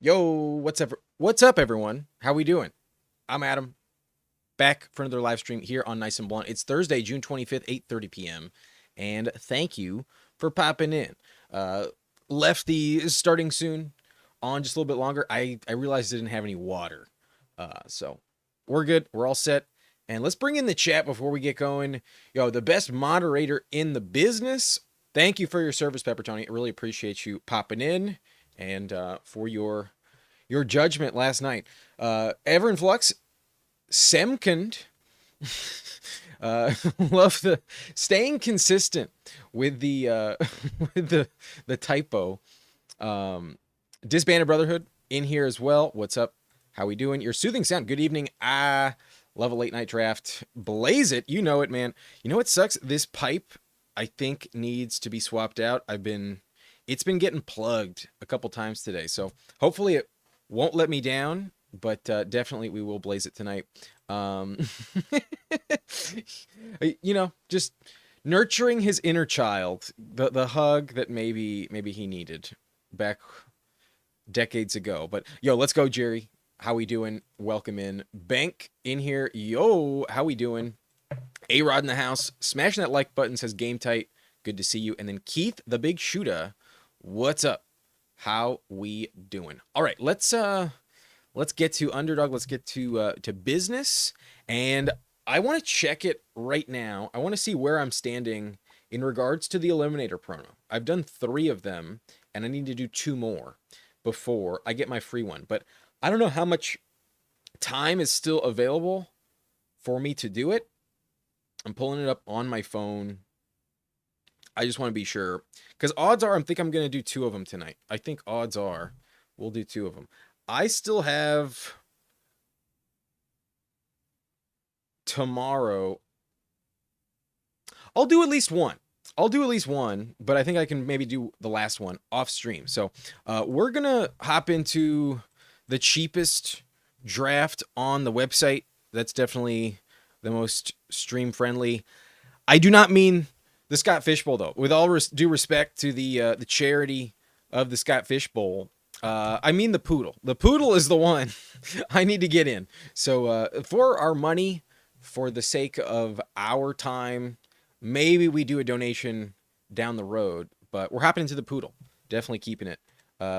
Yo, what's up everyone? How we doing? I'm Adam, back for another live stream here on Nice and Blunt. It's Thursday, June 25th, 8:30 p.m. And thank you for popping in. Uh Lefty is starting soon, on just a little bit longer. I realized I didn't have any water. So we're good. We're all set. And let's bring in the chat before we get going. Yo, the best moderator in the business. Thank you for your service, Pepper Tony. I really appreciate you popping in and for your judgment last night. Ever in Flux, Semkund, love the staying consistent with the with the typo. Disbanded Brotherhood in here as well. What's up? How we doing? Your soothing sound. Good evening. Love a late night draft. Blaze it. You know it, man. You know what sucks? This pipe, I think, needs to be swapped out. It's been getting plugged a couple times today. So hopefully it won't let me down, but definitely we will blaze it tonight. Um, just nurturing his inner child, the hug that maybe he needed back decades ago. But yo, let's go, Jerry. How we doing? Welcome in. Bank in here. Yo, how we doing? A-Rod in the house. Smashing that like button, says game tight. Good to see you. And then Keith, the big shooter. What's up? How we doing? All right, let's get to Underdog. Let's get to business. And I want to check it right now. I want to see where I'm standing in regards to the Eliminator promo. I've done 3 of them, and I need to do 2 more before I get my free one. But I don't know how much time is still available for me to do it. I'm pulling it up on my phone. I just want to be sure, because odds are I think I'm going to do 2 of them tonight. I think odds are we'll do 2 of them. I still have tomorrow. I'll do at least one. But I think I can maybe do the last one off stream. So we're going to hop into the cheapest draft on the website. That's definitely the most stream friendly. I do not mean the Scott Fishbowl, though. With all due respect to the charity of the Scott Fishbowl, I mean the Poodle. The Poodle is the one I need to get in. So for our money, for the sake of our time, maybe we do a donation down the road. But we're hopping into the Poodle. Definitely keeping it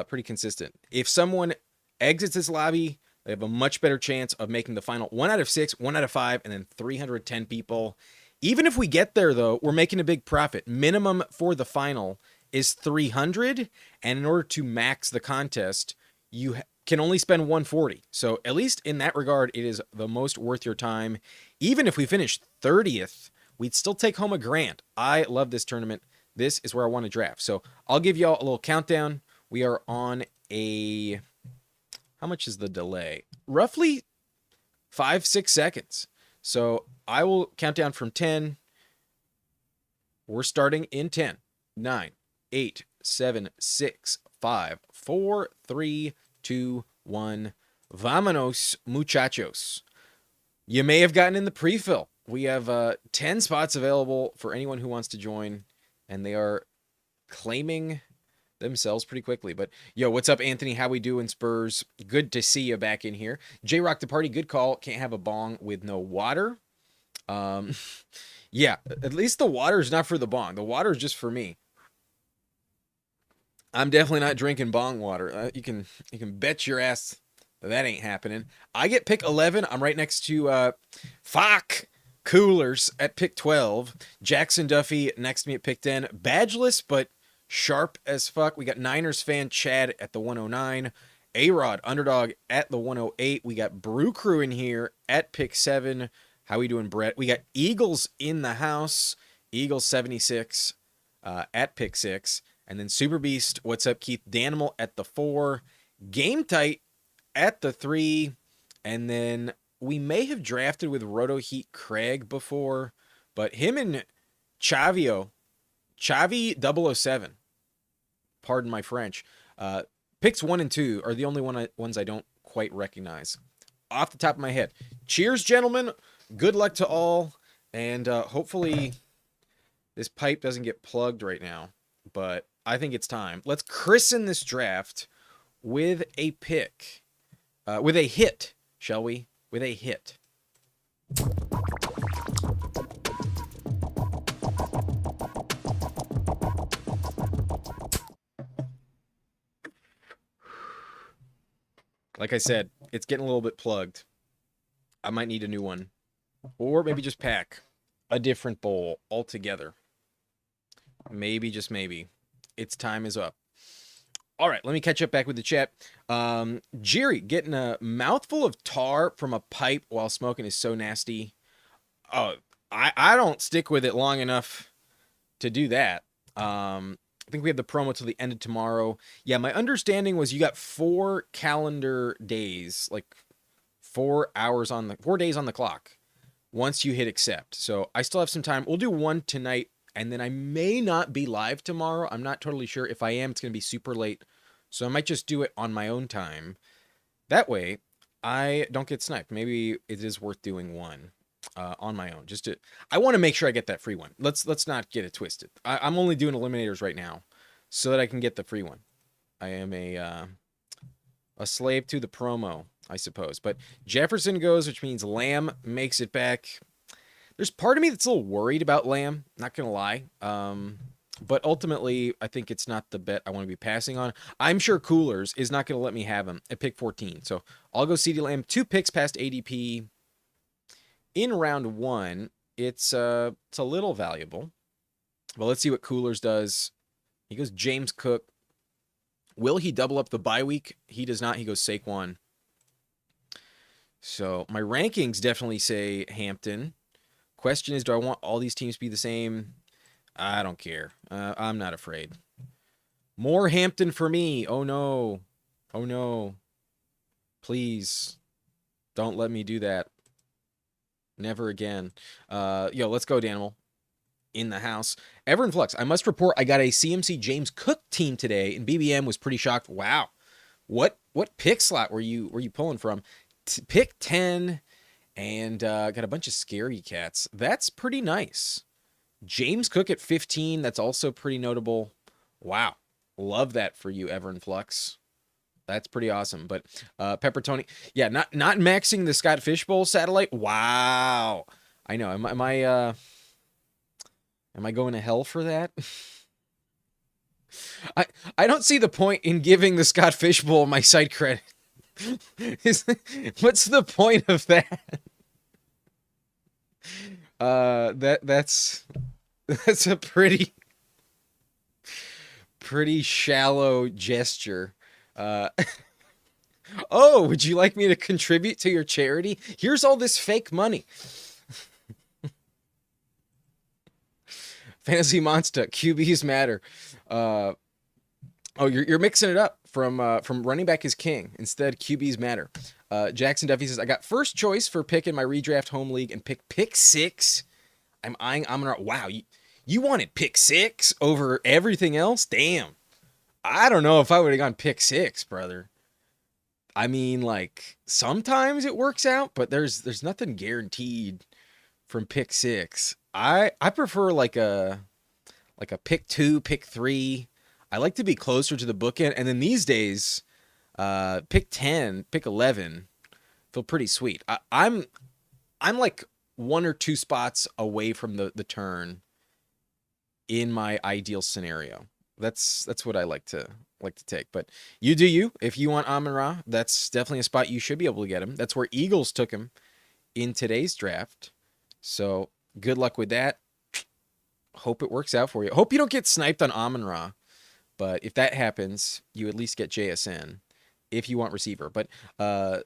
pretty consistent. If someone exits this lobby, they have a much better chance of making the final 1 out of 6, 1 out of 5, and then 310 people. Even if we get there, though, we're making a big profit. Minimum for the final is 300, and in order to max the contest, you can only spend 140. So at least in that regard, it is the most worth your time. Even if we finish 30th, we'd still take home $1,000. I love this tournament. This is where I want to draft. So I'll give y'all a little countdown. We are on a... How much is the delay? Roughly 5-6 seconds. So I will count down from 10. We're starting in 10, 9, 8, 7, 6, 5, 4, 3, 2, 1. Vámonos, muchachos. You may have gotten in the pre-fill. We have 10 spots available for anyone who wants to join, and they are claiming themselves pretty quickly. But yo, what's up, Anthony? How we doing, Spurs? Good to see you back in here. J-Rock the party, good call. Can't have a bong with no water. Yeah, at least the water is not for the bong. The water is just for me. I'm definitely not drinking bong water. You can bet your ass that ain't happening. I get pick 11. I'm right next to Fock Coolers at pick 12. Jackson Duffy next to me at pick 10. Badgeless, but sharp as fuck. We got Niners fan Chad at the 109. A-Rod Underdog at the 108. We got Brew Crew in here at pick 7. How we doing, Brett? We got Eagles in the house. Eagles 76 at pick 6. And then Super Beast, what's up, Keith? Danimal at the 4. Game Tight at the 3. And then we may have drafted with Roto Heat Craig before, but him and Chavi 007, pardon my French, picks 1 and 2 are the only ones I don't quite recognize off the top of my head. Cheers, gentlemen. Good luck to all. And hopefully this pipe doesn't get plugged right now, but I think it's time. Let's christen this draft with a pick. With a hit, shall we? With a hit. Like I said, it's getting a little bit plugged. I might need a new one. Or maybe just pack a different bowl altogether. Maybe, just maybe. Its time is up. All right, let me catch up back with the chat. Jerry, getting a mouthful of tar from a pipe while smoking is so nasty. Oh, I don't stick with it long enough to do that. I think we have the promo till the end of tomorrow. Yeah, my understanding was you got 4 calendar days, like 4 days on the clock once you hit accept. So I still have some time. We'll do one tonight, and then I may not be live tomorrow. I'm not totally sure. If I am, it's going to be super late. So I might just do it on my own time. That way, I don't get sniped. Maybe it is worth doing one on my own. I want to make sure I get that free one. Let's not get it twisted. I'm only doing eliminators right now so that I can get the free one. I am a slave to the promo, I suppose. But Jefferson goes, which means Lamb makes it back. There's part of me that's a little worried about Lamb, not going to lie. But ultimately, I think it's not the bet I want to be passing on. I'm sure Coolers is not going to let me have him at pick 14. So I'll go CeeDee Lamb. 2 picks past ADP in round 1. It's a little valuable. But let's see what Coolers does. He goes James Cook. Will he double up the bye week? He does not. He goes Saquon. So my rankings definitely say Hampton. Question is, do I want all these teams to be the same? I don't care. I'm not afraid. More Hampton for me. Oh, no. Oh, no. Please. Don't let me do that. Never again. Let's go, Danimal. In the house. Ever in Flux. I must report I got a CMC James Cook team today, and BBM was pretty shocked. Wow. What pick slot were you pulling from? Pick 10 and got a bunch of scary cats. That's pretty nice. James Cook at 15. That's also pretty notable. Wow. Love that for you, Ever in Flux. That's pretty awesome. But Pepper Tony, yeah, not maxing the Scott Fishbowl satellite. Wow. I know. Am I going to hell for that? I don't see the point in giving the Scott Fishbowl my site credit. What's the point of that? That's a pretty shallow gesture. Oh, would you like me to contribute to your charity? Here's all this fake money. Fantasy Monster, QBs matter. You're mixing it up from running back is king. Instead, QBs matter. Jackson Duffy says, I got first choice for pick in my redraft home league and pick 6. I'm eyeing Amon-Ra. Wow, you wanted pick 6 over everything else? Damn. I don't know if I would have gone pick 6, brother. I mean, like, sometimes it works out, but there's nothing guaranteed from pick 6. I prefer like a pick 2, pick 3. I like to be closer to the bookend, and then these days, pick 10, pick 11 feel pretty sweet. I'm like 1 or 2 spots away from the turn in my ideal scenario. That's what I like to take. But you do you. If you want Amon-Ra, that's definitely a spot you should be able to get him. That's where Eagles took him in today's draft. So good luck with that. Hope it works out for you. Hope you don't get sniped on Amon-Ra. But if that happens, you at least get JSN if you want receiver. But Thus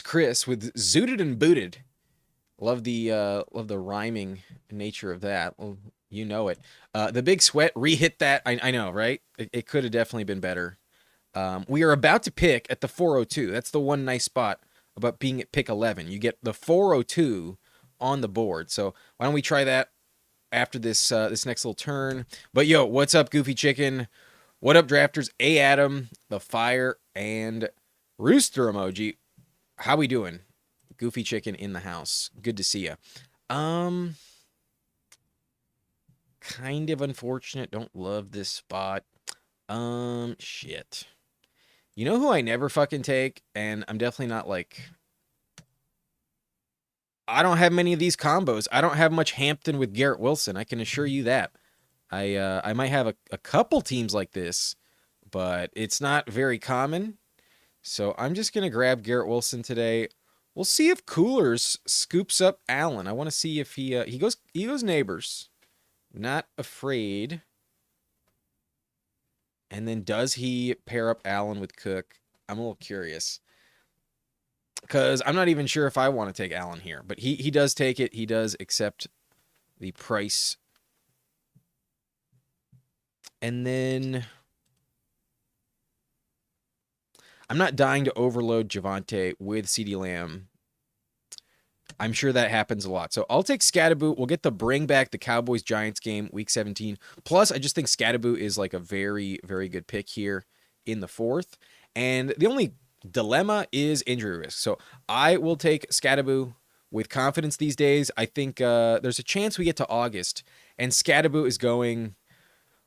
Chris with Zooted and Booted. Love the rhyming nature of that. Well, you know it. The Big Sweat re-hit that. I know, right? It could have definitely been better. We are about to pick at the 402. That's the one nice spot about being at pick 11. You get the 402 on the board. So why don't we try that after this next little turn? But yo, what's up, Goofy Chicken? What up, Drafters? A Adam, the Fire, and Rooster emoji. How we doing? Goofy Chicken in the house. Good to see you. kind of unfortunate. Don't love this spot. Shit. You know who I never fucking take? And I'm definitely not like... I don't have many of these combos. I don't have much Hampton with Garrett Wilson. I can assure you that. I might have a couple teams like this, but it's not very common. So I'm just going to grab Garrett Wilson today. We'll see if Coolers scoops up Allen. I want to see if he goes neighbors. Not afraid. And then does he pair up Allen with Cook? I'm a little curious. Because I'm not even sure if I want to take Allen here. But he does take it. He does accept the price. And then I'm not dying to overload Javonte with CeeDee Lamb. I'm sure that happens a lot. So I'll take Scatterboot. We'll get the bring back the Cowboys-Giants game, Week 17. Plus, I just think Scatterboot is like a very, very good pick here in the fourth. And the only dilemma is injury risk. So I will take Scatterboot with confidence these days. I think there's a chance we get to August, and Scatterboot is going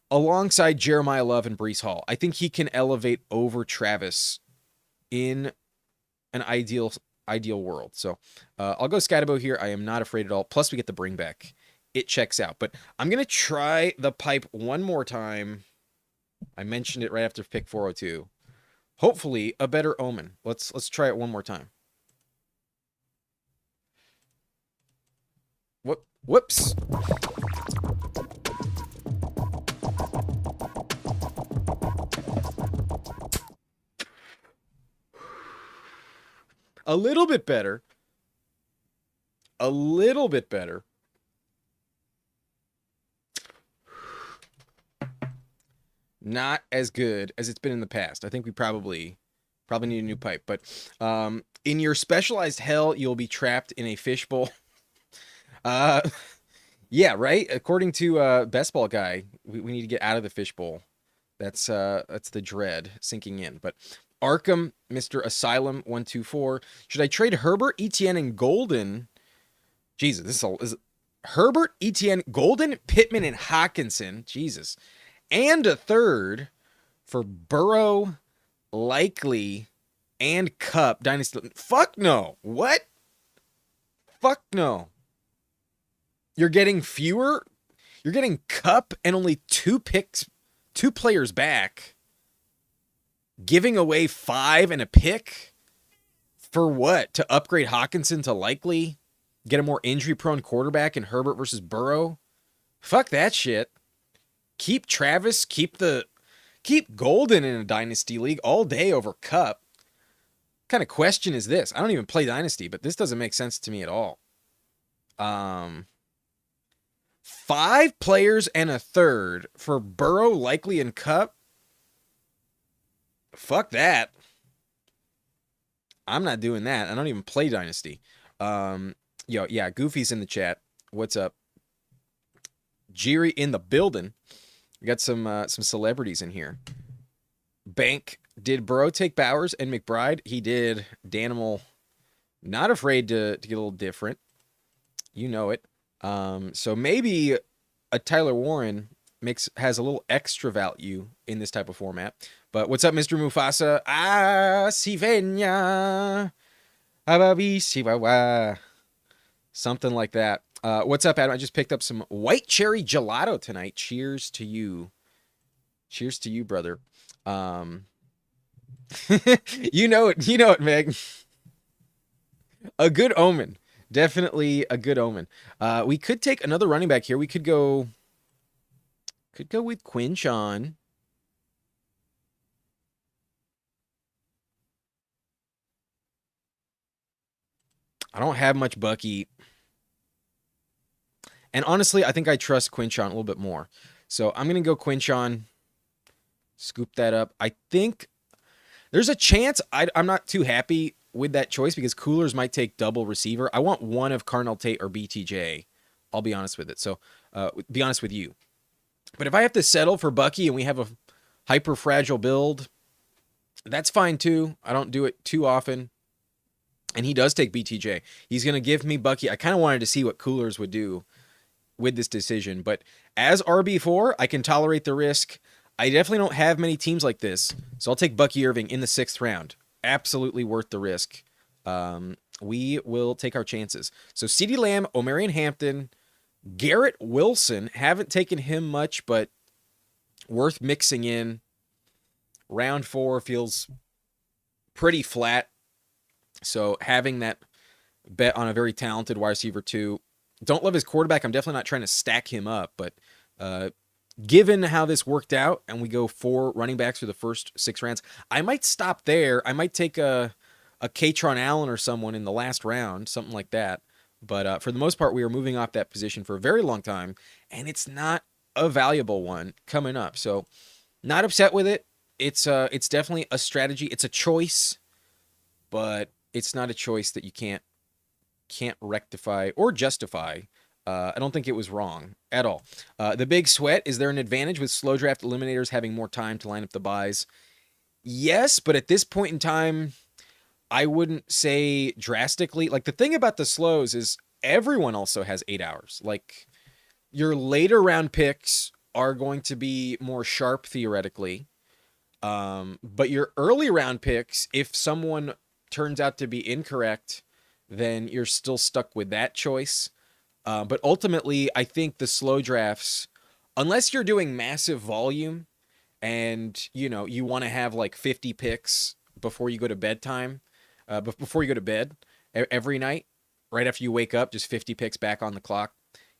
alongside Jeremiah Love and Breece Hall. I think he can elevate over Travis in an ideal world. So I'll go Scatterbo here. I am not afraid at all. Plus we get the bring back. It checks out. But I'm going to try the pipe one more time. I mentioned it right after pick 402. Hopefully a better omen. Let's try it one more time. Whoops. A little bit better. A little bit better. Not as good as it's been in the past. I think we probably need a new pipe. But in your specialized hell, you'll be trapped in a fishbowl. Yeah, right? According to Best Ball Guy, we need to get out of the fishbowl. That's the dread sinking in. But Arkham, Mr. Asylum 124. Should I trade Herbert, Etienne, and Golden? Jesus, this is Herbert, Etienne, Golden, Pittman, and Hawkinson. Jesus. And a third for Burrow, Likely, and Cup Dynasty. Fuck no. What? Fuck no. You're getting fewer? You're getting Cup and only two players back. Giving away 5 and a pick? For what? To upgrade Hawkinson to Likely? Get a more injury-prone quarterback in Herbert versus Burrow? Fuck that shit. Keep Travis, keep Golden in a Dynasty League all day over Cup. What kind of question is this? I don't even play Dynasty, but this doesn't make sense to me at all. 5 players and a third for Burrow, Likely, and Cup? Fuck that. I'm not doing that. I don't even play Dynasty. Yeah, Goofy's in the chat. What's up? Jiri in the building. We got some celebrities in here. Bank. Did Burrow take Bowers and McBride? He did. Danimal. Not afraid to get a little different. You know it. So maybe a Tyler Warren has a little extra value in this type of format. But what's up, Mr. Mufasa? Si venya. Something like that. What's up, Adam? I just picked up some white cherry gelato tonight. Cheers to you. Cheers to you, brother. You know it, Meg. A good omen. Definitely a good omen. We could take another running back here. We could go with Quinshon. I don't have much Bucky. And honestly, I think I trust Quinshon a little bit more. So I'm going to go Quinshon. Scoop that up. I think there's a chance I'm not too happy with that choice because Coolers might take double receiver. I want one of Carnell Tate or BTJ. I'll be honest with it. So be honest with you. But if I have to settle for Bucky and we have a hyper fragile build, that's fine too. I don't do it too often. And he does take BTJ. He's going to give me Bucky. I kind of wanted to see what Coolers would do with this decision. But as RB4, I can tolerate the risk. I definitely don't have many teams like this, so I'll take Bucky Irving in the 6th round. Absolutely worth the risk. We will take our chances. So CeeDee Lamb, Omarion Hampton, Garrett Wilson. Haven't taken him much, but worth mixing in. Round 4 feels pretty flat. So having that bet on a very talented wide receiver too. Don't love his quarterback. I'm definitely not trying to stack him up, but given how this worked out and we go 4 running backs for the first 6 rounds, I might stop there. I might take a Katron Allen or someone in the last round, something like that. But for the most part, we are moving off that position for a very long time, and it's not a valuable one coming up. So not upset with it. It's definitely a strategy. It's a choice, but it's not a choice that you can't rectify or justify. I don't think it was wrong at all. The big sweat, is there an advantage with slow draft eliminators having more time to line up the buys? Yes, but at this point in time, I wouldn't say drastically. Like, the thing about the slows is everyone also has 8 hours. Like, your later round picks are going to be more sharp theoretically. But your early round picks, if someone turns out to be incorrect, then you're still stuck with that choice. But ultimately, I think the slow drafts, unless you're doing massive volume and, you want to have like 50 picks before you go to bedtime, before you go to bed every night, right after you wake up, just 50 picks back on the clock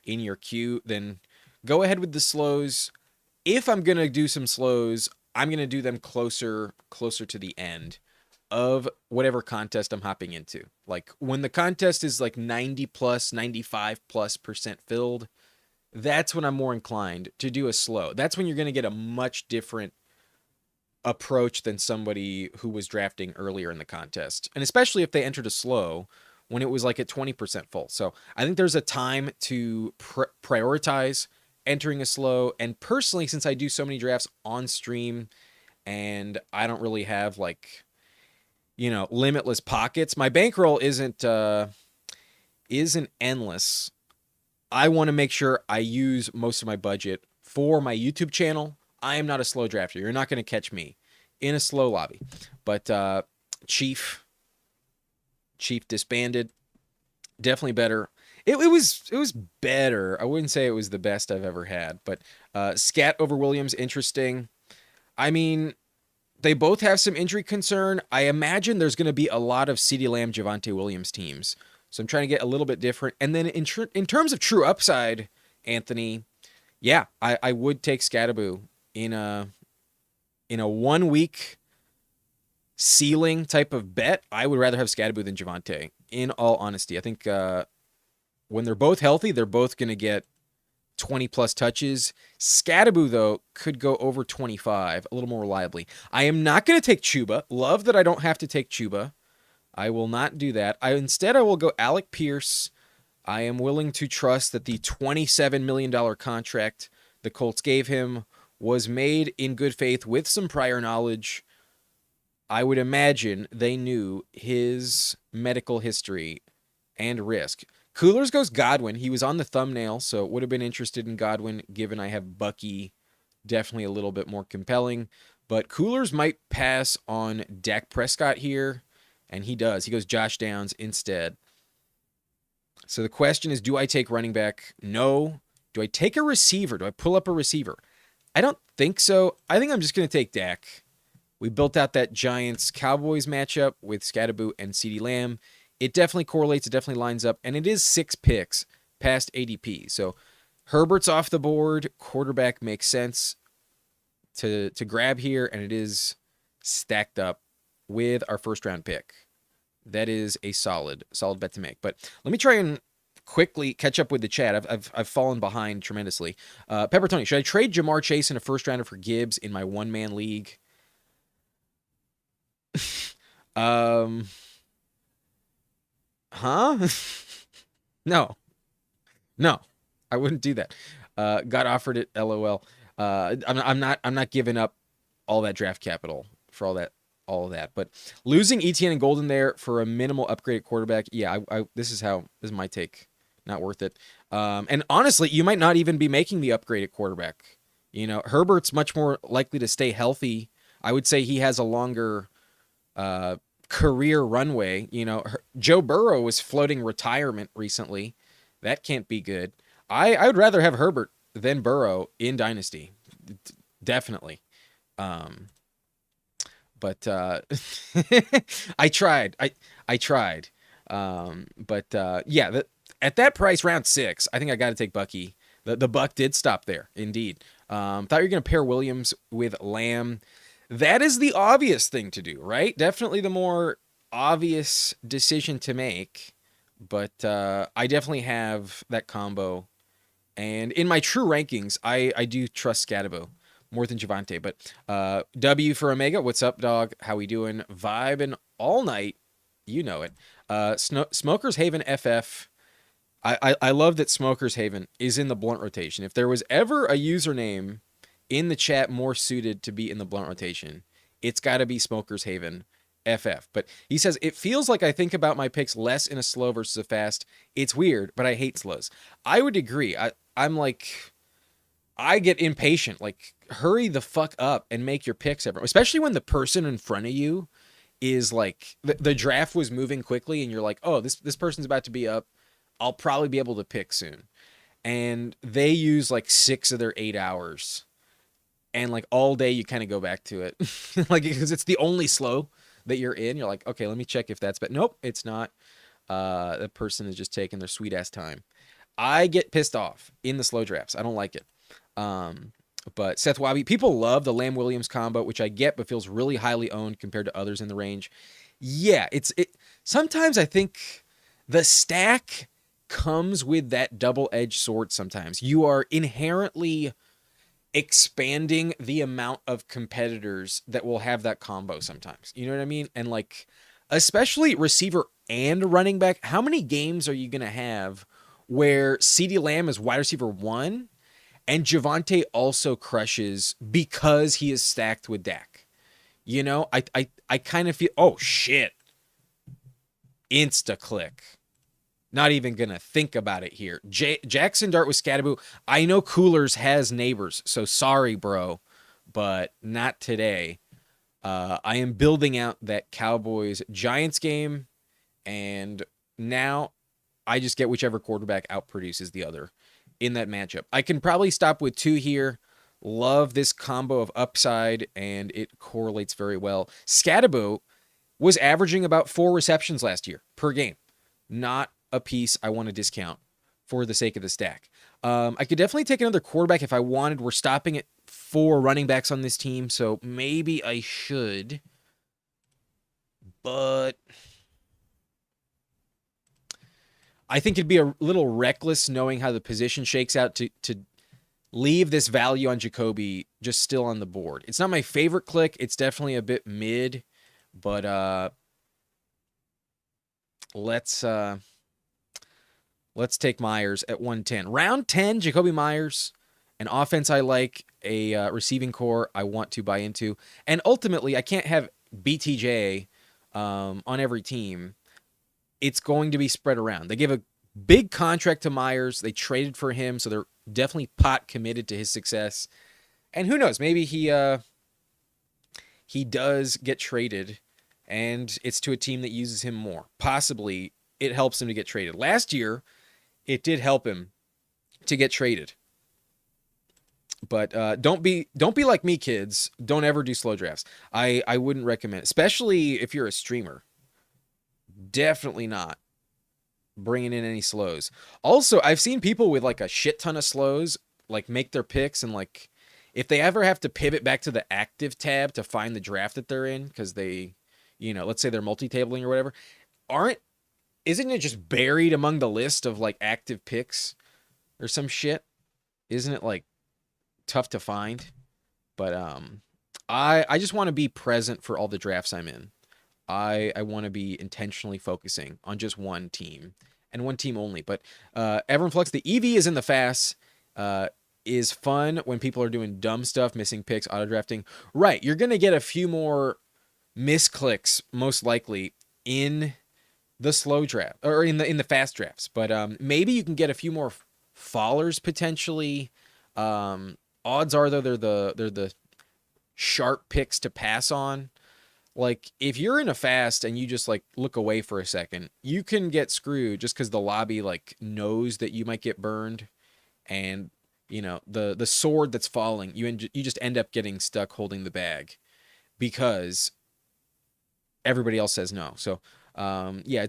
in your queue, then go ahead with the slows. If I'm going to do some slows, I'm going to do them closer to the end of whatever contest I'm hopping into. Like, when the contest is like 90 plus, 95+% filled, that's when I'm more inclined to do a slow. That's when you're going to get a much different approach than somebody who was drafting earlier in the contest. And especially if they entered a slow when it was like at 20% full. So I think there's a time to prioritize entering a slow. And personally, since I do so many drafts on stream and I don't really have like, limitless pockets, my bankroll isn't endless. I want to make sure I use most of my budget for my YouTube channel. I am not a slow drafter. You're not going to catch me in a slow lobby. But Chief disbanded. Definitely better. It was better. I wouldn't say it was the best I've ever had. But Scat over Williams, interesting. I mean, they both have some injury concern. I imagine there's going to be a lot of CeeDee Lamb, Javonte Williams teams. So I'm trying to get a little bit different. And then in terms of true upside, Anthony, yeah, I would take Scatterboo in a 1 week ceiling type of bet. I would rather have Scatterboo than Javonte, in all honesty. I think when they're both healthy, they're both going to get 20 plus touches. Scatterboo, though, could go over 25 a little more reliably. I am not going to take Chuba. Love that I don't have to take Chuba. I will not do that. Instead, I will go Alec Pierce. I am willing to trust that the $27 million contract the Colts gave him was made in good faith with some prior knowledge. I would imagine they knew his medical history and risk. Coolers goes Godwin. He was on the thumbnail, so would have been interested in Godwin, given I have Bucky definitely a little bit more compelling. But Coolers might pass on Dak Prescott here, and he does. He goes Josh Downs instead. So the question is, do I take running back? No. Do I take a receiver? Do I pull up a receiver? I don't think so. I think I'm just going to take Dak. We built out that Giants-Cowboys matchup with Scatterboo and CeeDee Lamb. It definitely correlates. It definitely lines up. And it is 6 picks past ADP. So Herbert's off the board. Quarterback makes sense to grab here. And it is stacked up with our first round pick. That is a solid bet to make. But let me try and quickly catch up with the chat. I've fallen behind tremendously. Pepper Tony, should I trade Jamar Chase in a first rounder for Gibbs in my one-man league? Huh? No, I wouldn't do that. Got offered it. LOL. I'm not giving up all that draft capital for all of that. But losing ETN and Golden there for a minimal upgrade at quarterback. Yeah, this is my take Not worth it. And honestly, you might not even be making the upgrade at quarterback. Herbert's much more likely to stay healthy. I would say he has a longer uh, career runway. Joe Burrow was floating retirement recently. That can't be good. I would rather have Herbert than Burrow in Dynasty. Definitely. Um, but I tried. I tried. But yeah, at that price, round 6, I think I got to take Bucky. The buck did stop there, indeed. Thought you were going to pair Williams with Lamb. That is the obvious thing to do, right? Definitely the more obvious decision to make. But I definitely have that combo. And in my true rankings, I do trust Scatabo more than Javante. But W for Omega, what's up, dog? How we doing? Vibing all night. You know it. Smokers Haven FF. I love that Smokers Haven is in the blunt rotation. If there was ever a username in the chat more suited to be in the blunt rotation, it's got to be Smokers Haven FF. But he says, it feels like I think about my picks less in a slow versus a fast. It's weird, but I hate slows. I would agree. I'm like, I get impatient. Like, hurry the fuck up and make your picks, everyone. Especially when the person in front of you is like, the draft was moving quickly and you're like, oh, this person's about to be up. I'll probably be able to pick soon. And they use like 6 of their 8 hours. And like all day you kind of go back to it. Like, because it's the only slow that you're in. You're like, okay, let me check if that's, but nope, it's not. The person is just taking their sweet ass time. I get pissed off in the slow drafts. I don't like it. But Seth Wabi, people love the Lamb Williams combo, which I get, but feels really highly owned compared to others in the range. Yeah, it. Sometimes I think the stack comes with that double-edged sword. Sometimes you are inherently expanding the amount of competitors that will have that combo sometimes. You know what I mean? And like, especially receiver and running back, how many games are you going to have where CeeDee Lamb is wide receiver 1 and Javonte also crushes because he is stacked with Dak? I kind of feel, oh shit, insta click. Not even going to think about it here. Jackson Dart with Scattaboo. I know Coolers has neighbors, so sorry, bro, but not today. I am building out that Cowboys-Giants game, and now I just get whichever quarterback outproduces the other in that matchup. I can probably stop with 2 here. Love this combo of upside, and it correlates very well. Scattaboo was averaging about 4 receptions last year per game. Not a piece I want to discount for the sake of the stack. I could definitely take another quarterback if I wanted. We're stopping at 4 running backs on this team, so maybe I should. But I think it'd be a little reckless knowing how the position shakes out to leave this value on Jacoby just still on the board. It's not my favorite click. It's definitely a bit mid, but let's take Myers at 110. Round 10, Jacoby Myers, an offense I like, a receiving core I want to buy into. And ultimately, I can't have BTJ on every team. It's going to be spread around. They give a big contract to Myers. They traded for him, so they're definitely pot committed to his success. And who knows, maybe he does get traded, and it's to a team that uses him more. Possibly it helps him to get traded. Last year, it did help him to get traded. But don't be like me, kids. Don't ever do slow drafts. I wouldn't recommend, especially if you're a streamer. Definitely not bringing in any slows. Also, I've seen people with like a shit ton of slows like make their picks, and like if they ever have to pivot back to the active tab to find the draft that they're in because they, let's say they're multi-tabling or whatever, isn't it just buried among the list of like active picks or some shit? Isn't it like tough to find? But I just want to be present for all the drafts I'm in. I want to be intentionally focusing on just one team and one team only. But Everyone Flux, the EV is in the fast, is fun when people are doing dumb stuff, missing picks, auto drafting. Right, you're gonna get a few more misclicks most likely in the slow draft or in the fast drafts, but maybe you can get a few more fallers potentially. Odds are though they're the sharp picks to pass on. Like if you're in a fast and you just like look away for a second, you can get screwed just because the lobby like knows that you might get burned, and the sword that's falling, you just end up getting stuck holding the bag because everybody else says no. So yeah,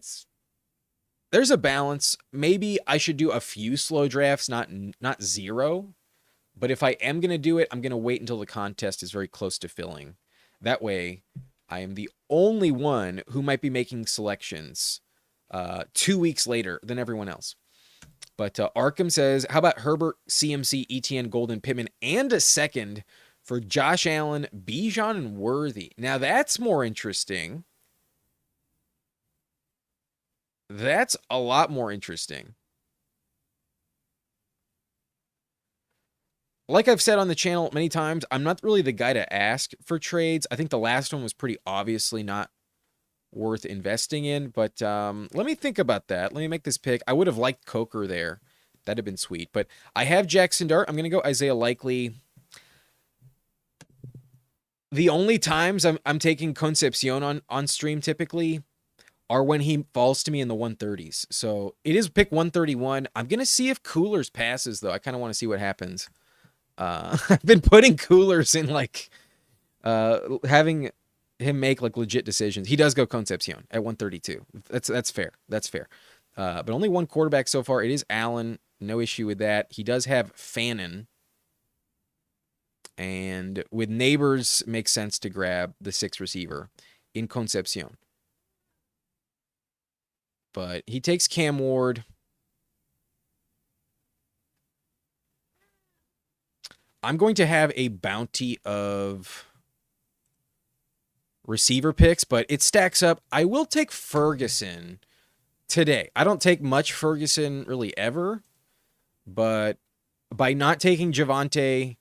there's a balance. Maybe I should do a few slow drafts, not zero. But if I am going to do it, I'm going to wait until the contest is very close to filling. That way, I am the only one who might be making selections 2 weeks later than everyone else. But Arkham says, how about Herbert, CMC, ETN, Golden, Pittman, and a second for Josh Allen, Bijan, and Worthy? Now, that's more interesting. That's a lot more interesting. Like I've said on the channel many times, I'm not really the guy to ask for trades. I think the last one was pretty obviously not worth investing in, but let me think about that. Let me make this pick. I would have liked Coker there. That'd have been sweet, but I have Jackson Dart. I'm going to go Isaiah Likely. The only times I'm taking Concepcion on stream typically are when he falls to me in the 130s. So it is pick 131. I'm going to see if Coolers passes, though. I kind of want to see what happens. I've been putting Coolers in, like, having him make, like, legit decisions. He does go Concepcion at 132. That's fair. That's fair. But only one quarterback so far. It is Allen. No issue with that. He does have Fannin. And with Neighbors, makes sense to grab the 6th receiver in Concepcion. But he takes Cam Ward. I'm going to have a bounty of receiver picks, but it stacks up. I will take Ferguson today. I don't take much Ferguson really ever, but by not taking Javonte,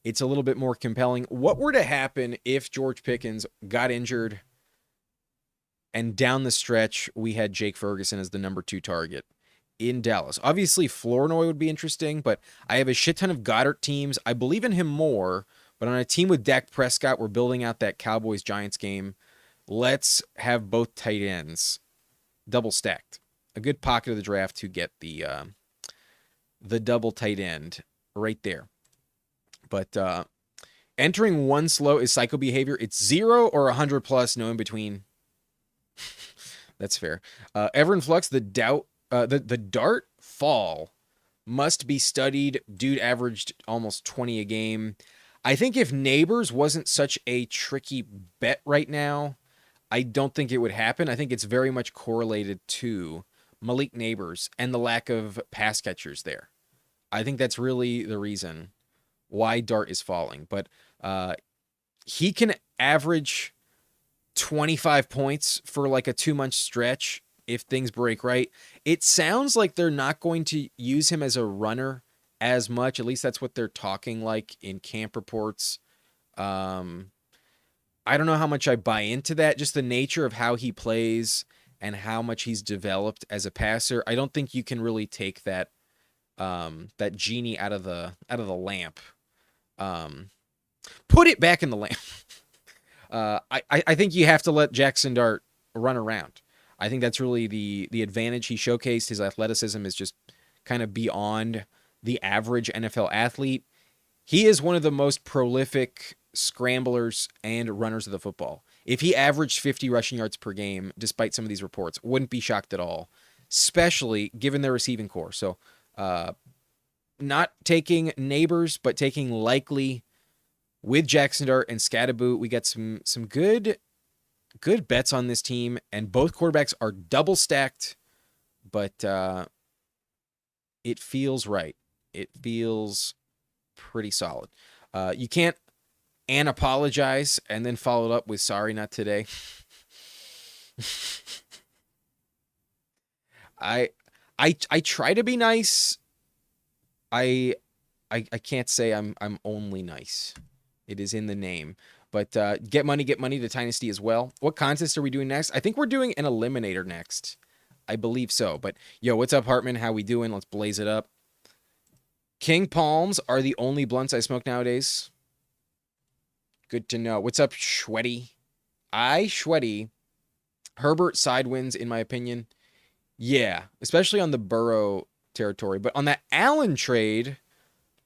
it's a little bit more compelling. What were to happen if George Pickens got injured and down the stretch we had Jake Ferguson as the number 2 target in Dallas? Obviously, Flournoy would be interesting, but I have a shit ton of Goddard teams. I believe in him more, but on a team with Dak Prescott, we're building out that Cowboys-Giants game. Let's have both tight ends double stacked. A good pocket of the draft to get the double tight end right there. But entering one slow is psycho behavior. It's 0 or 100 plus, no in between. That's fair. Ever in Flux, the dart fall must be studied. Dude averaged almost 20 a game. I think if Neighbors wasn't such a tricky bet right now, I don't think it would happen. I think it's very much correlated to Malik Neighbors and the lack of pass catchers there. I think that's really the reason why Dart is falling. But he can average 25 points for like a 2-month stretch if things break right. It sounds like they're not going to use him as a runner as much. At least that's what they're talking like in camp reports. I don't know how much I buy into that. Just the nature of how he plays and how much he's developed as a passer. I don't think you can really take that that genie out of the lamp. Put it back in the lamp. I think you have to let Jackson Dart run around. I think that's really the advantage he showcased. His athleticism is just kind of beyond the average NFL athlete. He is one of the most prolific scramblers and runners of the football. If he averaged 50 rushing yards per game, despite some of these reports, wouldn't be shocked at all, especially given their receiving core. So not taking Neighbors, but taking Likely with Jackson Dart and Scatterboot. We got some good bets on this team, and both quarterbacks are double stacked, but it feels right. It feels pretty solid. You can't apologize and then follow it up with sorry, not today. I try to be nice. I can't say I'm only nice. It is in the name. But get money to Dynasty as well. What contest are we doing next? I think we're doing an Eliminator next. I believe so. But yo, what's up, Hartman? How we doing? Let's blaze it up. King Palms are the only blunts I smoke nowadays. Good to know. What's up, Shwetty? Shwetty. Herbert side wins, in my opinion. Yeah, especially on the Burrow territory. But on that Allen trade,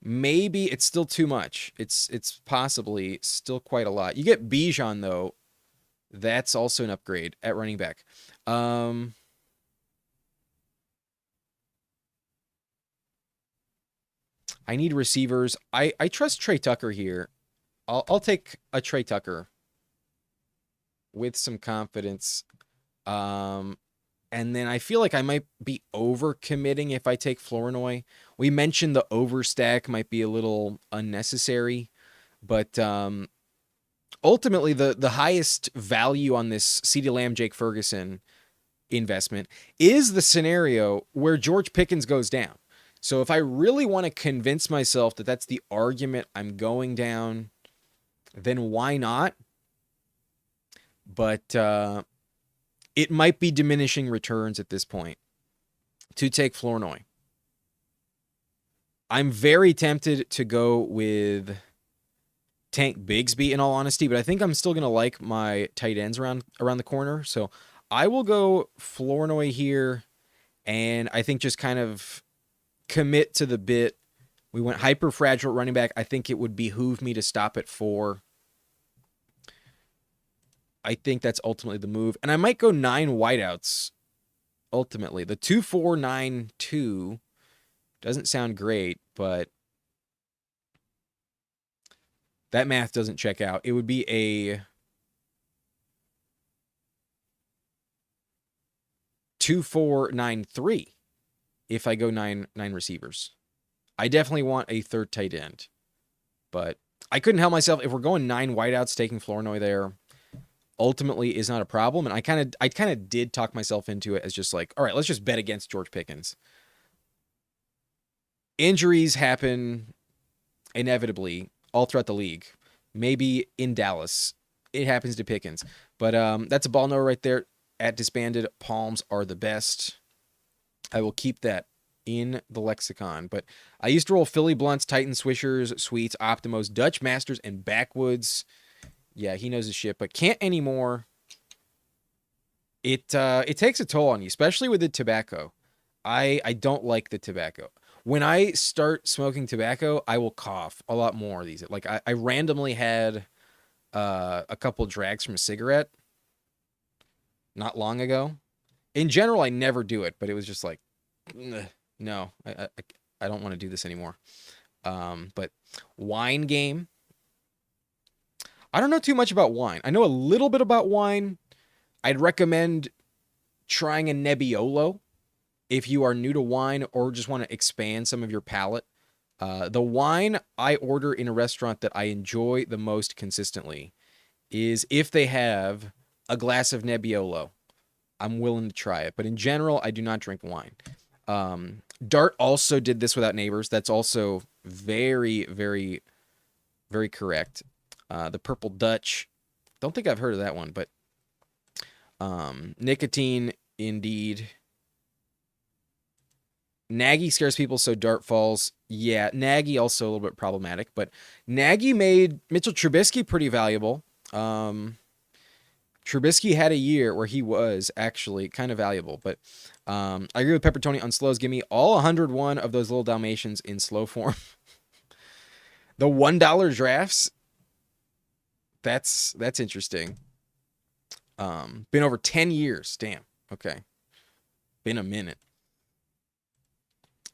maybe it's still too much. It's possibly still quite a lot. You get Bijan, though. That's also an upgrade at running back. I need receivers. I trust Trey Tucker here. I'll take a Trey Tucker with some confidence. And then I feel like I might be overcommitting if I take Flournoy. We mentioned the overstack might be a little unnecessary, but ultimately the highest value on this CeeDee Lamb, Jake Ferguson investment is the scenario where George Pickens goes down. So if I really want to convince myself that that's the argument I'm going down, then why not? But it might be diminishing returns at this point to take Flournoy. I'm very tempted to go with Tank Bigsby, in all honesty, but I think I'm still going to like my tight ends around the corner. So I will go Flournoy here, and I think just kind of commit to the bit. We went hyper fragile running back. I think it would behoove me to stop at 4. I think that's ultimately the move. And I might go 9 wideouts ultimately. The 2-4-9-2 doesn't sound great, but that math doesn't check out. It would be a 2-4-9-3 if I go 9 receivers. I definitely want a third tight end, but I couldn't help myself. If we're going 9 wideouts, taking Flournoy there ultimately is not a problem. And I kind of did talk myself into it as just like, all right, let's just bet against George Pickens. Injuries happen inevitably all throughout the league. Maybe in Dallas, it happens to Pickens. But that's a ball no right there. At Disbanded, Palms are the best. I will keep that in the lexicon. But I used to roll Philly Blunts, Titan Swishers, Sweets, Optimos, Dutch Masters, and Backwoods. Yeah, he knows his shit, but can't anymore. It takes a toll on you, especially with the tobacco. I don't like the tobacco. When I start smoking tobacco, I will cough a lot more these. Like I randomly had a couple drags from a cigarette not long ago. In general, I never do it, but it was just like, no, I don't want to do this anymore. But wine game. I don't know too much about wine. I know a little bit about wine. I'd recommend trying a Nebbiolo if you are new to wine or just want to expand some of your palate. The wine I order in a restaurant that I enjoy the most consistently is if they have a glass of Nebbiolo. I'm willing to try it. But in general, I do not drink wine. Dart also did this without neighbors. That's also very, very, very correct. The Purple Dutch. Don't think I've heard of that one, but nicotine, indeed. Nagy scares people, so Dart falls. Yeah, Nagy also a little bit problematic, but Nagy made Mitchell Trubisky pretty valuable. Trubisky had a year where he was actually kind of valuable, but I agree with Peppertoni on slows. Give me all 101 of those little Dalmatians in slow form. The $1 drafts. That's interesting. Been over 10 years. Damn. Okay. Been a minute.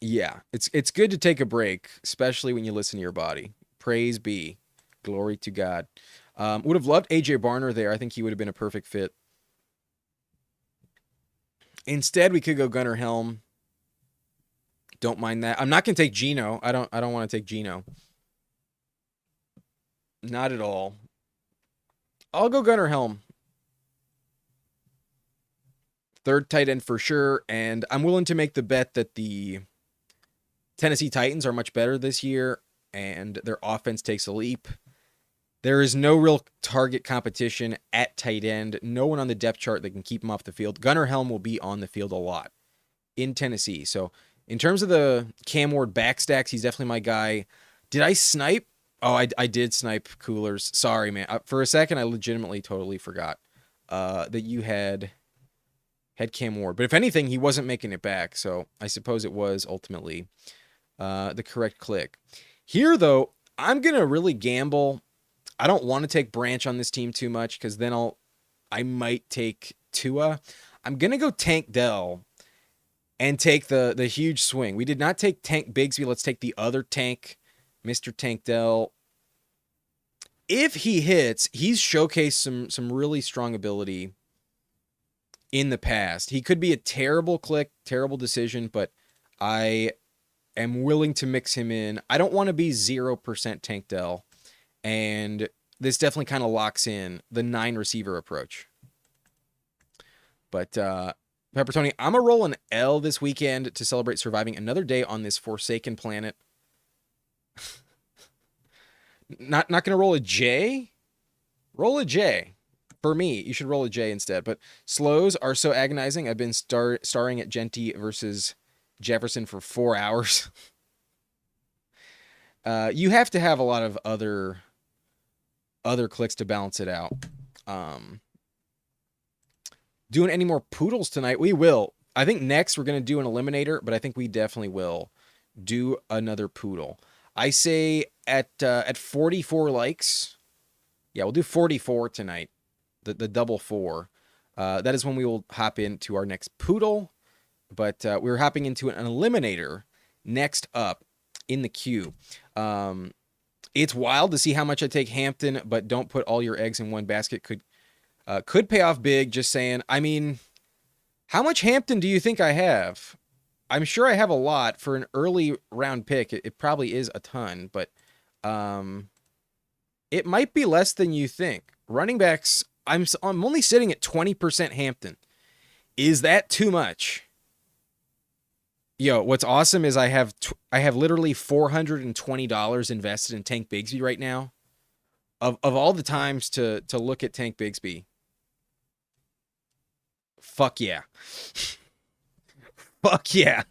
Yeah, it's good to take a break, especially when you listen to your body. Praise be. Glory to God. Would have loved AJ Barner there. I think he would have been a perfect fit. Instead, we could go Gunnar Helm. Don't mind that. I'm not gonna take Geno. I don't want to take Geno. Not at all. I'll go Gunnar Helm. Third tight end for sure, and I'm willing to make the bet that the Tennessee Titans are much better this year, and their offense takes a leap. There is no real target competition at tight end. No one on the depth chart that can keep him off the field. Gunnar Helm will be on the field a lot in Tennessee. So in terms of the Cam Ward backstacks, he's definitely my guy. Did I snipe? Oh, I did snipe Coolers. Sorry, man. For a second, I legitimately totally forgot that you had Cam Ward. But if anything, he wasn't making it back. So I suppose it was ultimately the correct click. Here, though, I'm going to really gamble. I don't want to take Branch on this team too much because then I might take Tua. I'm going to go Tank Dell and take the huge swing. We did not take Tank Bigsby. Let's take the other Tank, Mr. Tank Dell. If he hits, he's showcased some really strong ability in the past. He could be a terrible click, terrible decision, but I am willing to mix him in. I don't want to be 0% Tank Dell, and this definitely kind of locks in the 9 receiver approach. But Pepper Tony, I'm going to roll an L this weekend to celebrate surviving another day on this forsaken planet. Not going to roll a J? Roll a J. For me, you should roll a J instead. But slows are so agonizing. I've been starring at Genty versus Jefferson for 4 hours. You have to have a lot of other clicks to balance it out. Doing any more poodles tonight? We will. I think next we're going to do an eliminator, but I think we definitely will do another poodle. I say at 44 likes. Yeah, we'll do 44 tonight. The double 4. That is when we will hop into our next poodle. But we're hopping into an eliminator next up in the queue. It's wild to see how much I take Hampton, but don't put all your eggs in one basket. Could pay off big, just saying. I mean, how much Hampton do you think I have? I'm sure I have a lot for an early round pick. It probably is a ton, but it might be less than you think. Running backs, I'm only sitting at 20% Hampton. Is that too much? Yo, what's awesome is I have literally $420 invested in Tank Bigsby right now. Of all the times to look at Tank Bigsby. Fuck yeah. Fuck yeah.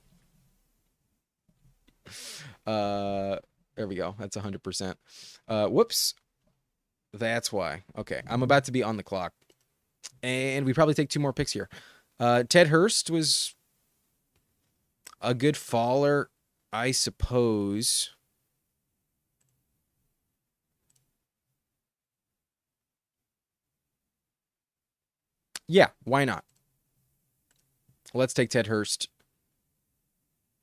There we go. That's 100%. Whoops. That's why. Okay, I'm about to be on the clock. And we probably take 2 more picks here. Ted Hurst was a good faller, I suppose. Yeah, why not? Let's take Ted Hurst.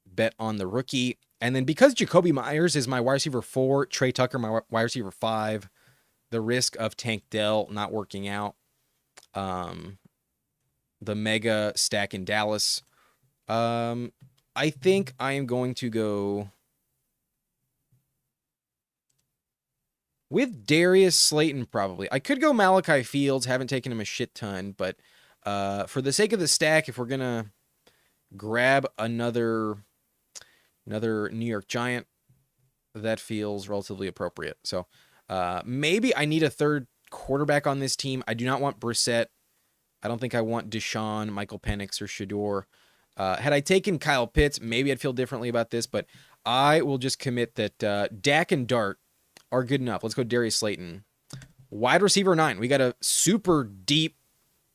Bet on the rookie. And then because Jacoby Myers is my wide receiver 4, Trey Tucker, my wide receiver 5, the risk of Tank Dell not working out, the mega stack in Dallas, I think I am going to go with Darius Slayton probably. I could go Malachi Fields. Haven't taken him a shit ton, but for the sake of the stack, if we're going to grab another New York Giant, that feels relatively appropriate. So maybe I need a third quarterback on this team. I do not want Brissett. I don't think I want Deshaun, Michael Penix, or Shador. Had I taken Kyle Pitts, maybe I'd feel differently about this, but I will just commit that Dak and Dart are good enough. Let's go Darius Slayton. Wide receiver 9. We got a super deep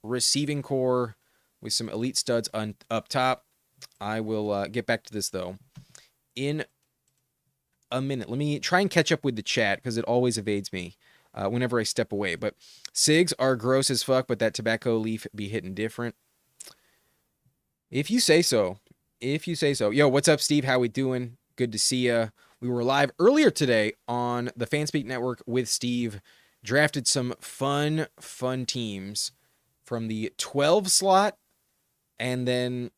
receiving core with some elite studs up top. I will get back to this, though, in a minute. Let me try and catch up with the chat because it always evades me whenever I step away. But cigs are gross as fuck, but that tobacco leaf be hitting different. If you say so. If you say so. Yo, what's up, Steve? How we doing? Good to see ya. We were live earlier today on the Fanspeak Network with Steve. Drafted some fun teams from the 12 slot and then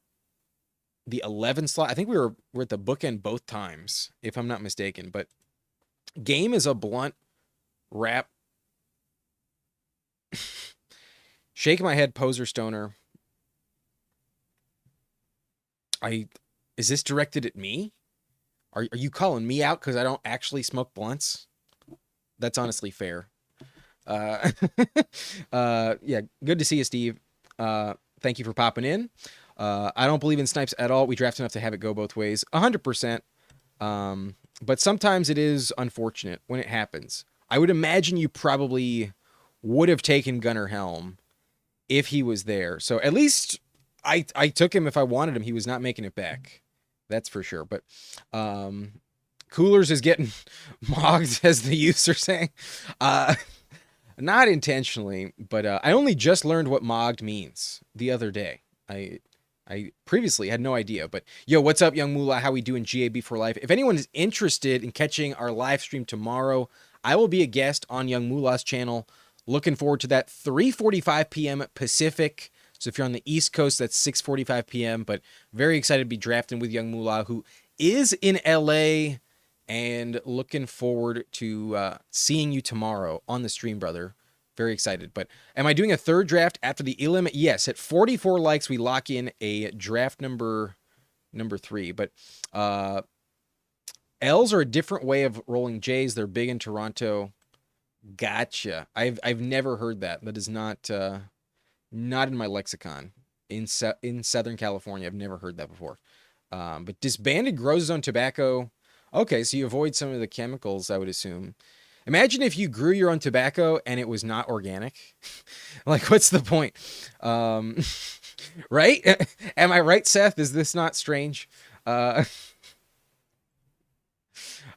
the 11 slot. I think we're at the bookend both times, if I'm not mistaken. But game is a blunt rap. Shaking my head, poser stoner. Is this directed at me? Are you calling me out because I don't actually smoke blunts? That's honestly fair. Uh, yeah, good to see you, Steve. Thank you for popping in. I don't believe in snipes at all. We draft enough to have it go both ways, 100%. But sometimes it is unfortunate when it happens. I would imagine you probably would have taken Gunnar Helm if he was there. So at least I took him if I wanted him. He was not making it back. That's for sure. But Coolers is getting mogged, as the youths are saying. Uh, Not intentionally, but I only just learned what mogged means the other day. I previously had no idea. But yo, what's up, Young Moolah? How we doing, GAB for life? If anyone is interested in catching our live stream tomorrow, I will be a guest on Young Moolah's channel. Looking forward to that. 3:45 p.m. Pacific. So if you're on the East Coast, that's 6:45 p.m. But very excited to be drafting with Young Moolah, who is in LA, and looking forward to seeing you tomorrow on the stream, brother. Very excited. But am I doing a third draft after the elim? Yes, at 44 likes, we lock in a draft number 3. But L's are a different way of rolling J's. They're big in Toronto. Gotcha. I've never heard that. That is not in my lexicon. In Southern California, I've never heard that before. But disbanded grows his own tobacco. Okay, so you avoid some of the chemicals, I would assume. Imagine if you grew your own tobacco and it was not organic. Like, what's the point? Right? Am I right, Seth? Is this not strange? I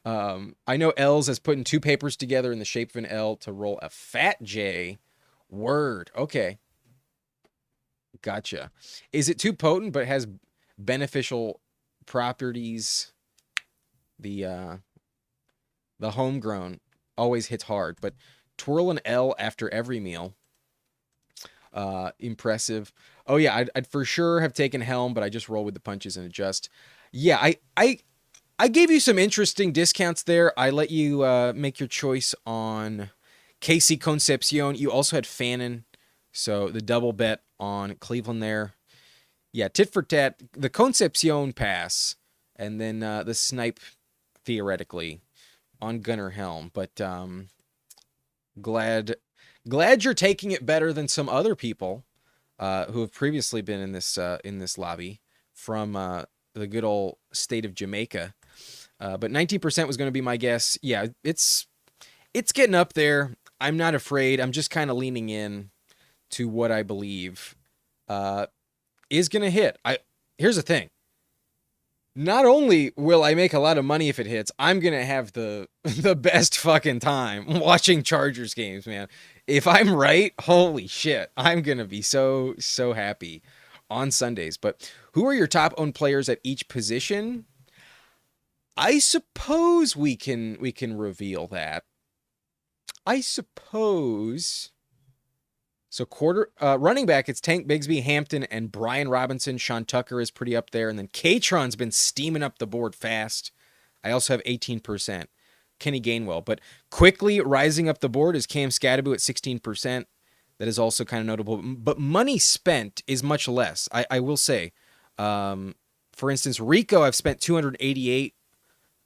know L's as putting two papers together in the shape of an L to roll a fat J. Word. Okay. Gotcha. Is it too potent but has beneficial properties? The homegrown always hits hard, but twirl an L after every meal. Impressive. Oh yeah, I'd for sure have taken Helm, but I just roll with the punches and adjust. Yeah, I gave you some interesting discounts there. I let you make your choice on KC Concepcion. You also had Fannin, so the double bet on Cleveland there. Yeah, tit for tat. The Concepcion pass, and then the snipe theoretically on Gunnar Helm. But glad you're taking it better than some other people who have previously been in this lobby from the good old state of Jamaica. But 19% was going to be my guess. Yeah, it's getting up there. I'm not afraid. I'm just kind of leaning in to what I believe is going to hit. Here's the thing. Not only will I make a lot of money if it hits, I'm going to have the best fucking time watching Chargers games, man. If I'm right, holy shit, I'm going to be so happy on Sundays. But who are your top owned players at each position? I suppose we can reveal that. I suppose. So running back, it's Tank Bigsby, Hampton, and Brian Robinson. Sean Tucker is pretty up there. And then Katron's been steaming up the board fast. I also have 18%. Kenny Gainwell. But quickly rising up the board is Cam Scadaboo at 16%. That is also kind of notable. But money spent is much less. I will say. For instance, Rico, I've spent 288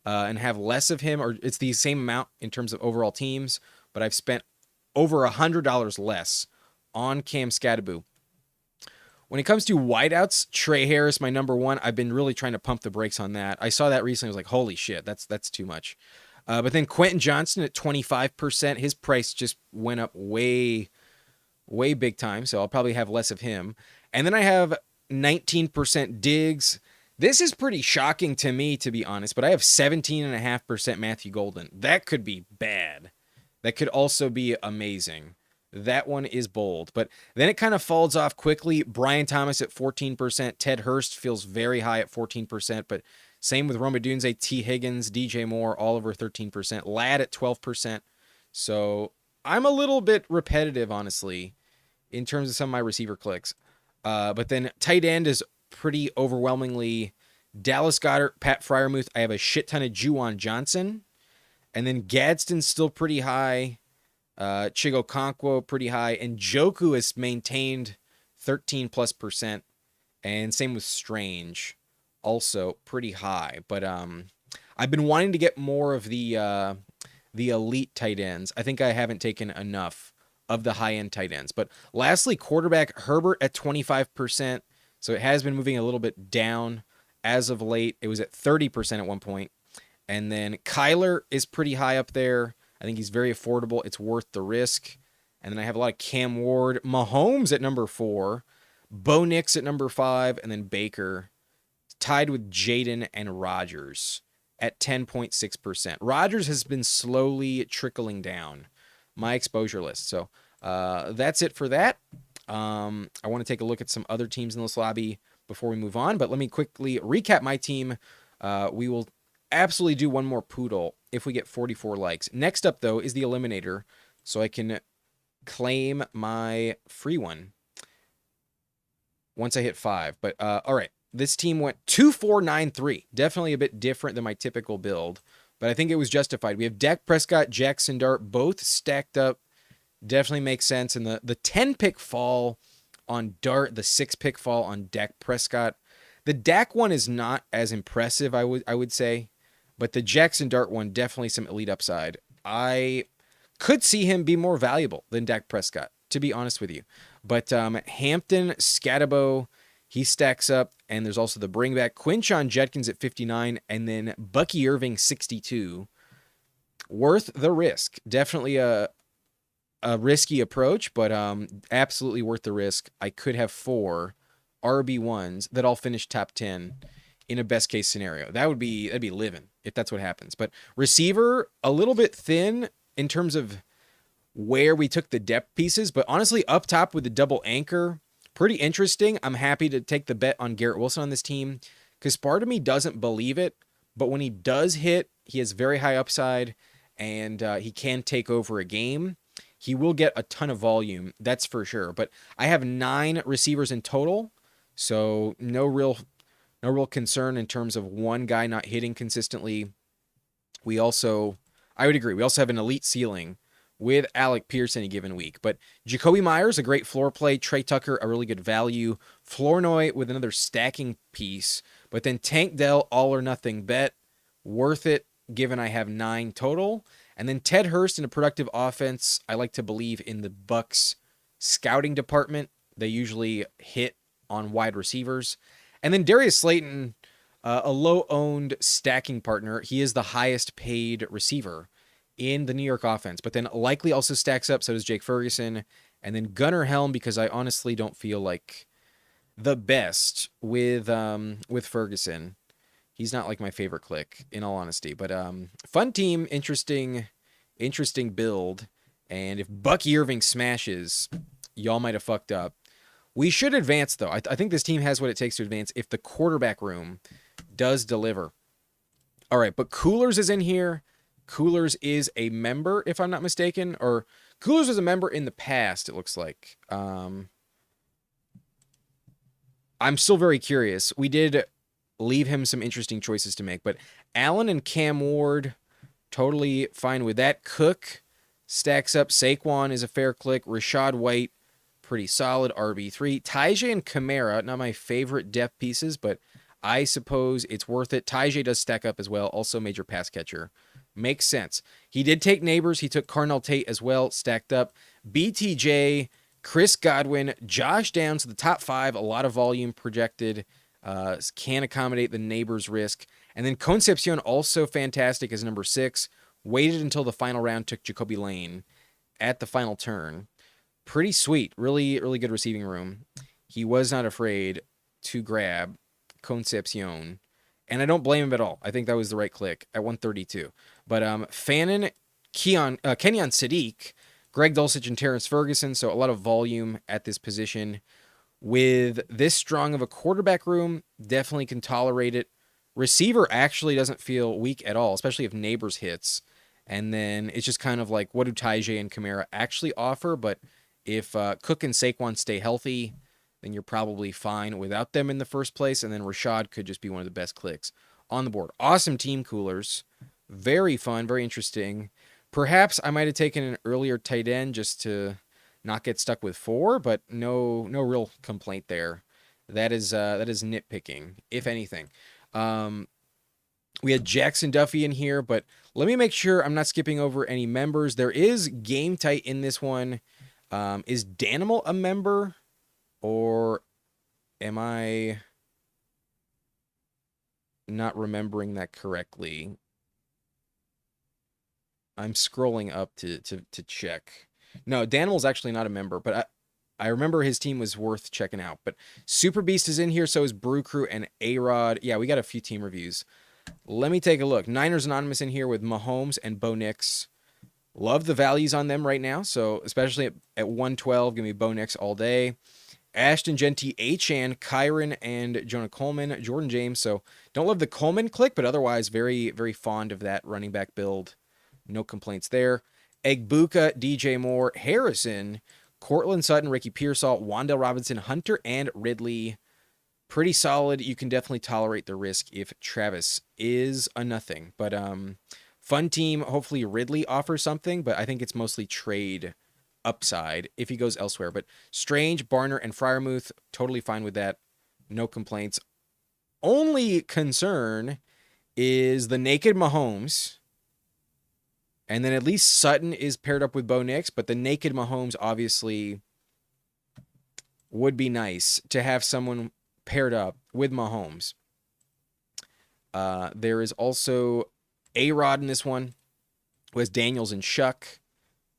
and have less of him. Or it's the same amount in terms of overall teams. But I've spent over $100 less on Cam Scadaboo. When it comes to wideouts, Trey Harris, my number one. I've been really trying to pump the brakes on that. I saw that recently. I was like, holy shit, that's too much. But then Quentin Johnston at 25%. His price just went up way big time, so I'll probably have less of him. And then I have 19% Diggs. This is pretty shocking to me, to be honest, but I have 17.5% Matthew Golden. That could be bad. That could also be amazing. That one is bold. But then it kind of falls off quickly. Brian Thomas at 14%. Ted Hurst feels very high at 14%. But same with Roma Dunze, T. Higgins, DJ Moore, all over 13%. Ladd at 12%. So I'm a little bit repetitive, honestly, in terms of some of my receiver clicks. But then tight end is pretty overwhelmingly Dallas Goedert, Pat Freiermuth. I have a shit ton of Juwan Johnson. And then Gadsden's still pretty high. Chigo Okonkwo pretty high. And Joku has maintained 13+%. And same with Strange. Also pretty high. But I've been wanting to get more of the elite tight ends. I think I haven't taken enough of the high-end tight ends. But lastly, quarterback Herbert at 25%. So it has been moving a little bit down as of late. It was at 30% at one point. And then Kyler is pretty high up there. I think he's very affordable. It's worth the risk. And then I have a lot of Cam Ward. Mahomes at number 4. Bo Nix at number 5. And then Baker tied with Jaden and Rodgers at 10.6%. Rodgers has been slowly trickling down my exposure list. So that's it for that. I want to take a look at some other teams in this lobby before we move on. But let me quickly recap my team. We will absolutely do one more poodle if we get 44 likes. Next up, though, is the Eliminator. So I can claim my free one once I hit 5. But all right, this team went 2-4-9-3. Definitely a bit different than my typical build, but I think it was justified. We have Dak Prescott, Jackson Dart, both stacked up. Definitely makes sense. And the 10-pick fall on Dart, the 6-pick fall on Dak Prescott. The Dak one is not as impressive, I would say, but the Jackson Dart one, definitely some elite upside. I could see him be more valuable than Dak Prescott, to be honest with you. But Hampton, Scatabo, he stacks up, and there's also the bring back Quinshon Judkins at 59, and then Bucky Irving 62. Worth the risk. Definitely a risky approach, but absolutely worth the risk. I could have 4 RB1s that all finish top 10 in a best case scenario. That'd be living if that's what happens. But receiver, a little bit thin in terms of where we took the depth pieces, but honestly up top with the double anchor, pretty interesting. I'm happy to take the bet on Garrett Wilson on this team because part of me doesn't believe it, but when he does hit, he has very high upside and he can take over a game. He will get a ton of volume, that's for sure. But I have 9 receivers in total, so no real concern in terms of one guy not hitting consistently. I would agree, we also have an elite ceiling with Alec Pierce any given week. But Jacoby Myers, a great floor play. Trey Tucker, a really good value. Flournoy with another stacking piece. But then Tank Dell, all or nothing bet. Worth it, given I have 9 total. And then Ted Hurst in a productive offense. I like to believe in the Bucs scouting department. They usually hit on wide receivers. And then Darius Slayton, a low-owned stacking partner. He is the highest paid receiver in the New York offense, but then likely also stacks up. So does Jake Ferguson. And then Gunnar Helm, because I honestly don't feel like the best with Ferguson. He's not like my favorite click, in all honesty. But fun team, interesting build. And if Bucky Irving smashes, y'all might have fucked up. We should advance, though. I think this team has what it takes to advance if the quarterback room does deliver. All right, but Coolers is in here. Coolers is a member, if I'm not mistaken. Or Coolers was a member in the past, it looks like. I'm still very curious. We did leave him some interesting choices to make. But Allen and Cam Ward, totally fine with that. Cook stacks up. Saquon is a fair click. Rashad White, pretty solid. RB3. Tajay and Kamara, not my favorite depth pieces, but I suppose it's worth it. Tajay does stack up as well. Also major pass catcher. Makes sense. He did take Neighbors. He took Carnell Tate as well, stacked up. BTJ, Chris Godwin, Josh Downs, the top 5, a lot of volume projected. Can accommodate the Neighbors risk. And then Concepcion, also fantastic as number 6. Waited until the final round, took Jacoby Lane at the final turn. Pretty sweet. Really, really good receiving room. He was not afraid to grab Concepcion. And I don't blame him at all. I think that was the right click at 132. But Fannin, Kenyon Sadiq, Greg Dulcich, and Terrence Ferguson. So a lot of volume at this position. With this strong of a quarterback room, definitely can tolerate it. Receiver actually doesn't feel weak at all, especially if Neighbors hits. And then it's just kind of like, what do Tajay and Kamara actually offer? But if Cook and Saquon stay healthy, then you're probably fine without them in the first place. And then Rashad could just be one of the best clicks on the board. Awesome team, Coolers. Very fun, very interesting. Perhaps I might have taken an earlier tight end just to not get stuck with 4, but no real complaint there. That is nitpicking, if anything. We had Jackson Duffy in here, but let me make sure I'm not skipping over any members. There is Game Tight in this one. Is Danimal a member, or am I not remembering that correctly? I'm scrolling up to check. No, Danimal's actually not a member, but I remember his team was worth checking out. But Super Beast is in here, so is Brew Crew and A-Rod. Yeah, we got a few team reviews. Let me take a look. Niners Anonymous in here with Mahomes and Bo Nix. Love the values on them right now, so especially at 112, give me Bo Nix all day. Ashton Genty, Achan, Kyron, and Jonah Coleman, Jordan James. So don't love the Coleman click, but otherwise very, very fond of that running back build. No complaints there. Egbuka, DJ Moore, Harrison, Cortland Sutton, Ricky Pearsall, Wandale Robinson, Hunter, and Ridley. Pretty solid. You can definitely tolerate the risk if Travis is a nothing. But fun team. Hopefully Ridley offers something, but I think it's mostly trade upside if he goes elsewhere. But Strange, Barner, and Fryermuth, totally fine with that. No complaints. Only concern is the naked Mahomes. And then at least Sutton is paired up with Bo Nix, but the naked Mahomes obviously would be nice to have someone paired up with Mahomes. There is also A-Rod in this one, who has Daniels and Shuck.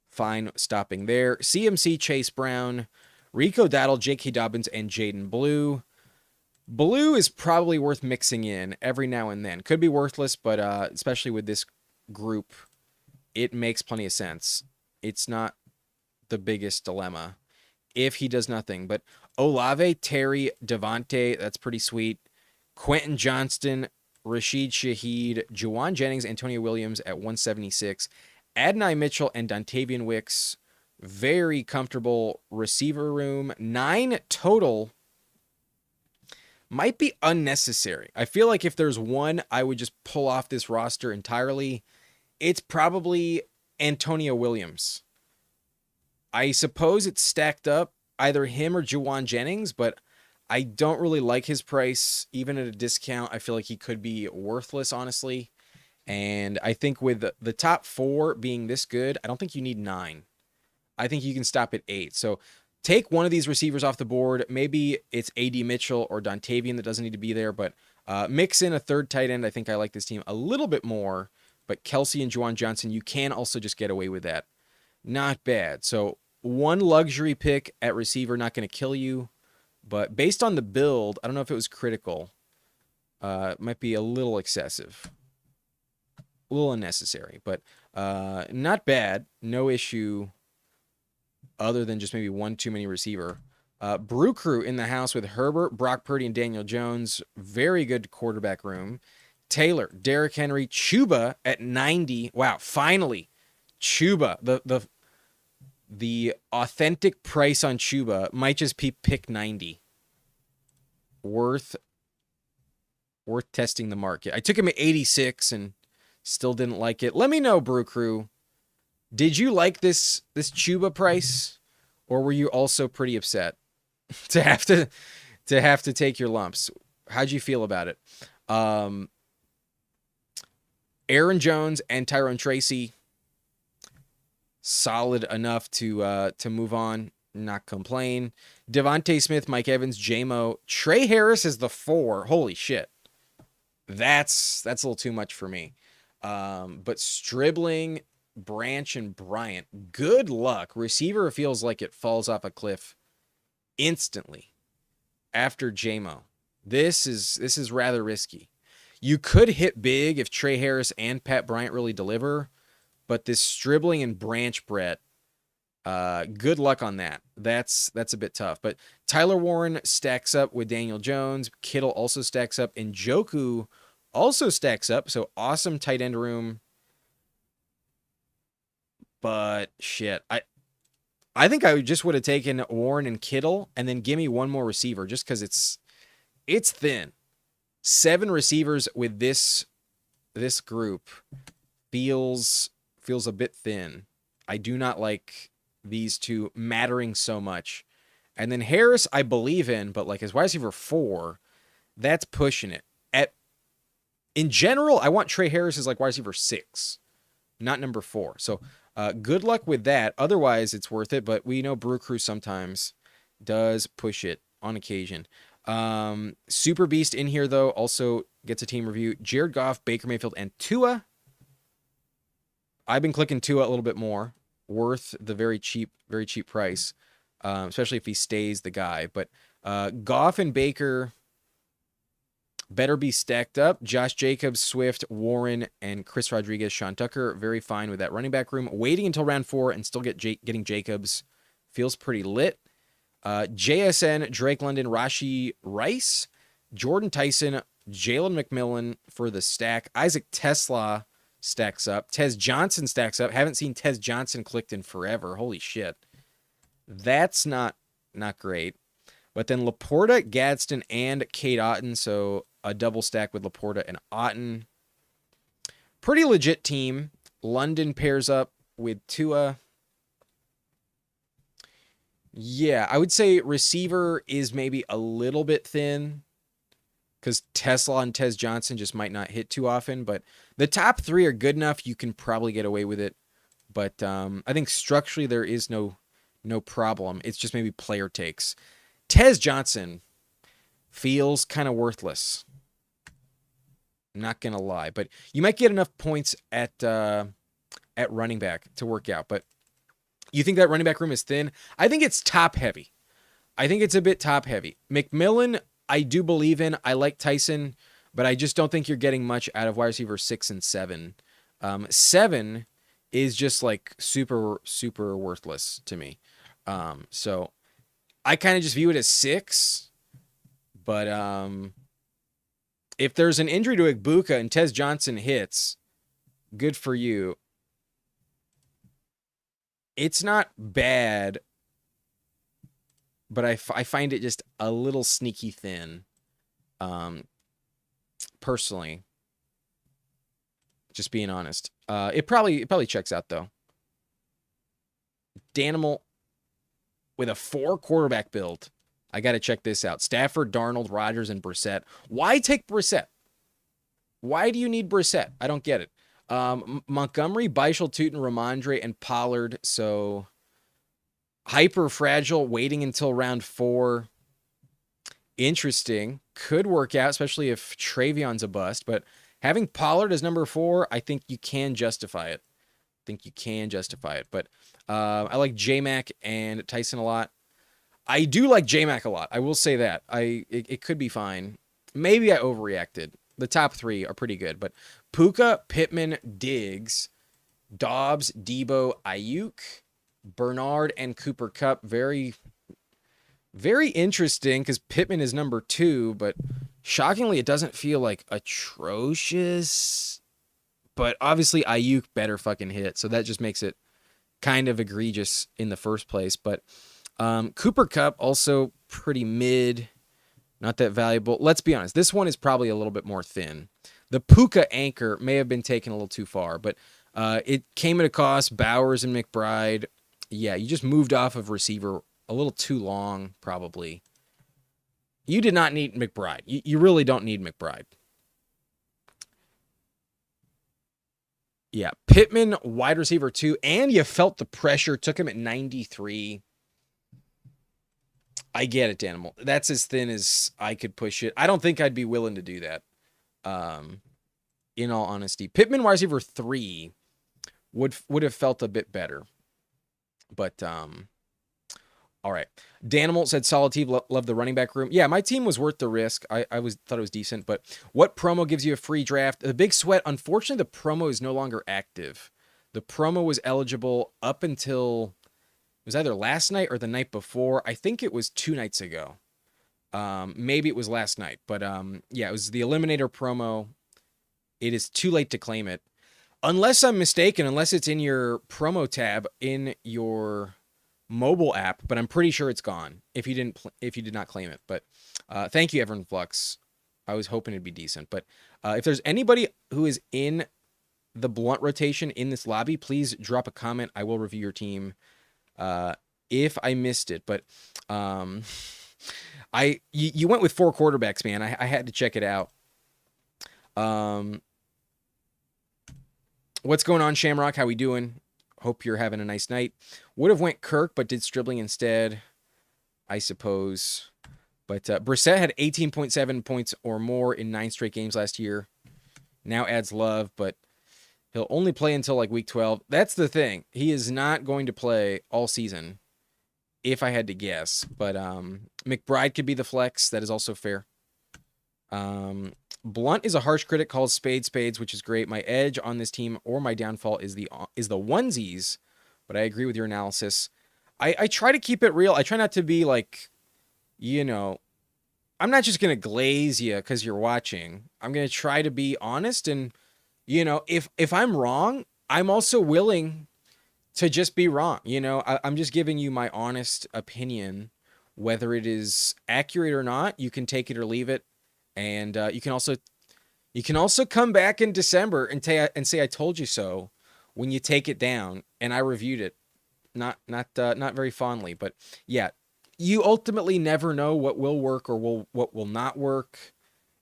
Fine stopping there. CMC, Chase Brown, Rico Dowdle, J.K. Dobbins, and Jaden Blue. Blue is probably worth mixing in every now and then. Could be worthless, but especially with this group, it makes plenty of sense. It's not the biggest dilemma if he does nothing. But Olave, Terry, Devontae, that's pretty sweet. Quentin Johnston, Rashid Shaheed, Juwan Jennings, Antonio Williams at 176. Adonai Mitchell and Dontavian Wicks. Very comfortable receiver room. 9 total. Might be unnecessary. I feel like if there's one I would just pull off this roster entirely, it's probably Antonio Williams. I suppose it's stacked up, either him or Juwan Jennings, but I don't really like his price. Even at a discount, I feel like he could be worthless, honestly. And I think with the top 4 being this good, I don't think you need 9. I think you can stop at 8. So take one of these receivers off the board. Maybe it's A.D. Mitchell or Dontavian that doesn't need to be there, but mix in a third tight end. I think I like this team a little bit more. But Kelsey and Juwan Johnson, you can also just get away with that. Not bad. So one luxury pick at receiver, not going to kill you. But based on the build, I don't know if it was critical. It might be a little excessive. A little unnecessary. But not bad. No issue other than just maybe one too many receiver. Brew Crew in the house with Herbert, Brock Purdy, and Daniel Jones. Very good quarterback room. Taylor, Derrick Henry, Chuba at 90. Wow, finally. Chuba. The authentic price on Chuba might just be pick 90. Worth testing the market. I took him at 86 and still didn't like it. Let me know, Brew Crew. Did you like this Chuba price? Or were you also pretty upset to have to take your lumps? How'd you feel about it? Aaron Jones and Tyrone Tracy, solid enough to move on, not complain. Devontae Smith, Mike Evans, J-Mo, Trey Harris is the 4. Holy shit, that's a little too much for me. But Stribling, Branch, and Bryant, good luck. Receiver feels like it falls off a cliff instantly after J-Mo. This is rather risky. You could hit big if Trey Harris and Pat Bryant really deliver, but this Stribling and Branch Brett, good luck on that. That's a bit tough. But Tyler Warren stacks up with Daniel Jones. Kittle also stacks up, and Njoku also stacks up. So awesome tight end room. But shit, I think I just would have taken Warren and Kittle, and then give me one more receiver just because it's thin. 7 receivers with this group feels a bit thin. I do not like these two mattering so much. And then Harris, I believe in, but like as wide receiver 4, that's pushing it. In general, I want Trey Harris as like wide receiver 6, not number 4. So Good luck with that. Otherwise, it's worth it. But we know Brew Crew sometimes does push it on occasion. Super Beast in here, though, also gets a team review. Jared Goff, Baker Mayfield, and Tua. I've been clicking Tua a little bit more. Worth the very cheap price, especially if he stays the guy. But Goff and Baker better be stacked up. Josh Jacobs, Swift, Warren, and Chris Rodriguez, Sean Tucker, very fine with that running back room. Waiting until round 4 and still getting Jacobs feels pretty lit. JSN, Drake London, Rashi Rice, Jordan Tyson, Jalen McMillan for the stack. Isaac Tesla stacks up. Tez Johnson stacks up. Haven't seen Tez Johnson clicked in forever. Holy shit. That's not great. But then Laporta, Gadsden, and Cade Otton. So a double stack with Laporta and Otton. Pretty legit team. London pairs up with Tua. Yeah, I would say receiver is maybe a little bit thin because Tesla and Tez Johnson just might not hit too often. But the top 3 are good enough. You can probably get away with it. But I think structurally there is no problem. It's just maybe player takes. Tez Johnson feels kind of worthless. I'm not going to lie. But you might get enough points at running back to work out. But you think that running back room is thin? I think it's top heavy. I think it's a bit top heavy. McMillan, I do believe in. I like Tyson, but I just don't think you're getting much out of wide receiver 6 and 7. 7 is just like super, super worthless to me. So I kind of just view it as 6. But if there's an injury to Igbuka and Tez Johnson hits, good for you. It's not bad, but I find it just a little sneaky thin. Personally, just being honest. It probably checks out though. Danimal with a 4 quarterback build. I got to check this out. Stafford, Darnold, Rodgers, and Brissett. Why take Brissett? Why do you need Brissett? I don't get it. Montgomery, Beischel, Tootin, Ramondre, and Pollard. So hyper fragile, waiting until round 4. Interesting. Could work out, especially if Travion's a bust. But having Pollard as number 4, I think you can justify it. But I like J-Mac and Tyson a lot. I do like J-Mac a lot. I will say that. It could be fine. Maybe I overreacted. The top 3 are pretty good. But Puka, Pittman, Diggs, Dobbs, Debo, Ayuk, Bernard, and Cooper Kupp. Very, very interesting because Pittman is number 2, but shockingly, it doesn't feel like atrocious. But obviously, Ayuk better fucking hit, so that just makes it kind of egregious in the first place. But Cooper Kupp also pretty mid, not that valuable. Let's be honest, this one is probably a little bit more thin. The Puka anchor may have been taken a little too far, but it came at a cost. Bowers and McBride. Yeah, you just moved off of receiver a little too long, probably. You did not need McBride. You really don't need McBride. Yeah, Pittman, wide receiver 2, and you felt the pressure, took him at 93. I get it, Danimal. That's as thin as I could push it. I don't think I'd be willing to do that. In all honesty, Pittman, wide receiver 3, would have felt a bit better. But all right. Danimal said solid team, love the running back room. Yeah, my team was worth the risk. I thought it was decent. But what promo gives you a free draft? The Big Sweat. Unfortunately, the promo is no longer active. The promo was eligible up until it was either last night or the night before. I think it was 2 nights ago. Maybe it was last night. But yeah, it was the Eliminator promo. It is too late to claim it. Unless I'm mistaken, unless it's in your promo tab in your mobile app, but I'm pretty sure it's gone if you did not claim it. But thank you, Everyone Flux. I was hoping it'd be decent. But if there's anybody who is in the blunt rotation in this lobby, please drop a comment. I will review your team if I missed it. But you went with 4 quarterbacks, man. I had to check it out. What's going on, Shamrock? How we doing? Hope you're having a nice night. Would have went Kirk, but did Stribling instead, I suppose. But Brissett had 18.7 points or more in 9 straight games last year. Now adds Love, but he'll only play until like week 12. That's the thing. He is not going to play all season, if I had to guess. But McBride could be the flex. That is also fair. Blunt is a harsh critic, calls spades, which is great. My edge on this team or my downfall is the onesies, but I agree with your analysis. I try to keep it real. I try not to be like, I'm not just going to glaze you because you're watching. I'm going to try to be honest. And, if I'm wrong, I'm also willing to just be wrong. I'm just giving you my honest opinion. Whether it is accurate or not, you can take it or leave it. And you can also come back in December and say I told you so when you take it down. And I reviewed it, not very fondly, but yeah, you ultimately never know what will work or what will not work.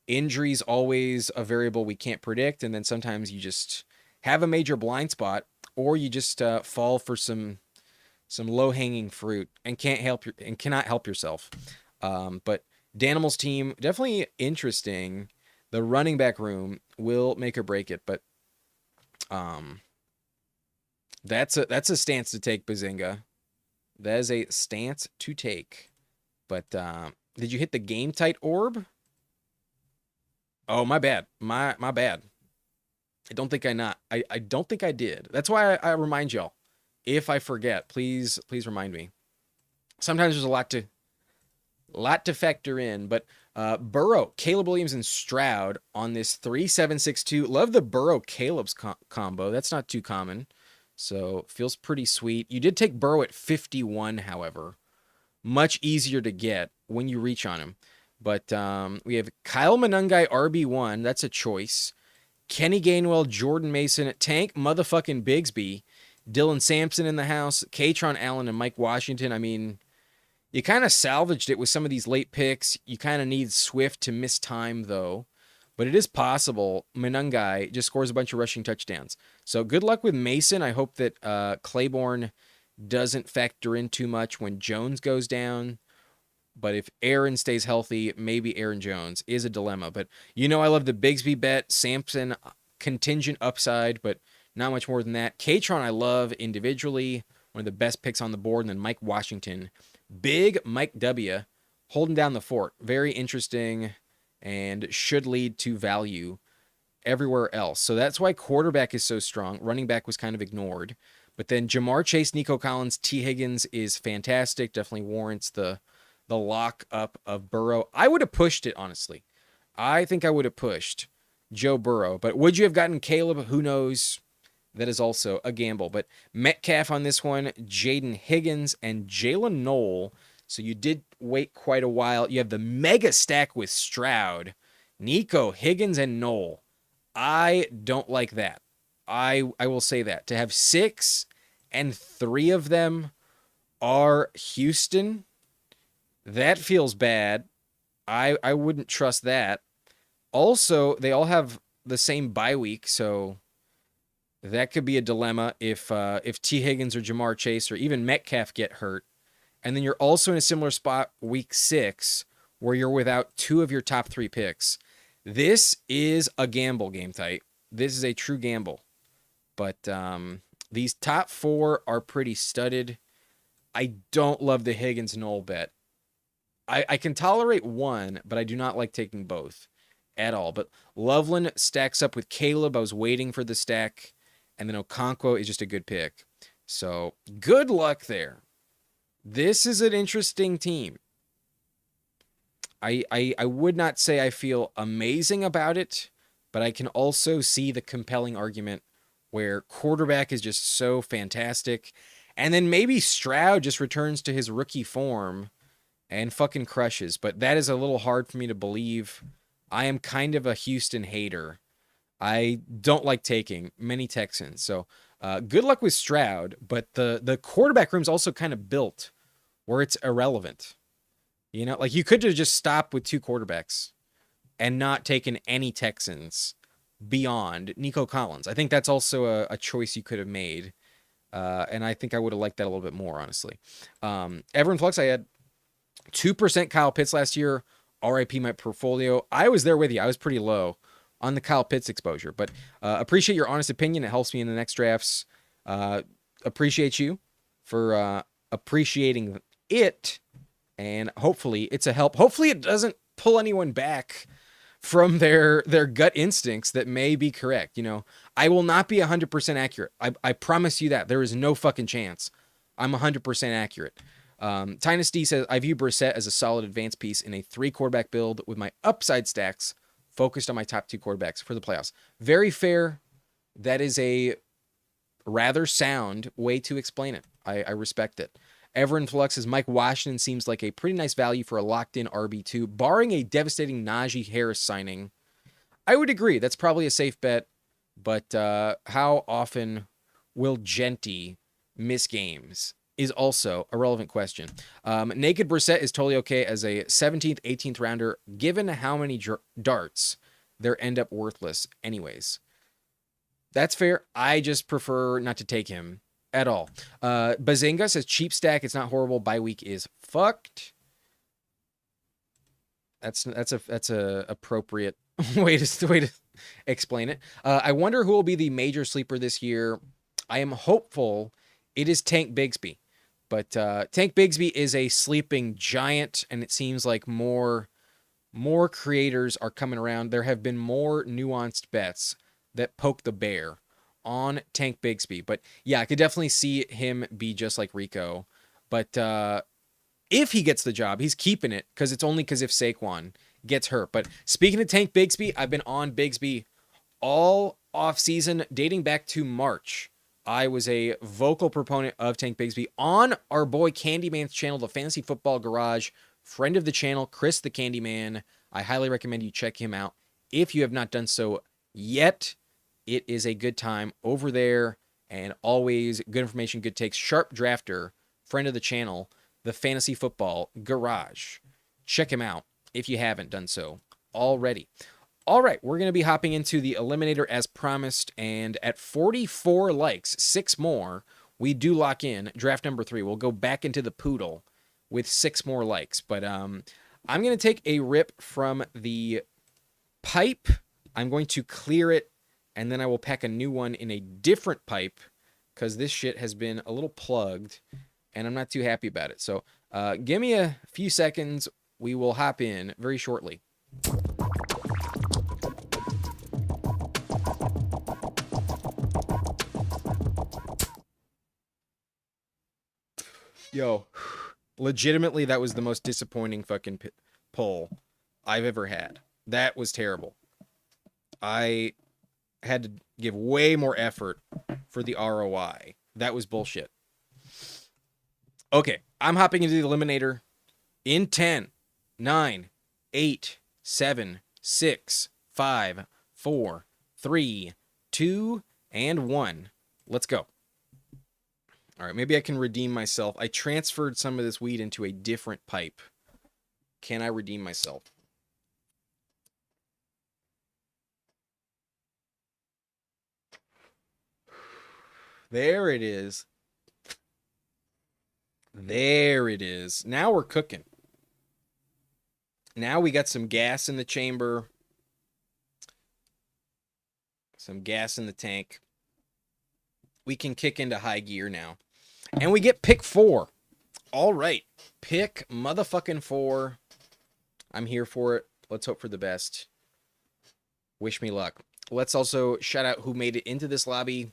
Injuries always a variable we can't predict, and then sometimes you just have a major blind spot, or you just fall for some low hanging fruit and cannot help yourself. But Danimal's team, definitely interesting. The running back room will make or break it, but that's a stance to take, Bazinga. That is a stance to take. But did you hit the game tight orb? Oh, my bad. My bad. I don't think I don't think I did. That's why I remind y'all. If I forget, please remind me. Sometimes there's a lot to factor in, but Burrow, Caleb Williams, and Stroud on this 3-7-6-2. Love the Burrow-Caleb's combo. That's not too common, so feels pretty sweet. You did take Burrow at 51, however. Much easier to get when you reach on him. But we have Kyle Monangai, RB1. That's a choice. Kenny Gainwell, Jordan Mason, Tank motherfucking Bigsby, Dylan Sampson in the house, Katron Allen, and Mike Washington. I mean, you kind of salvaged it with some of these late picks. You kind of need Swift to miss time, though. But it is possible Monangai just scores a bunch of rushing touchdowns. So good luck with Mason. I hope that Claiborne doesn't factor in too much when Jones goes down. But if Aaron stays healthy, maybe Aaron Jones is a dilemma. But I love the Bigsby bet. Sampson, contingent upside, but not much more than that. Katron I love individually. One of the best picks on the board. And then Mike Washington. Big Mike W. holding down the fort. Very interesting and should lead to value everywhere else. So that's why quarterback is so strong. Running back was kind of ignored. But then Jamar Chase, Nico Collins, T. Higgins is fantastic. Definitely warrants the lock up of Burrow. I would have pushed it, honestly. I think I would have pushed Joe Burrow. But would you have gotten Caleb? Who knows? That is also a gamble. But Metcalf on this one, Jaden Higgins, and Jalen Knoll. So you did wait quite a while. You have the mega stack with Stroud, Nico, Higgins, and Knoll. I don't like that. I will say that. To have 6 and 3 of them are Houston, that feels bad. I wouldn't trust that. Also, they all have the same bye week, so that could be a dilemma if T. Higgins or Jamar Chase or even Metcalf get hurt. And then you're also in a similar spot week 6 where you're without 2 of your top 3 picks. This is a gamble, game tight. This is a true gamble. But these top 4 are pretty studded. I don't love the Higgins Knoll bet. I can tolerate one, but I do not like taking both at all. But Loveland stacks up with Caleb. I was waiting for the stack. And then Okonkwo is just a good pick. So good luck there. This is an interesting team. I would not say I feel amazing about it, but I can also see the compelling argument where quarterback is just so fantastic. And then maybe Stroud just returns to his rookie form and fucking crushes. But that is a little hard for me to believe. I am kind of a Houston hater. I don't like taking many Texans. So good luck with Stroud. But the quarterback room's also kind of built where it's irrelevant. Like you could have just stopped with 2 quarterbacks and not taken any Texans beyond Nico Collins. I think that's also a choice you could have made. And I think I would have liked that a little bit more, honestly. Ever in Flux, I had 2% Kyle Pitts last year. RIP my portfolio. I was there with you. I was pretty low on the Kyle Pitts exposure, but appreciate your honest opinion. It helps me in the next drafts. Appreciate you for appreciating it, and hopefully it's a help. Hopefully it doesn't pull anyone back from their gut instincts that may be correct. You know, I will not be 100% accurate. I promise you that. There is no fucking chance I'm 100% accurate. Tynasty says, I view Brissett as a solid advance piece in a 3-quarterback build with my upside stacks focused on my top 2 quarterbacks for the playoffs. Very fair. That is a rather sound way to explain it. I respect it. Ever in Flux says, Mike Washington seems like a pretty nice value for a locked-in RB2, barring a devastating Najee Harris signing. I would agree. That's probably a safe bet, but how often will Genty miss games is also a relevant question. Naked Brissett is totally okay as a 17th, 18th rounder, given how many darts there end up worthless anyways. That's fair. I just prefer not to take him at all. Bazinga says cheap stack. It's not horrible. Bye week is fucked. That's a appropriate way to explain it. I wonder who will be the major sleeper this year. I am hopeful it is Tank Bigsby, but Tank Bigsby is a sleeping giant, and it seems like more creators are coming around. There have been more nuanced bets that poke the bear on Tank Bigsby. But yeah, I could definitely see him be just like Rico. But if he gets the job, he's keeping it because it's only because if Saquon gets hurt. But speaking of Tank Bigsby, I've been on Bigsby all offseason, dating back to March. I was a vocal proponent of Tank Bigsby on our boy Candyman's channel, the Fantasy Football Garage, friend of the channel, Chris the Candyman. I highly recommend you check him out if you have not done so yet. It is a good time over there, and always good information, good takes. Sharp Drafter, friend of the channel, the Fantasy Football Garage. Check him out if you haven't done so already. All right, we're going to be hopping into the Eliminator as promised, and at 44 likes, 6 more, we do lock in draft number 3. We'll go back into the poodle with 6 more likes, but I'm going to take a rip from the pipe. I'm going to clear it, and then I will pack a new one in a different pipe because this shit has been a little plugged, and I'm not too happy about it. So give me a few seconds. We will hop in very shortly. Yo, legitimately, that was the most disappointing fucking pull I've ever had. That was terrible. I had to give way more effort for the ROI. That was bullshit. Okay, I'm hopping into the Eliminator in 10, 9, 8, 7, 6, 5, 4, 3, 2, and 1. Let's go. All right, maybe I can redeem myself. I transferred some of this weed into a different pipe. Can I redeem myself? There it is. There it is. Now we're cooking. Now we got some gas in the chamber. Some gas in the tank. We can kick into high gear now. And we get pick 4. All right. Pick motherfucking 4. I'm here for it. Let's hope for the best. Wish me luck. Let's also shout out who made it into this lobby.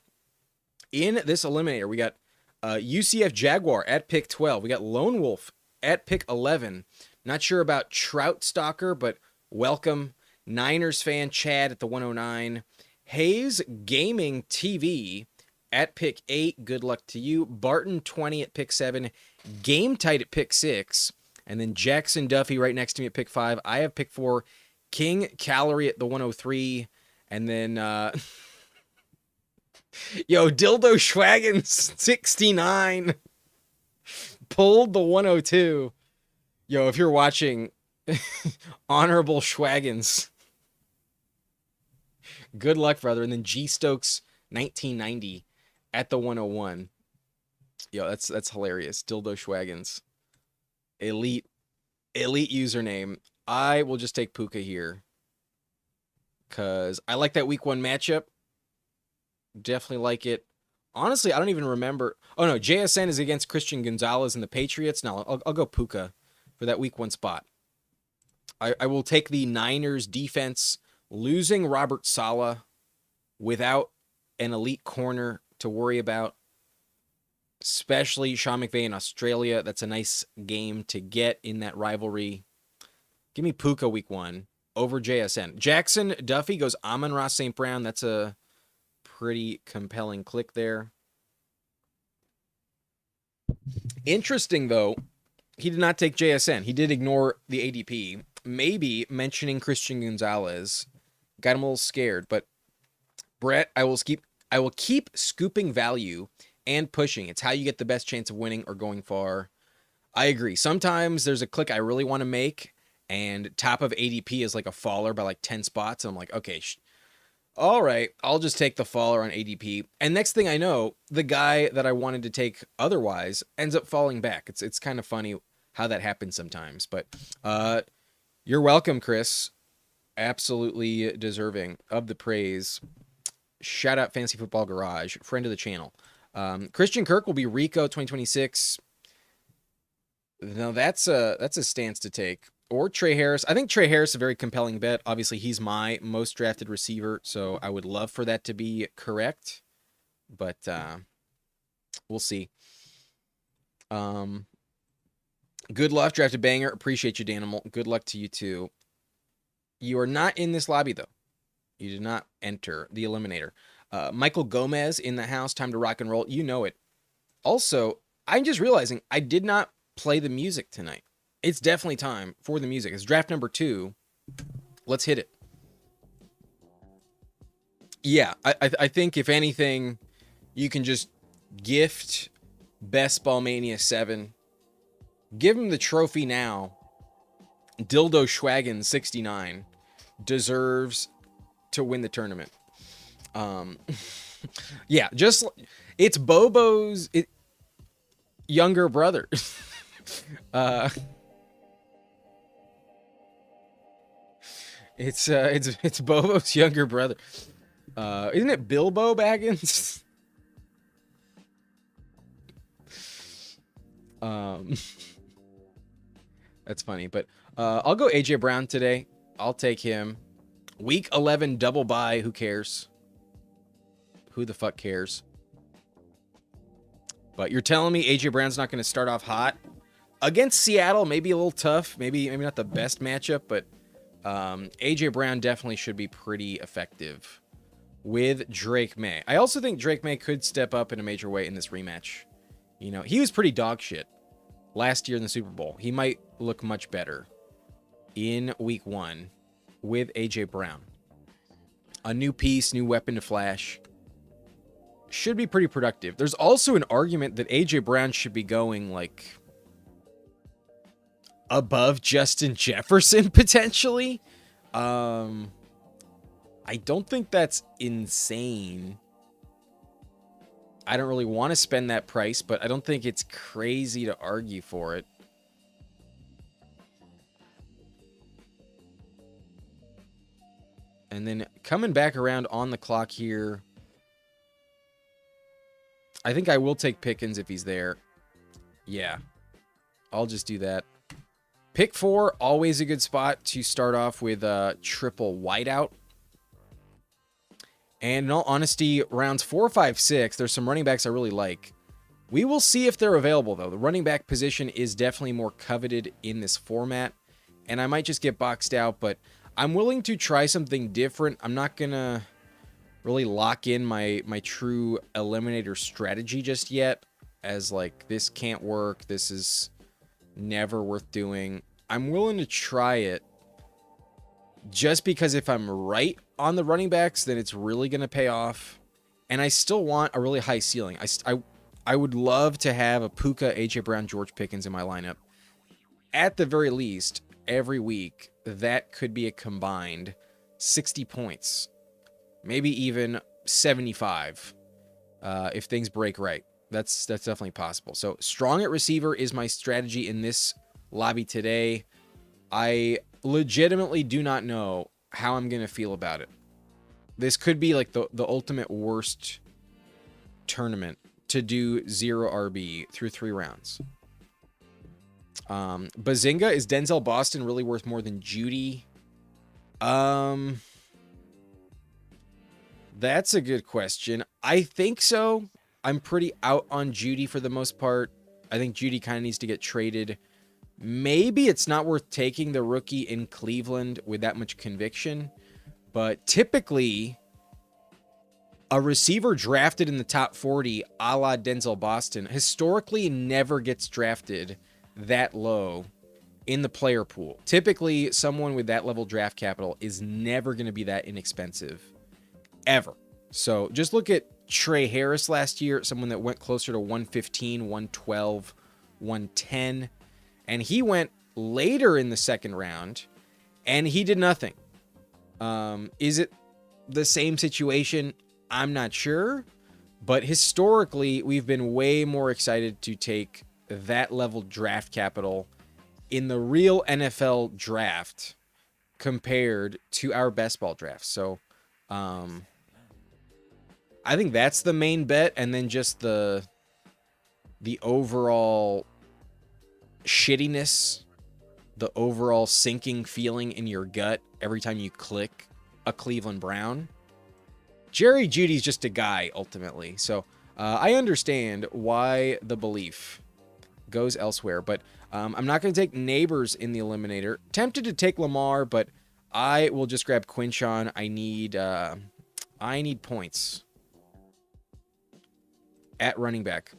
In this Eliminator, we got UCF Jaguar at pick 12. We got Lone Wolf at pick 11. Not sure about Trout Stalker, but welcome. Niners fan Chad at the 109. Hayes Gaming TV at pick 8. Good luck to you. Barton 20 at pick 7. Game Tight at pick 6. And then Jackson Duffy right next to me at pick 5. I have pick 4. King Calorie at the 103. And then, yo, Dildo Schwaggins 69 pulled the 102. Yo, if you're watching, Honorable Schwaggins, good luck, brother. And then G Stokes 1990 at the 101. Yo, that's hilarious. Dildo Schwaggins. Elite username. I will just take Puka here. Cause I like that week 1 matchup. Definitely like it. Honestly, I don't even remember. Oh no, JSN is against Christian Gonzalez and the Patriots. No, I'll go Puka for that week 1 spot. I will take the Niners defense, losing Robert Saleh without an elite corner to worry about, especially Sean McVay in Australia. That's a nice game to get in that rivalry. Give me Puka week 1 over JSN. Jackson Duffy goes Amon-Ra St. Brown. That's a pretty compelling click there. Interesting, though, he did not take JSN. He did ignore the ADP. Maybe mentioning Christian Gonzalez got him a little scared. But Brett, I will keep scooping value and pushing. It's how you get the best chance of winning or going far. I agree. Sometimes there's a click I really want to make, and top of ADP is like a faller by like 10 spots. And I'm like, okay, all right, I'll just take the faller on ADP. And next thing I know, the guy that I wanted to take otherwise ends up falling back. It's kind of funny how that happens sometimes. But you're welcome, Chris. Absolutely deserving of the praise. Shout out Fantasy Football Garage, friend of the channel. Christian Kirk will be Rico 2026. Now that's a stance to take. Or Trey Harris. I think Trey Harris is a very compelling bet. Obviously, he's my most drafted receiver, so I would love for that to be correct. But we'll see. Good luck, drafted banger. Appreciate you, Danimal. Good luck to you too. You are not in this lobby though. You did not enter the eliminator. Michael Gomez in the house. Time to rock and roll. You know it. Also, I'm just realizing I did not play the music tonight. It's definitely time for the music. It's draft number 2. Let's hit it. Yeah, I think if anything, you can just gift Best Ball Mania 7. Give him the trophy now. Dildo Schwaggin 69 deserves to win the tournament. Yeah, just it's Bobo's younger brother. It's Bobo's younger brother. Isn't it Bilbo Baggins? That's funny, but I'll go AJ Brown today. I'll take him. Week 11 double bye. Who cares? Who the fuck cares? But you're telling me AJ Brown's not going to start off hot against Seattle? Maybe a little tough. Maybe not the best matchup, but AJ Brown definitely should be pretty effective with Drake May. I also think Drake May could step up in a major way in this rematch. You know, he was pretty dog shit last year in the Super Bowl. He might look much better in week 1 with AJ Brown. A new piece, new weapon to flash. Should be pretty productive. There's also an argument that AJ Brown should be going like above Justin Jefferson potentially. I don't think that's insane. I don't really want to spend that price, but I don't think it's crazy to argue for it. And then coming back around on the clock here, I think I will take Pickens if he's there. Yeah, I'll just do that. Pick 4, always a good spot to start off with a triple whiteout. And in all honesty, rounds 4, 5, 6, there's some running backs I really like. We will see if they're available, though. The running back position is definitely more coveted in this format. And I might just get boxed out, but I'm willing to try something different. I'm not going to really lock in my true eliminator strategy just yet. As like, this can't work. This is never worth doing. I'm willing to try it. Just because if I'm right on the running backs, then it's really going to pay off. And I still want a really high ceiling. I would love to have a Puka, AJ Brown, George Pickens in my lineup. At the very least, every week, that could be a combined 60 points. Maybe even 75 if things break right. That's definitely possible. So strong at receiver is my strategy in this lobby today. I legitimately do not know how I'm gonna feel about it. This could be like the ultimate worst tournament to do 0 RB through 3 rounds. Bazinga, is Denzel Boston really worth more than Judy? That's a good question. I think so. I'm pretty out on Judy for the most part. I think Judy kind of needs to get traded. Maybe it's not worth taking the rookie in Cleveland with that much conviction, but typically a receiver drafted in the top 40, a la Denzel Boston, historically never gets drafted that low in the player pool. Typically, someone with that level draft capital is never going to be that inexpensive, ever. So just look at Trey Harris last year, someone that went closer to 115, 112, 110, and he went later in the second round, and he did nothing. Is it the same situation? I'm not sure, but historically, we've been way more excited to take that level draft capital in the real NFL draft compared to our best ball draft. So, I think that's the main bet, and then just the overall shittiness, the overall sinking feeling in your gut every time you click a Cleveland Brown. Jerry Jeudy's just a guy, ultimately. So I understand why the belief goes elsewhere, but I'm not going to take Neighbors in the eliminator. Tempted to take Lamar, but I will just grab Quinshon. I need points at running back.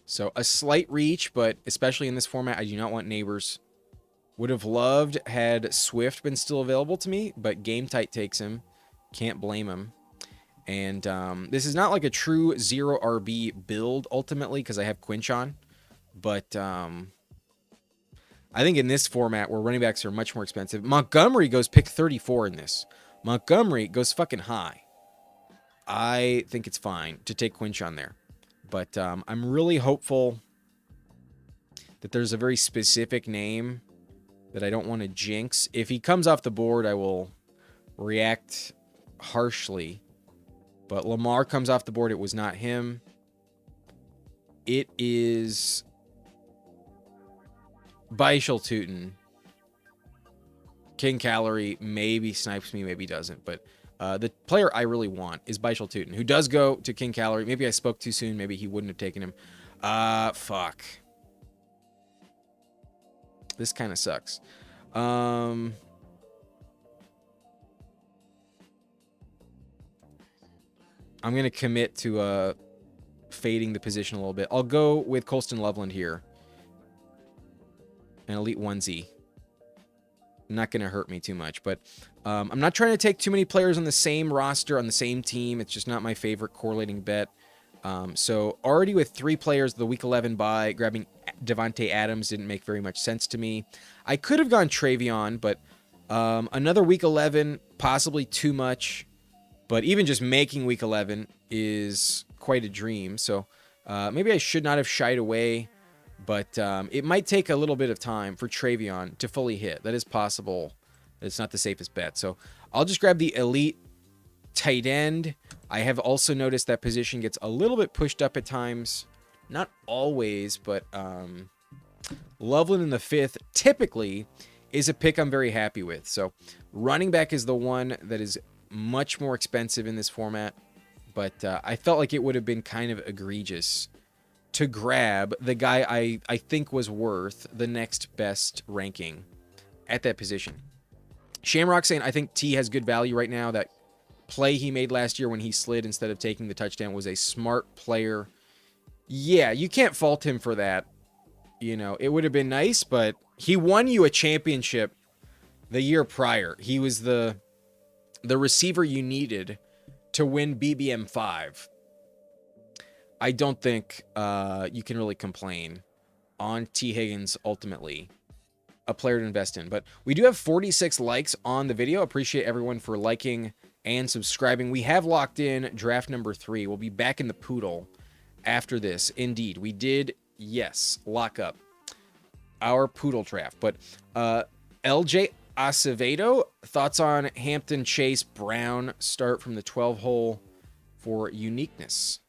So a slight reach, but especially in this format, I do not want Neighbors. Would have loved had Swift been still available to me, but Game Tight takes him. Can't blame him. And this is not like a true 0 RB build ultimately because I have Quinshon. But I think in this format where running backs are much more expensive, Montgomery goes pick 34 in this. Montgomery goes fucking high. I think it's fine to take Quinshon there. But I'm really hopeful that there's a very specific name that I don't want to jinx. If he comes off the board, I will react harshly. But Lamar comes off the board. It was not him. It is Baishal Tootin. King Calorie maybe snipes me, maybe doesn't. But the player I really want is Baishal Tootin, who does go to King Calorie. Maybe I spoke too soon. Maybe he wouldn't have taken him. Fuck. This kind of sucks. I'm going to commit to fading the position a little bit. I'll go with Colston Loveland here. An Elite 1Z. Not going to hurt me too much, but I'm not trying to take too many players on the same roster, on the same team. It's just not my favorite correlating bet. So already with 3 players, the Week 11 bye, grabbing Devontae Adams didn't make very much sense to me. I could have gone Travion, but another Week 11, possibly too much. But even just making Week 11 is quite a dream. So maybe I should not have shied away. But it might take a little bit of time for Travion to fully hit. That is possible. It's not the safest bet. So I'll just grab the elite tight end. I have also noticed that position gets a little bit pushed up at times. Not always, but Loveland in the 5th typically is a pick I'm very happy with. So running back is the one that is much more expensive in this format. But I felt like it would have been kind of egregious to grab the guy I think was worth the next best ranking at that position. Shamrock saying, I think T has good value right now. That play he made last year when he slid instead of taking the touchdown was a smart player. Yeah, you can't fault him for that. You know, it would have been nice, but he won you a championship the year prior. He was the receiver you needed to win BBM 5. I don't think you can really complain on T. Higgins ultimately. A player to invest in. But we do have 46 likes on the video. Appreciate everyone for liking and subscribing. We have locked in draft number 3. We'll be back in the Poodle after this. Indeed, we did, yes, lock up our poodle draft. But LJ Acevedo, thoughts on Hampton Chase Brown start from the 12 hole for uniqueness?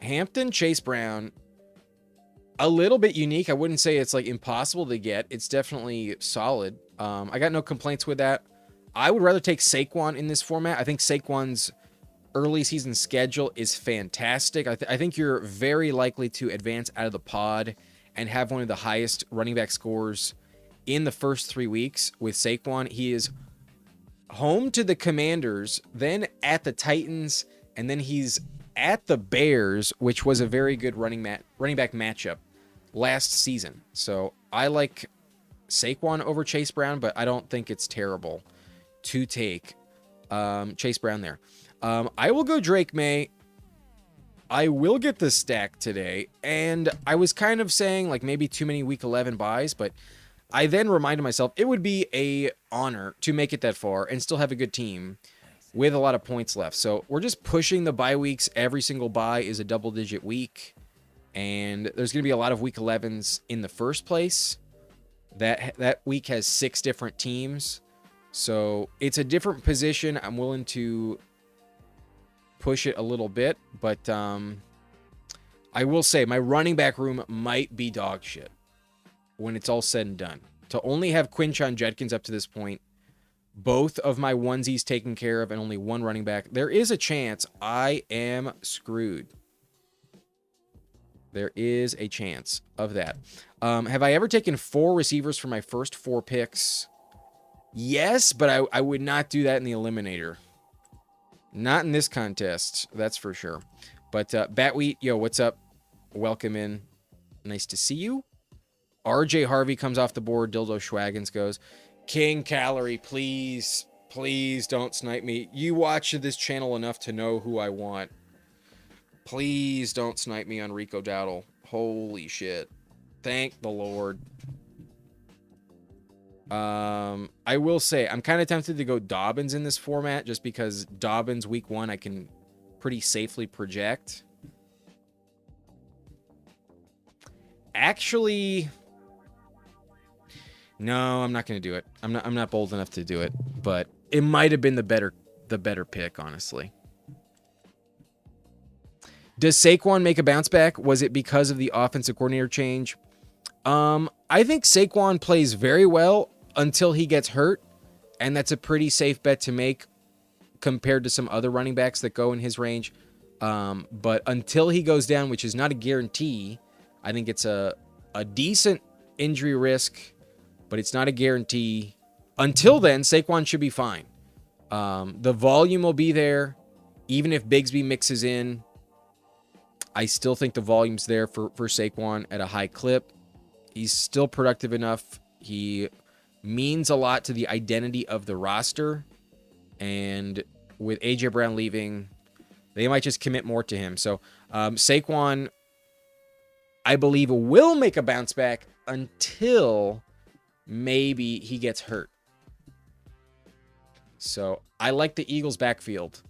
Hampton Chase Brown, a little bit unique. I wouldn't say it's like impossible to get. It's definitely solid. I got no complaints with that. I would rather take Saquon in this format. I think Saquon's early season schedule is fantastic. I think you're very likely to advance out of the pod and have one of the highest running back scores in the first 3 weeks with Saquon. He is home to the Commanders, then at the Titans, and then he's at the Bears, which was a very good running back matchup last season. So I like Saquon over Chase Brown, but I don't think it's terrible to take Chase Brown there. I will go Drake May. I will get the stack today, and I was kind of saying like maybe too many week 11 buys, but I then reminded myself it would be a honor to make it that far and still have a good team with a lot of points left. So we're just pushing the bye weeks. Every single bye is a double-digit week, and there's going to be a lot of week 11s in the first place. That week has 6 different teams, so it's a different position. I'm willing to push it a little bit, but I will say my running back room might be dog shit when it's all said and done. To only have Quinshon Judkins up to this point, both of my onesies taken care of, and only one running back, there is a chance I am screwed. There is a chance of that. Have I ever taken 4 receivers for my first 4 picks? Yes, but I would not do that in the Eliminator. Not in this contest, that's for sure. But Batwheat, yo, what's up? Welcome in. Nice to see you. RJ Harvey comes off the board. Dildo Schwaggins goes. King Calorie, please, please don't snipe me. You watch this channel enough to know who I want. Please don't snipe me on Rico Dowdle. Holy shit. Thank the Lord. I will say, I'm kind of tempted to go Dobbins in this format just because Dobbins week 1 I can pretty safely project. Actually, no, I'm not going to do it. I'm not bold enough to do it, but it might have been the better pick, honestly. Does Saquon make a bounce back? Was it because of the offensive coordinator change? I think Saquon plays very well until he gets hurt, and that's a pretty safe bet to make compared to some other running backs that go in his range. But until he goes down, which is not a guarantee, I think it's a decent injury risk, but it's not a guarantee. Until then, Saquon should be fine. The volume will be there. Even if Bigsby mixes in, I still think the volume's there for Saquon at a high clip. He's still productive enough. He means a lot to the identity of the roster. And with A.J. Brown leaving, they might just commit more to him. So Saquon, I believe, will make a bounce back until maybe he gets hurt. So I like the Eagles' backfield.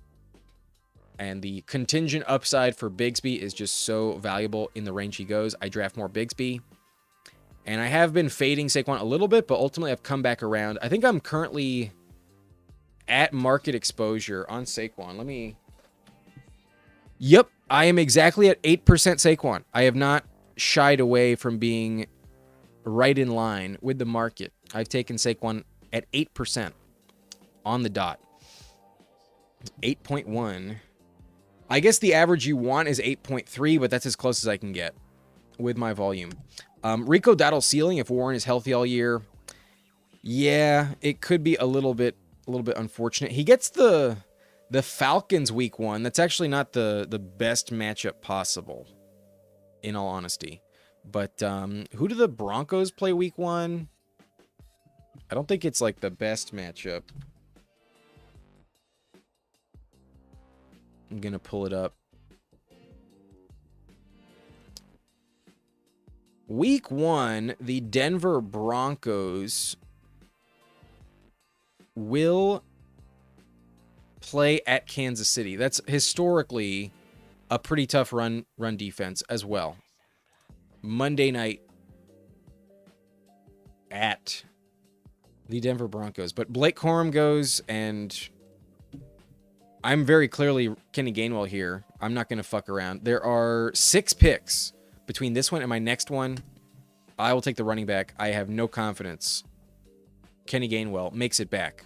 And the contingent upside for Bigsby is just so valuable in the range he goes. I draft more Bigsby. And I have been fading Saquon a little bit, but ultimately I've come back around. I think I'm currently at market exposure on Saquon. Let me... Yep, I am exactly at 8% Saquon. I have not shied away from being right in line with the market. I've taken Saquon at 8% on the dot. 8.1. I guess the average you want is 8.3, but that's as close as I can get with my volume. Rico Dowdle ceiling, if Warren is healthy all year, yeah, it could be a little bit unfortunate. He gets the Falcons week 1. That's actually not the best matchup possible, in all honesty. But who do the Broncos play week 1? I don't think it's like the best matchup. I'm going to pull it up. Week 1, the Denver Broncos will play at Kansas City. That's historically a pretty tough run defense as well. Monday night at the Denver Broncos. But Blake Corum goes, and I'm very clearly Kenny Gainwell here. I'm not going to fuck around. There are 6 picks between this one and my next one. I will take the running back. I have no confidence Kenny Gainwell makes it back.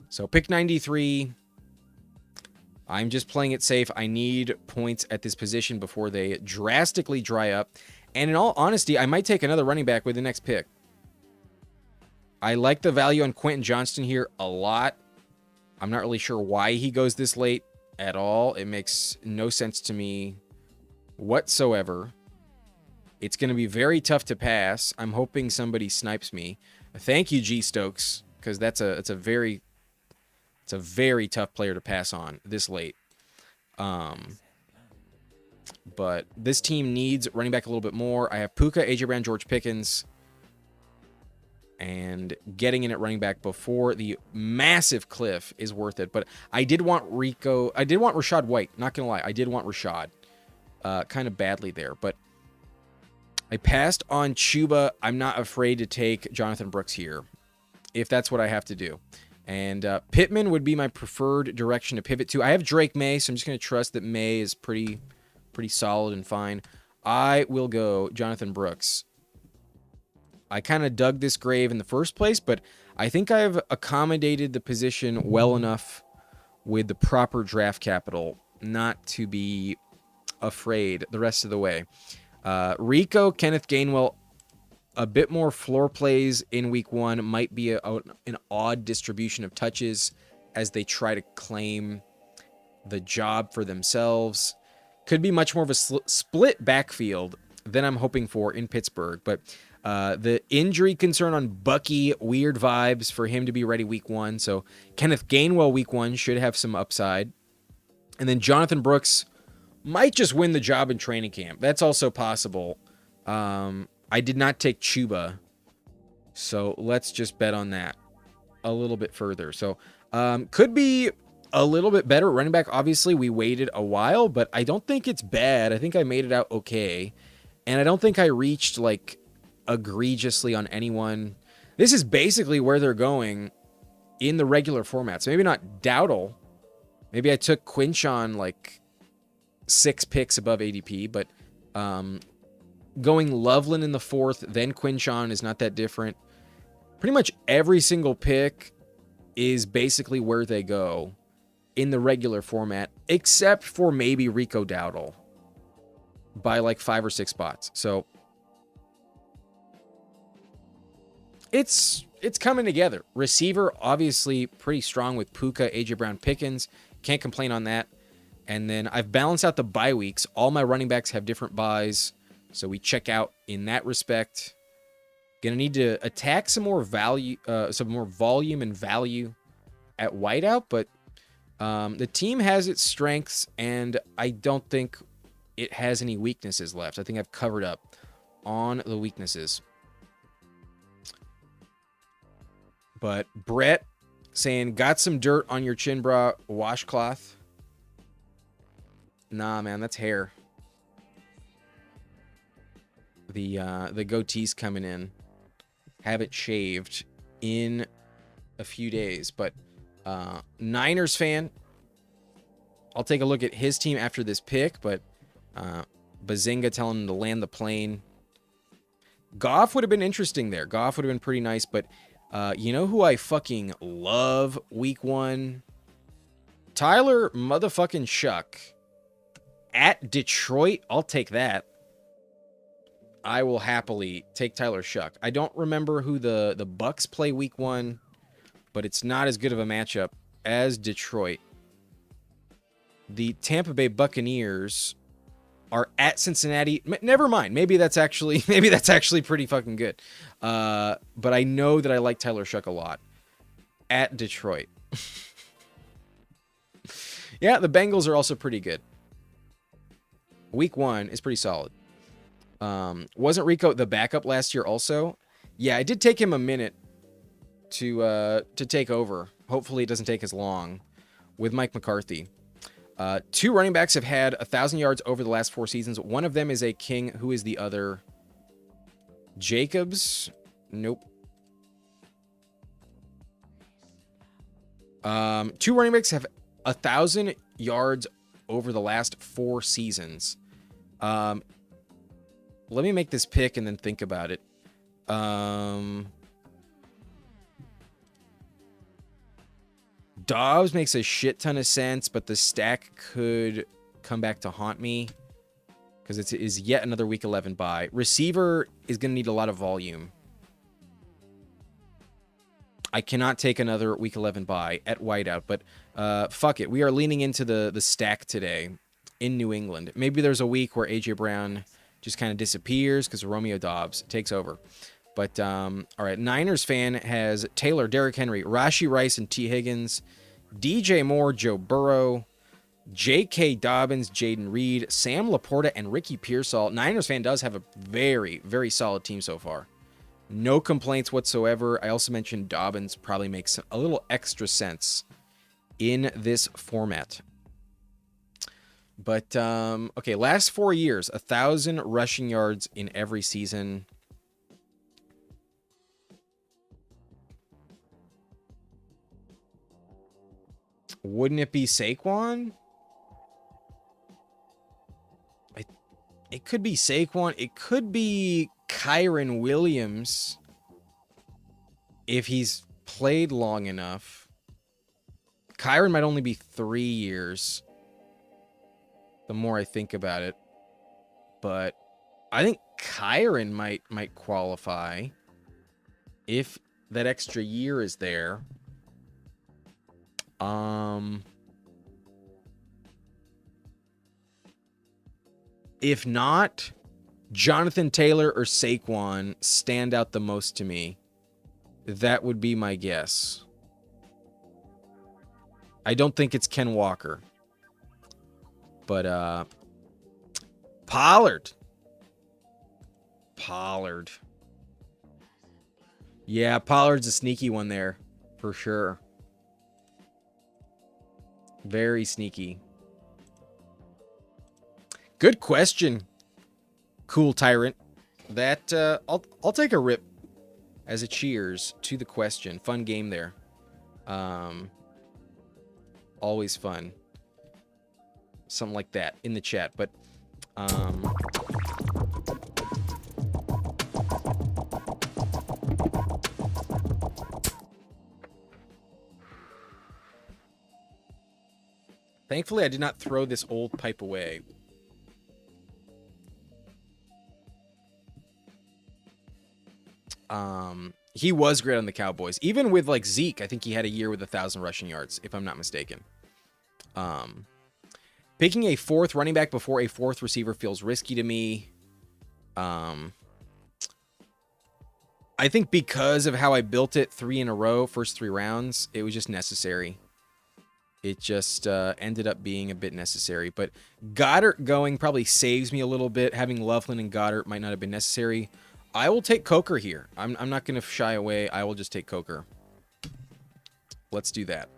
So pick 93. I'm just playing it safe. I need points at this position before they drastically dry up. And in all honesty, I might take another running back with the next pick. I like the value on Quentin Johnston here a lot. I'm not really sure why he goes this late at all. It makes no sense to me whatsoever. It's going to be very tough to pass. I'm hoping somebody snipes me. Thank you, G Stokes, because it's a very tough player to pass on this late. But this team needs running back a little bit more. I have Puka, AJ Brown, George Pickens, and getting in at running back before the massive cliff is worth it. But I did want Rashad White. Not gonna lie, I did want Rashad, kind of badly there, but I passed on Chuba. I'm not afraid to take Jonathan Brooks here, if that's what I have to do. And Pittman would be my preferred direction to pivot to. I have Drake May, so I'm just going to trust that May is pretty solid and fine. I will go Jonathan Brooks. I kind of dug this grave in the first place, but I think I've accommodated the position well enough with the proper draft capital not to be afraid the rest of the way. Rico, Kenneth Gainwell, a bit more floor plays in week 1, might be an odd distribution of touches as they try to claim the job for themselves. Could be much more of a split backfield than I'm hoping for in Pittsburgh. But the injury concern on Bucky, weird vibes for him to be ready week 1. So Kenneth Gainwell week 1 should have some upside. And then Jonathan Brooks might just win the job in training camp. That's also possible. I did not take Chuba, so let's just bet on that a little bit further. So could be a little bit better at running back. Obviously, we waited a while, but I don't think it's bad. I think I made it out okay, and I don't think I reached like egregiously on anyone. This is basically where they're going in the regular format. So maybe not Dowdle. Maybe I took Quinshon like 6 picks above ADP, but going Loveland in the 4th, then Quinshon is not that different. Pretty much every single pick is basically where they go in the regular format, except for maybe Rico Dowdle by like 5 or 6 spots. So it's coming together. Receiver, obviously pretty strong with Puka, AJ Brown, Pickens. Can't complain on that. And then I've balanced out the bye weeks. All my running backs have different buys, so we check out in that respect. Gonna need to attack some more value, some more volume and value at wideout, but the team has its strengths, and I don't think it has any weaknesses left. I think I've covered up on the weaknesses. But Brett saying, got some dirt on your chin bra washcloth. Nah, man, that's hair. The goatee's coming in. Have it shaved in a few days. But Niners fan, I'll take a look at his team after this pick. But Bazinga telling him to land the plane. Goff would have been interesting there. Goff would have been pretty nice. But you know who I fucking love week 1? Tyler motherfucking Shuck. At Detroit, I'll take that. I will happily take Tyler Shuck. I don't remember who the Bucks play week 1, but it's not as good of a matchup as Detroit. The Tampa Bay Buccaneers are at Cincinnati. Never mind. Maybe that's actually pretty fucking good. But I know that I like Tyler Shuck a lot. At Detroit. Yeah, the Bengals are also pretty good. Week 1 is pretty solid. Wasn't Rico the backup last year also? Yeah, I did take him a minute to take over. Hopefully it doesn't take as long. with Mike McCarthy. 2 running backs have had 1,000 yards over the last 4 seasons. One of them is a King. Who is the other? Jacobs? Nope. 2 running backs have 1,000 yards over the last 4 seasons. Let me make this pick and then think about it. Dobbs makes a shit ton of sense, but the stack could come back to haunt me because it is yet another week 11 bye. Receiver is going to need a lot of volume. I cannot take another week 11 bye at wideout, but fuck it. We are leaning into the stack today in New England. Maybe there's a week where A.J. Brown just kind of disappears because Romeo Dobbs takes over. But, all right, Niners fan has Taylor, Derrick Henry, Rashee Rice, and T. Higgins, DJ Moore, Joe Burrow, J.K. Dobbins, Jaden Reed, Sam Laporta, and Ricky Pearsall. Niners fan does have a very, very solid team so far. No complaints whatsoever. I also mentioned Dobbins probably makes a little extra sense in this format. But, okay, last 4 years, 1,000 rushing yards in every season. Wouldn't it be Saquon? It could be Saquon. It could be Kyron Williams if he's played long enough. Kyron might only be 3 years. The more I think about it. But I think Kyron might qualify if that extra year is there. If not, Jonathan Taylor or Saquon stand out the most to me. That would be my guess. I don't think it's Ken Walker. But, Pollard. Yeah, Pollard's a sneaky one there, for sure. Very sneaky. Good question, Cool Tyrant. That I'll take a rip as a cheers to the question. Fun game there. Always fun. Something like that in the chat, but thankfully I did not throw this old pipe away. He was great on the Cowboys. Even with like Zeke, I think he had a year with 1,000 rushing yards, if I'm not mistaken. Picking a 4th running back before a 4th receiver feels risky to me. I think because of how I built it 3 in a row, first 3 rounds, it was just necessary. It just ended up being a bit necessary. But Goddard going probably saves me a little bit. Having Loveland and Goddard might not have been necessary. I will take Coker here. I'm not going to shy away. I will just take Coker. Let's do that.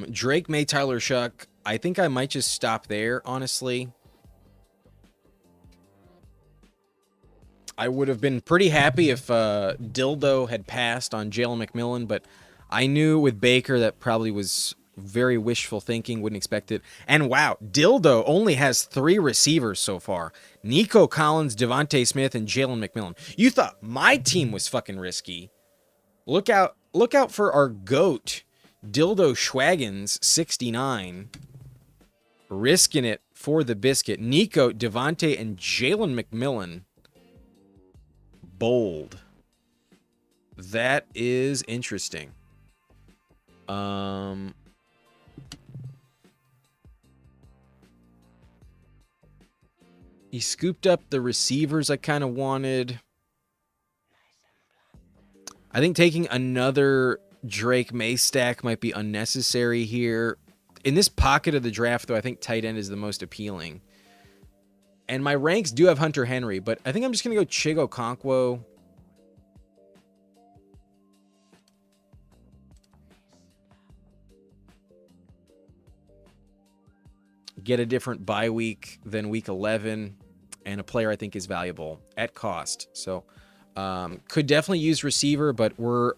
Drake, May, Tyler, Shuck. I think I might just stop there, honestly. I would have been pretty happy if Dildo had passed on Jalen McMillan, but I knew with Baker that probably was very wishful thinking, wouldn't expect it. And wow, Dildo only has 3 receivers so far. Nico Collins, Devontae Smith, and Jalen McMillan. You thought my team was fucking risky. Look out for our GOAT, Dildo Schwaggins, 69. Risking it for the biscuit. Nico, Devontae, and Jalen McMillan. Bold. That is interesting. He scooped up the receivers I kind of wanted. I think taking another Drake May stack might be unnecessary here. In this pocket of the draft, though, I think tight end is the most appealing. And my ranks do have Hunter Henry, but I think I'm just going to go Chig Okonkwo. get a different bye week than week 11, and a player I think is valuable at cost. So could definitely use receiver, but we're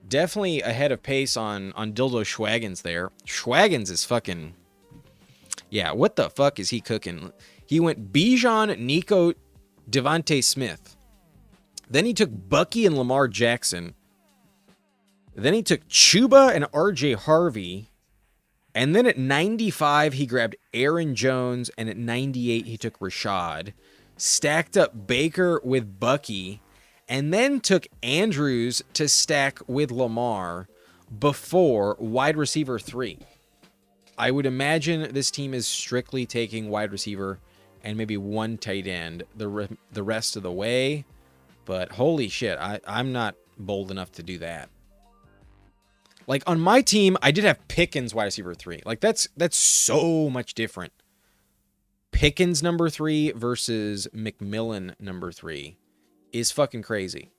definitely ahead of pace on Dildo Schwaggins there. Schwaggins is fucking, yeah, what the fuck is he cooking? He went Bijan, Nico, Devontae Smith. Then he took Bucky and Lamar Jackson. Then he took Chuba and RJ Harvey. And then at 95, he grabbed Aaron Jones. And at 98, he took Rashad. Stacked up Baker with Bucky. And then took Andrews to stack with Lamar before wide receiver 3. I would imagine this team is strictly taking wide receiver and maybe one tight end the rest of the way. But holy shit, I'm not bold enough to do that. Like on my team, I did have Pickens wide receiver 3. Like that's so much different. Pickens number 3 versus McMillan number 3 is fucking crazy.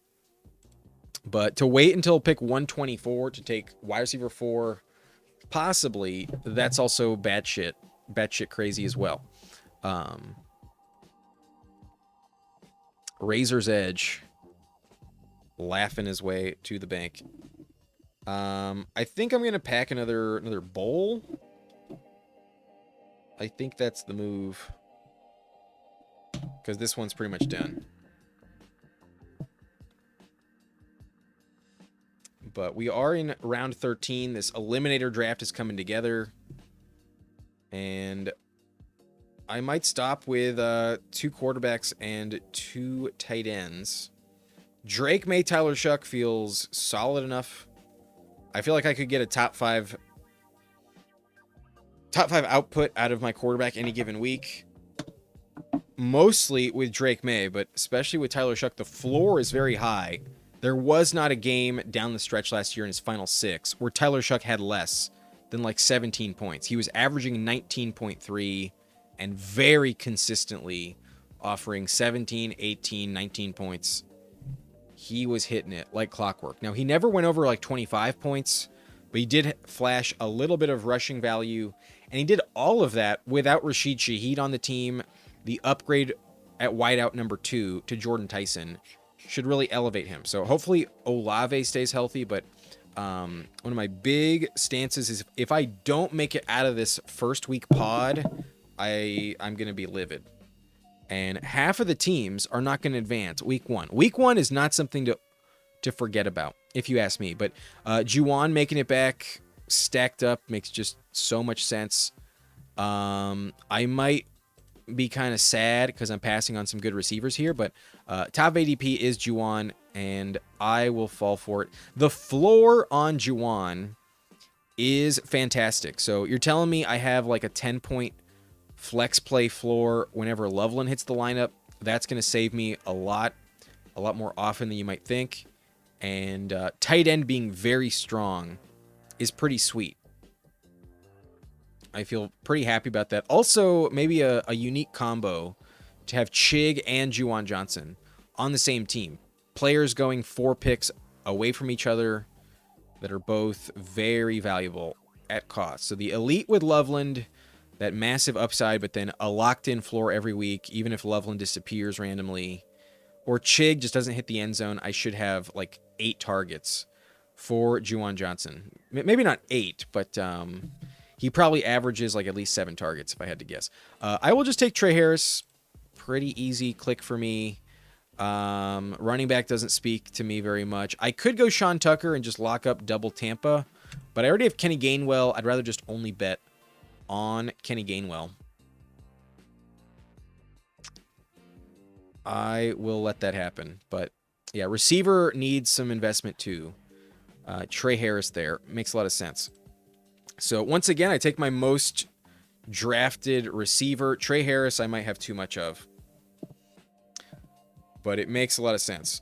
But to wait until pick 124 to take wide receiver 4, possibly, that's also batshit crazy as well. Razor's Edge, laughing his way to the bank. I think I'm gonna pack another bowl. I think that's the move, because this one's pretty much done. But we are in round 13. This eliminator draft is coming together, and I might stop with 2 quarterbacks and 2 tight ends. Drake May, Tyler Shuck feels solid enough. I feel like I could get a top 5 output out of my quarterback any given week. Mostly with Drake May, but especially with Tyler Shuck, the floor is very high. There was not a game down the stretch last year in his final 6 where Tyler Shuck had less than like 17 points. He was averaging 19.3 and very consistently offering 17, 18, 19 points. He was hitting it like clockwork. Now, he never went over like 25 points, but he did flash a little bit of rushing value, and he did all of that without Rashid Shaheed on the team. The upgrade at wideout number 2 to Jordan Tyson should really elevate him. So hopefully Olave stays healthy, but one of my big stances is if I don't make it out of this first week pod, I'm going to be livid. And half of the teams are not going to advance week 1. Week 1 is not something to forget about, if you ask me. But Juwan making it back stacked up makes just so much sense. I might be kind of sad because I'm passing on some good receivers here, but top ADP is Juwan, and I will fall for it. The floor on Juwan is fantastic. So you're telling me I have like a 10-point flex play floor whenever Loveland hits the lineup? That's going to save me a lot more often than you might think. And tight end being very strong is pretty sweet. I feel pretty happy about that. Also, maybe a unique combo to have Chig and Juwan Johnson on the same team. Players going 4 picks away from each other that are both very valuable at cost. So the elite with Loveland, that massive upside, but then a locked-in floor every week, even if Loveland disappears randomly. Or Chig just doesn't hit the end zone. I should have like 8 targets for Juwan Johnson. Maybe not 8, but he probably averages like at least 7 targets if I had to guess. I will just take Trey Harris. Pretty easy click for me. Running back doesn't speak to me very much. I could go Sean Tucker and just lock up double Tampa, but I already have Kenny Gainwell. I'd rather just only bet on Kenny Gainwell. I will let that happen. But yeah, receiver needs some investment too. Trey Harris there makes a lot of sense. So once again, I take my most drafted receiver. Trey Harris I might have too much of, but it makes a lot of sense.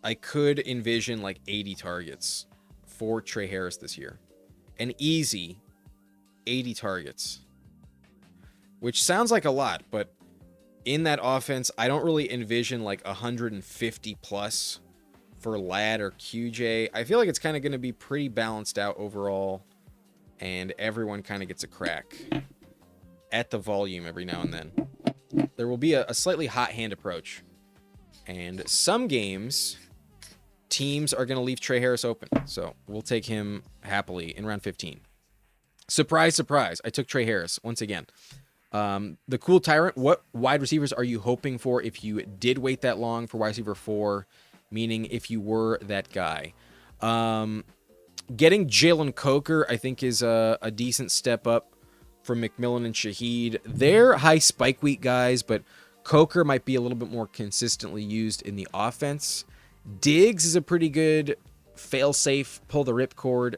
I could envision like 80 targets for Trey Harris this year. An easy 80 targets, which sounds like a lot, but in that offense, I don't really envision like 150 plus for Lad or QJ. I feel like it's kind of going to be pretty balanced out overall, and everyone kind of gets a crack at the volume every now and then. There will be a slightly hot hand approach, and some games, teams are going to leave Trey Harris open, so we'll take him happily in round 15. Surprise, surprise, I took Trey Harris once again. The cool Tyrant, what wide receivers are you hoping for if you did wait that long for wide receiver 4, meaning if you were that guy? Getting Jalen Coker, I think, is a decent step up from McMillan and Shaheed. They're high spike week guys, but Coker might be a little bit more consistently used in the offense. Diggs is a pretty good fail-safe, pull the ripcord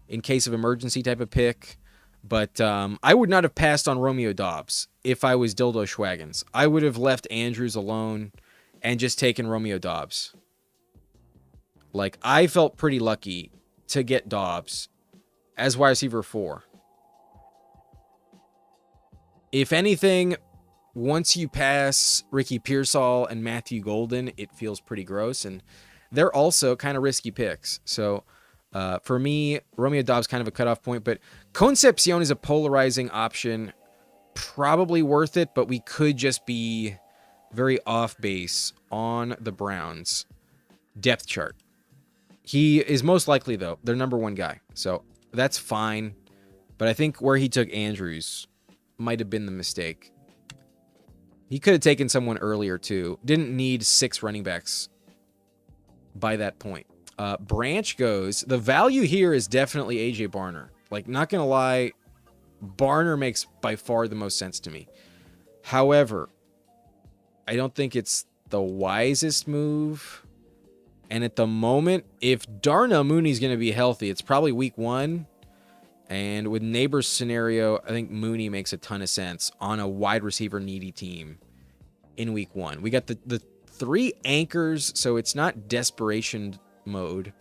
in case of emergency type of pick. But I would not have passed on Romeo Doubs if I was Dildo Schwaggins. I would have left Andrews alone and just taken Romeo Doubs. Like, I felt pretty lucky to get Doubs as wide receiver 4. If anything, once you pass Ricky Pearsall and Matthew Golden, it feels pretty gross. And they're also kind of risky picks. So for me, Romeo Doubs kind of a cutoff point. But Concepcion is a polarizing option. Probably worth it, but we could just be very off base on the Browns' depth chart. He is most likely, though, their number 1 guy. So that's fine. But I think where he took Andrews might have been the mistake. He could have taken someone earlier, too. Didn't need 6 running backs by that point. Branch goes. The value here is definitely A.J. Barner. Like, not going to lie, Barner makes by far the most sense to me. However, I don't think it's the wisest move. And at the moment, if Darnell Mooney's going to be healthy, it's probably week 1. And with Neighbors' scenario, I think Mooney makes a ton of sense on a wide receiver needy team in week 1. We got the 3 anchors, so it's not desperation mode,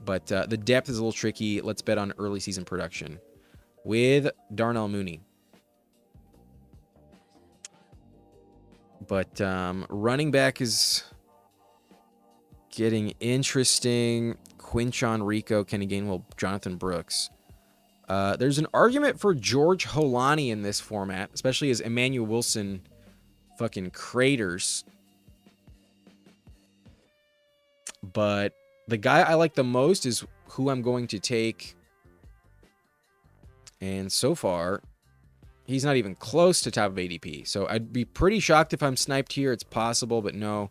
but the depth is a little tricky. Let's bet on early season production with Darnell Mooney. But running back is getting interesting. Quinchon Rico, Kenny Gainwell, Jonathan Brooks. There's an argument for George Holani in this format, especially as Emmanuel Wilson fucking craters. But the guy I like the most is who I'm going to take. And so far, he's not even close to top of ADP. So I'd be pretty shocked if I'm sniped here. It's possible, but no.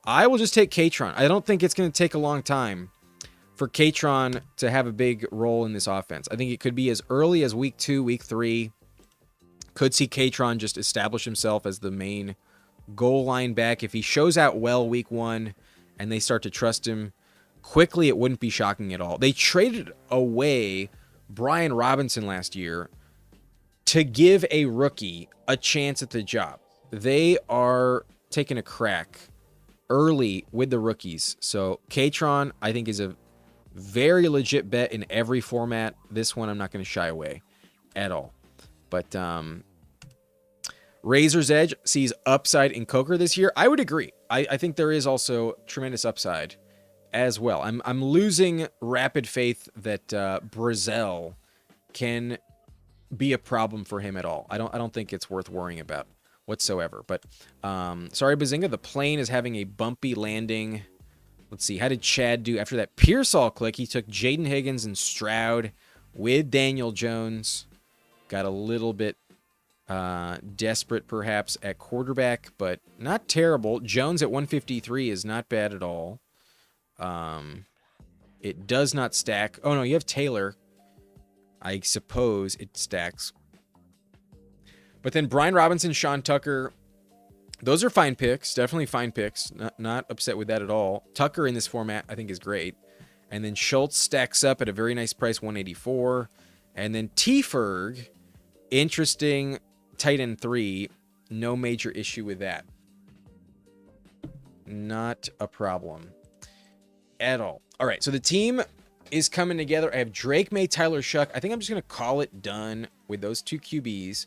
I will just take Katron. I don't think it's going to take a long time for Katron to have a big role in this offense. I think it could be as early as week 2, week 3. Could see Katron just establish himself as the main goal line back. If he shows out well week 1 and they start to trust him quickly, it wouldn't be shocking at all. They traded away Brian Robinson last year to give a rookie a chance at the job. They are taking a crack early with the rookies. So Katron, I think, is a very legit bet in every format. This one I'm not going to shy away at all. But Razor's Edge sees upside in Coker this year. I would agree. I think there is also tremendous upside as well. I'm losing rapid faith that Brazel can be a problem for him at all. I don't think it's worth worrying about whatsoever. But sorry, Bazinga, the plane is having a bumpy landing. Let's see. How did Chad do after that Pearsall click? He took Jaden Higgins and Stroud with Daniel Jones. Got a little bit desperate, perhaps, at quarterback, but not terrible. Jones at 153 is not bad at all. It does not stack. Oh, no, you have Taylor. I suppose it stacks. But then Brian Robinson, Sean Tucker, those are fine picks. Definitely fine picks. Not upset with that at all. Tucker in this format, I think, is great. And then Schultz stacks up at a very nice price, 184. And then T-Ferg, interesting, tight end 3. No major issue with that. Not a problem at all. All right, so the team is coming together. I have Drake May, Tyler Shuck. I think I'm just going to call it done with those 2 QBs.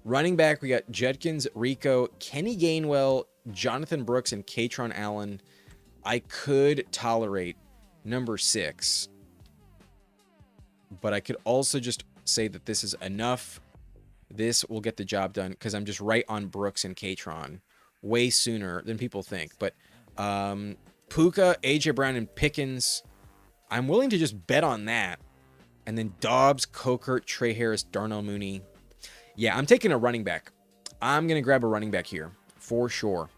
Running back, we got Judkins, Rico, Kenny Gainwell, Jonathan Brooks, and Katron Allen. I could tolerate number 6, but I could also just say that this is enough. This will get the job done because I'm just right on Brooks and Katron way sooner than people think. But Puka, A.J. Brown, and Pickens, I'm willing to just bet on that. And then Dobbs, Kokert, Trey Harris, Darnell Mooney. Yeah, I'm taking a running back. I'm going to grab a running back here for sure.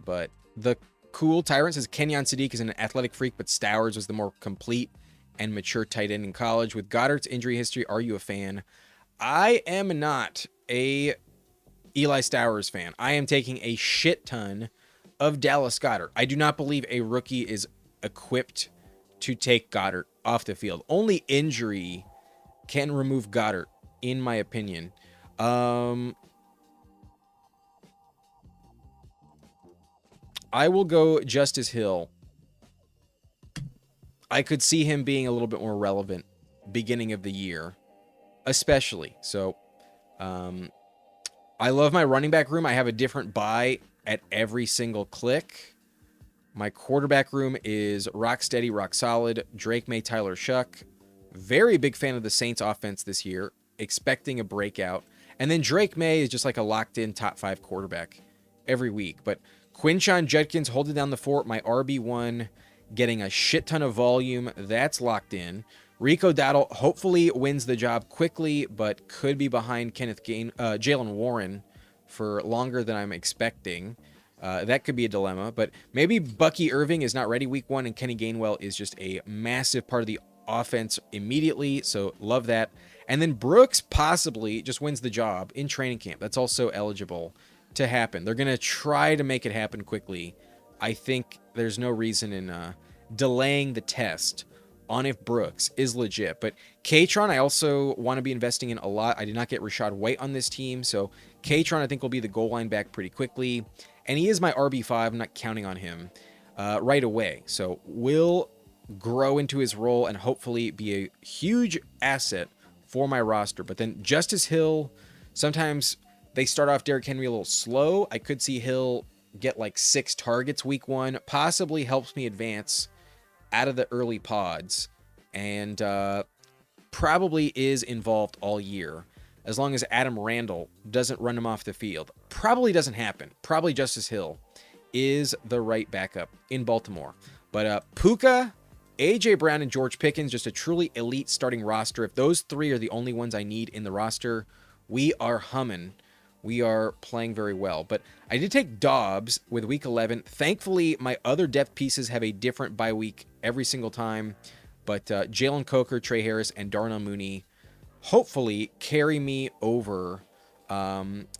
But the cool Tyrant says Kenyon Sadiq is an athletic freak, but Stowers was the more complete and mature tight end in college. With Goddard's injury history, are you a fan? I am not a Eli Stowers fan. I am taking a shit ton of Dallas Goedert. I do not believe a rookie is equipped to take Goddard off the field. Only injury can remove Goddard, in my opinion. I will go Justice Hill. I could see him being a little bit more relevant beginning of the year, especially. So, I love my running back room. I have a different buy at every single click. My quarterback room is rock steady, rock solid. Drake May, Tyler Shuck. Very big fan of the Saints offense this year. Expecting a breakout. And then Drake May is just like a locked-in top 5 quarterback every week. But Quinshon Judkins holding down the fort. My RB1 getting a shit ton of volume. That's locked in. Rico Dowdle hopefully wins the job quickly, but could be behind Jalen Warren for longer than I'm expecting. That could be a dilemma, but maybe Bucky Irving is not ready week 1 and Kenny Gainwell is just a massive part of the offense immediately, so love that. And then Brooks possibly just wins the job in training camp. That's also eligible to happen. They're going to try to make it happen quickly. I think there's no reason in delaying the test on if Brooks is legit. But Katron, I also want to be investing in a lot. I did not get Rashad White on this team, so Katron I think will be the goal line back pretty quickly. And he is my RB5. I'm not counting on him right away. So will grow into his role and hopefully be a huge asset for my roster. But then Justice Hill, sometimes they start off Derrick Henry a little slow. I could see Hill get like 6 targets week 1. Possibly helps me advance out of the early pods. And probably is involved all year. As long as Adam Randall doesn't run him off the field. Probably doesn't happen. Probably Justice Hill is the right backup in Baltimore. But Puka, A.J. Brown, and George Pickens, just a truly elite starting roster. If those 3 are the only ones I need in the roster, we are humming. We are playing very well. But I did take Dobbs with week 11. Thankfully, my other depth pieces have a different bye week every single time. But Jalen Coker, Trey Harris, and Darnell Mooney hopefully carry me over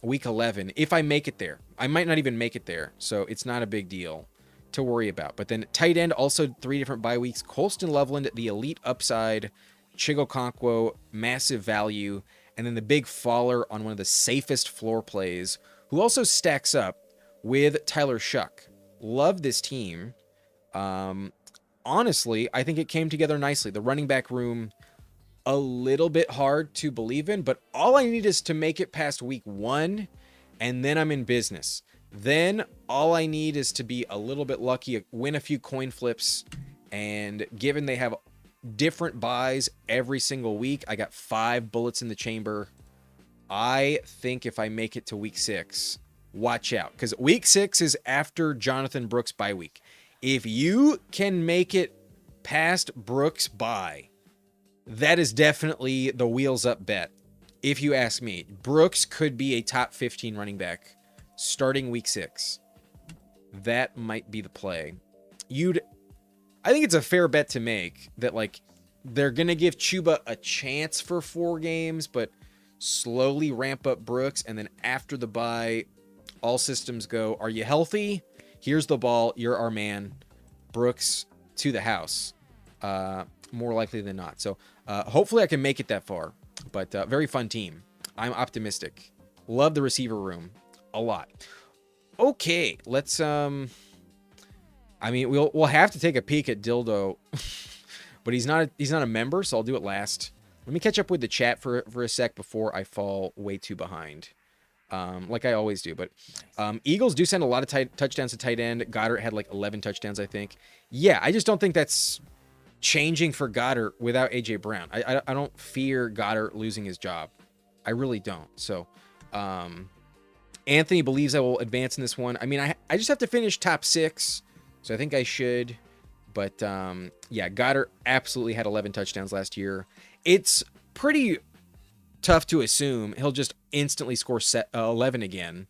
week 11 if I make it there. I might not even make it there, so it's not a big deal to worry about. But then tight end, also 3 different bye weeks. Colston Loveland, the elite upside. Chigokonkwo, massive value. And then the big faller on one of the safest floor plays, who also stacks up with Tyler Shuck. Love this team. Honestly, I think it came together nicely. The running back room, a little bit hard to believe in, but all I need is to make it past week 1, and then I'm in business. Then all I need is to be a little bit lucky, win a few coin flips, and given they have different buys every single week, I got 5 bullets in the chamber. I think if I make it to week 6, watch out, because week 6 is after Jonathan Brooks' bye week. If you can make it past Brooks' bye, that is definitely the wheels up bet. If you ask me, Brooks could be a top 15 running back starting week 6. That might be the play. I think it's a fair bet to make that, like, they're going to give Chuba a chance for 4 games, but slowly ramp up Brooks. And then after the bye, all systems go. Are you healthy? Here's the ball. You're our man. Brooks to the house. More likely than not. So hopefully I can make it that far. But very fun team. I'm optimistic. Love the receiver room a lot. Okay, let's I mean, we'll have to take a peek at Dildo, but he's not a member, so I'll do it last. Let me catch up with the chat for a sec before I fall way too behind. like I always do. But Eagles do send a lot of touchdowns to tight end. Goddard had like 11 touchdowns, I think. Yeah, I just don't think that's changing for Goddard without A.J. Brown. I don't fear Goddard losing his job. I really don't. So Anthony believes I will advance in this one. I mean, I just have to finish top 6, so I think I should. But yeah, Goddard absolutely had 11 touchdowns last year. It's pretty tough to assume he'll just instantly score 11 again.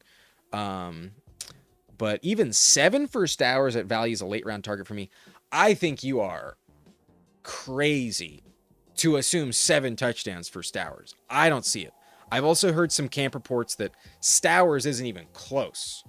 But even 7 for Stowers at value is a late round target for me. I think you are crazy to assume 7 touchdowns for Stowers. I don't see it. I've also heard some camp reports that Stowers isn't even close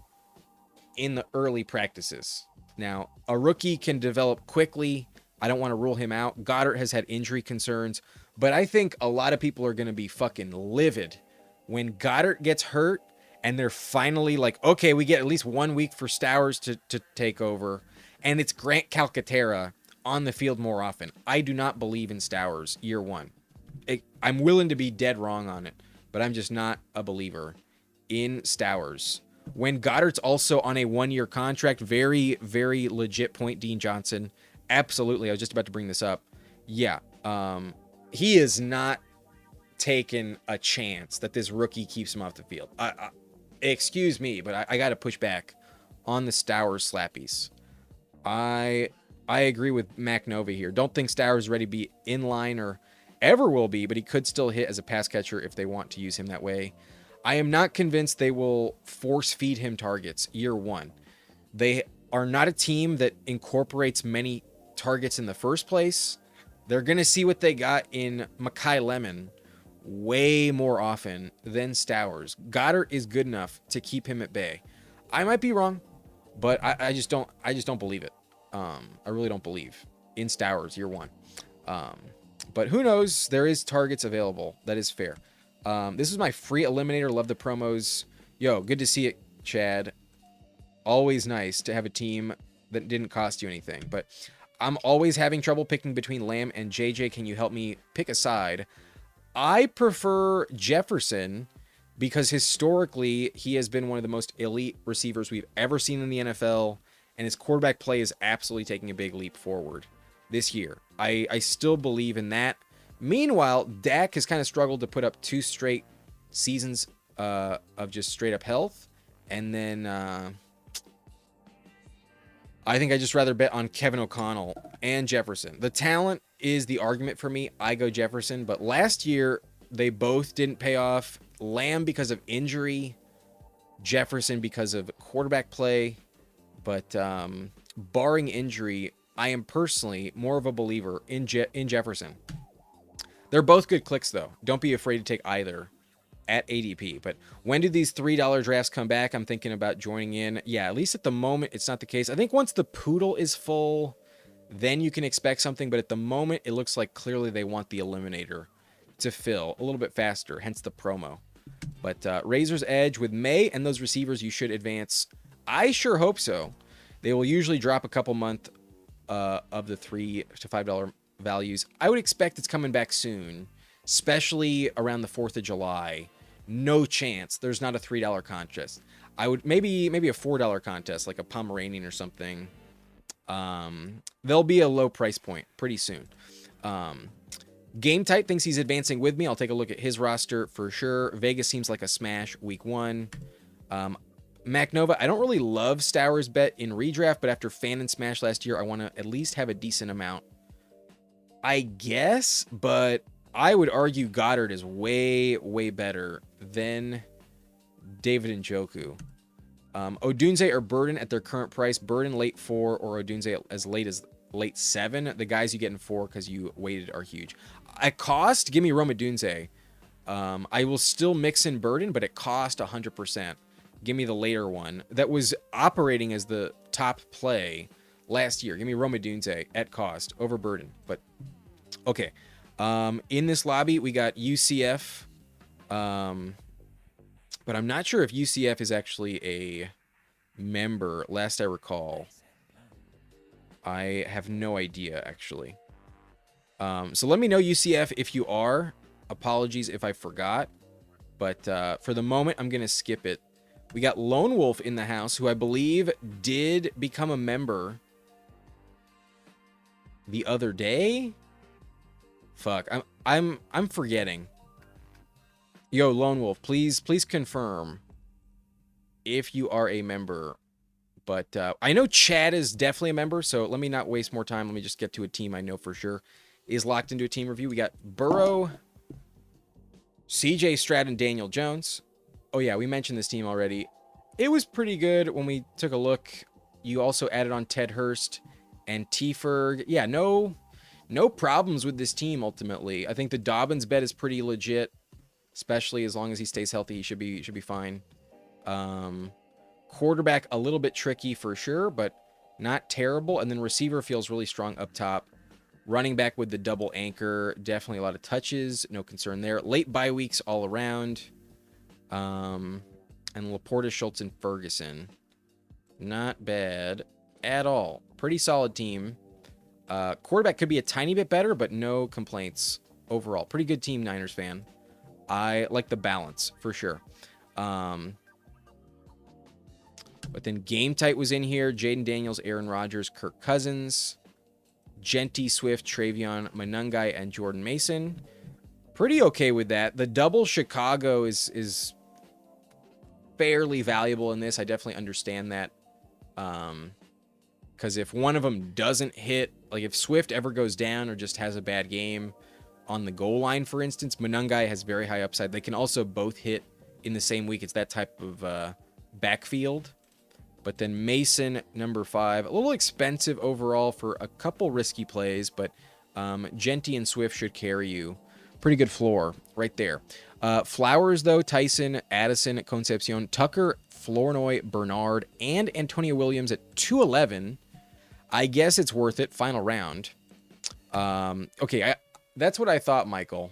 in the early practices. Now, a rookie can develop quickly. I don't want to rule him out. Goddard has had injury concerns, but I think a lot of people are going to be fucking livid when Goddard gets hurt and they're finally like, okay, we get at least 1 week for Stowers to take over, and it's Grant Calcaterra on the field more often. I do not believe in Stowers year 1. I'm willing to be dead wrong on it, but I'm just not a believer in Stowers. When Goddard's also on a 1-year contract, very, very legit point, Dean Johnson. Absolutely. I was just about to bring this up. Yeah. He is not taking a chance that this rookie keeps him off the field. Excuse me, but I got to push back on the Stowers slappies. I agree with Mac Nova here. Don't think Stowers is ready to be in line or ever will be, but he could still hit as a pass catcher if they want to use him that way. I am not convinced they will force feed him targets year 1. They are not a team that incorporates many targets in the first place. They're going to see what they got in Mekhi Lemon way more often than Stowers. Goddard is good enough to keep him at bay. I might be wrong, but I just don't believe it. I really don't believe in Stowers year 1. But who knows? There is targets available. That is fair. This is my free eliminator. Love the promos. Yo, good to see it, Chad. Always nice to have a team that didn't cost you anything. But I'm always having trouble picking between Lamb and JJ. Can you help me pick a side? I prefer Jefferson because historically he has been one of the most elite receivers we've ever seen in the NFL, and his quarterback play is absolutely taking a big leap forward this year. I still believe in that. Meanwhile, Dak has kind of struggled to put up 2 straight seasons of just straight up health. And then I think I just rather bet on Kevin O'Connell and Jefferson. The talent is the argument for me. I go Jefferson. But last year, they both didn't pay off. Lamb because of injury. Jefferson because of quarterback play. But barring injury, I am personally more of a believer in Jefferson. They're both good clicks, though. Don't be afraid to take either at ADP. But when do these $3 drafts come back? I'm thinking about joining in. Yeah, at least at the moment, it's not the case. I think once the poodle is full, then you can expect something. But at the moment, it looks like clearly they want the eliminator to fill a little bit faster, hence the promo. But Razor's Edge with May and those receivers, you should advance. I sure hope so. They will usually drop a couple month of the $3 to $5 values. I would expect it's coming back soon, especially around the 4th of July. No chance there's not a $3 contest. I would maybe a $4 contest, like a Pomeranian or something. There'll be a low price point pretty soon. Game Type thinks he's advancing with me. I'll take a look at his roster for sure. Vegas seems like a smash week 1. Mac Nova, I don't really love Stowers' bet in redraft, but after Fan and Smash last year, I want to at least have a decent amount, I guess, but I would argue Goddard is way, way better than David Njoku. Odunze or Burden at their current price. Burden late 4 or Odunze as late 7. The guys you get in 4 because you waited are huge. At cost, give me Rome Odunze. I will still mix in Burden, but at cost 100%. Give me the later one that was operating as the top play last year. Give me Rome Odunze at cost over Burden. But okay. In this lobby, we got UCF. But I'm not sure if UCF is actually a member, last I recall. I have no idea, actually. So let me know, UCF, if you are. Apologies if I forgot. But for the moment, I'm going to skip it. We got Lone Wolf in the house, who I believe did become a member the other day. Fuck, I'm forgetting. Yo, Lone Wolf, please confirm if you are a member. But I know Chad is definitely a member, so let me not waste more time. Let me just get to a team I know for sure is locked into a team review. We got Burrow, CJ Stroud, and Daniel Jones. Oh, yeah, we mentioned this team already. It was pretty good when we took a look. You also added on Ted Hurst and T-Ferg. Yeah, no problems with this team, ultimately. I think the Dobbins bet is pretty legit, especially as long as he stays healthy. He should be fine. Quarterback, a little bit tricky for sure, but not terrible. And then receiver feels really strong up top. Running back with the double anchor, definitely a lot of touches. No concern there. Late bye weeks all around. And Laporta, Schultz, and Ferguson. Not bad at all. Pretty solid team. Quarterback could be a tiny bit better, but no complaints overall. Pretty good team, Niners fan. I like the balance for sure. But then Game Tight was in here. Jaden Daniels, Aaron Rodgers, Kirk Cousins, Gentry, Swift, Travion, Manungai, and Jordan Mason. Pretty okay with that. The double Chicago is fairly valuable in this. I definitely understand that. Because if one of them doesn't hit, like if Swift ever goes down or just has a bad game on the goal line, for instance, Manungai has very high upside. They can also both hit in the same week. It's that type of backfield. But then Mason, number 5, a little expensive overall for a couple risky plays, but Gentry and Swift should carry you. Pretty good floor right there. Flowers, though, Tyson, Addison, Concepcion, Tucker, Flournoy, Bernard, and Antonio Williams at 211. I guess it's worth it. Final round. Okay, that's what I thought, Michael.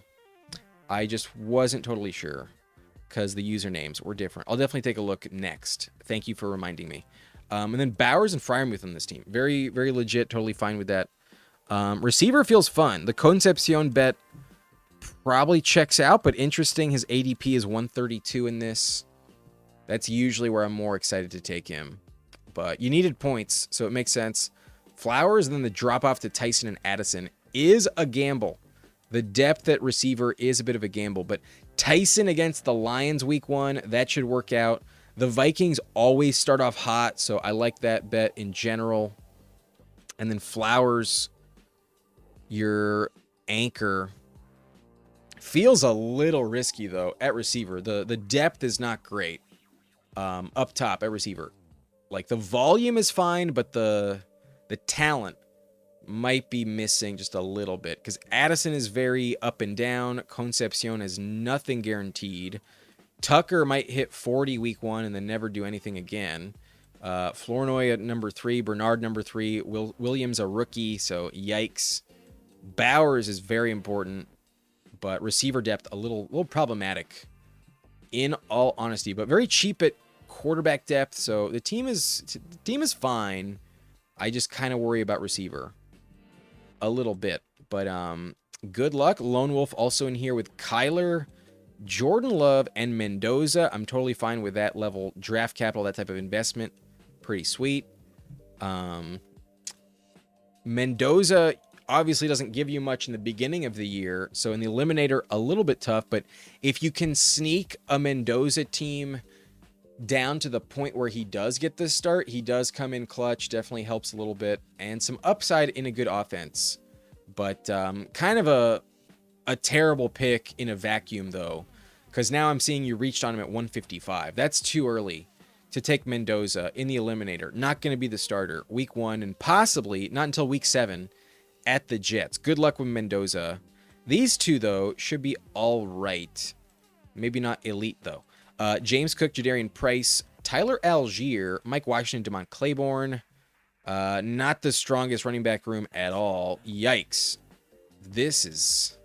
I just wasn't totally sure because the usernames were different. I'll definitely take a look next. Thank you for reminding me. And then Bowers and Freiermuth on this team. Very, very legit. Totally fine with that. Receiver feels fun. The Concepcion bet probably checks out, but interesting. His ADP is 132 in this. That's usually where I'm more excited to take him. But you needed points, so it makes sense. Flowers and then the drop off to Tyson and Addison is a gamble. The depth at receiver is a bit of a gamble, but Tyson against the Lions week 1, that should work out. The Vikings always start off hot, so I like that bet in general. And then Flowers, your anchor, feels a little risky, though, at receiver. The depth is not great up top at receiver. Like, the volume is fine, but the talent might be missing just a little bit because Addison is very up and down. Concepcion has nothing guaranteed. Tucker might hit 40 week 1 and then never do anything again. Flournoy at number 3, Bernard number 3, Williams a rookie, so yikes. Bowers is very important, but receiver depth a little problematic in all honesty, but very cheap at quarterback depth, so the team is fine. I just kind of worry about receiver a little bit, but good luck. Lone Wolf also in here with Kyler, Jordan Love, and Mendoza. I'm totally fine with that level draft capital, that type of investment. Pretty sweet. Mendoza obviously doesn't give you much in the beginning of the year, so in the eliminator a little bit tough, but if you can sneak a Mendoza team down to the point where he does get this start, he does come in clutch, definitely helps a little bit, and some upside in a good offense. But kind of a terrible pick in a vacuum, though, because now I'm seeing you reached on him at 155. That's too early to take Mendoza in the eliminator. Not going to be the starter week 1 and possibly not until week 7 at the Jets. Good luck with Mendoza. These two, though, should be all right. Maybe not elite, though. James Cook, Jadarian Price, Tyler Algier, Mike Washington, DeMont Claiborne. Not the strongest running back room at all. Yikes. This is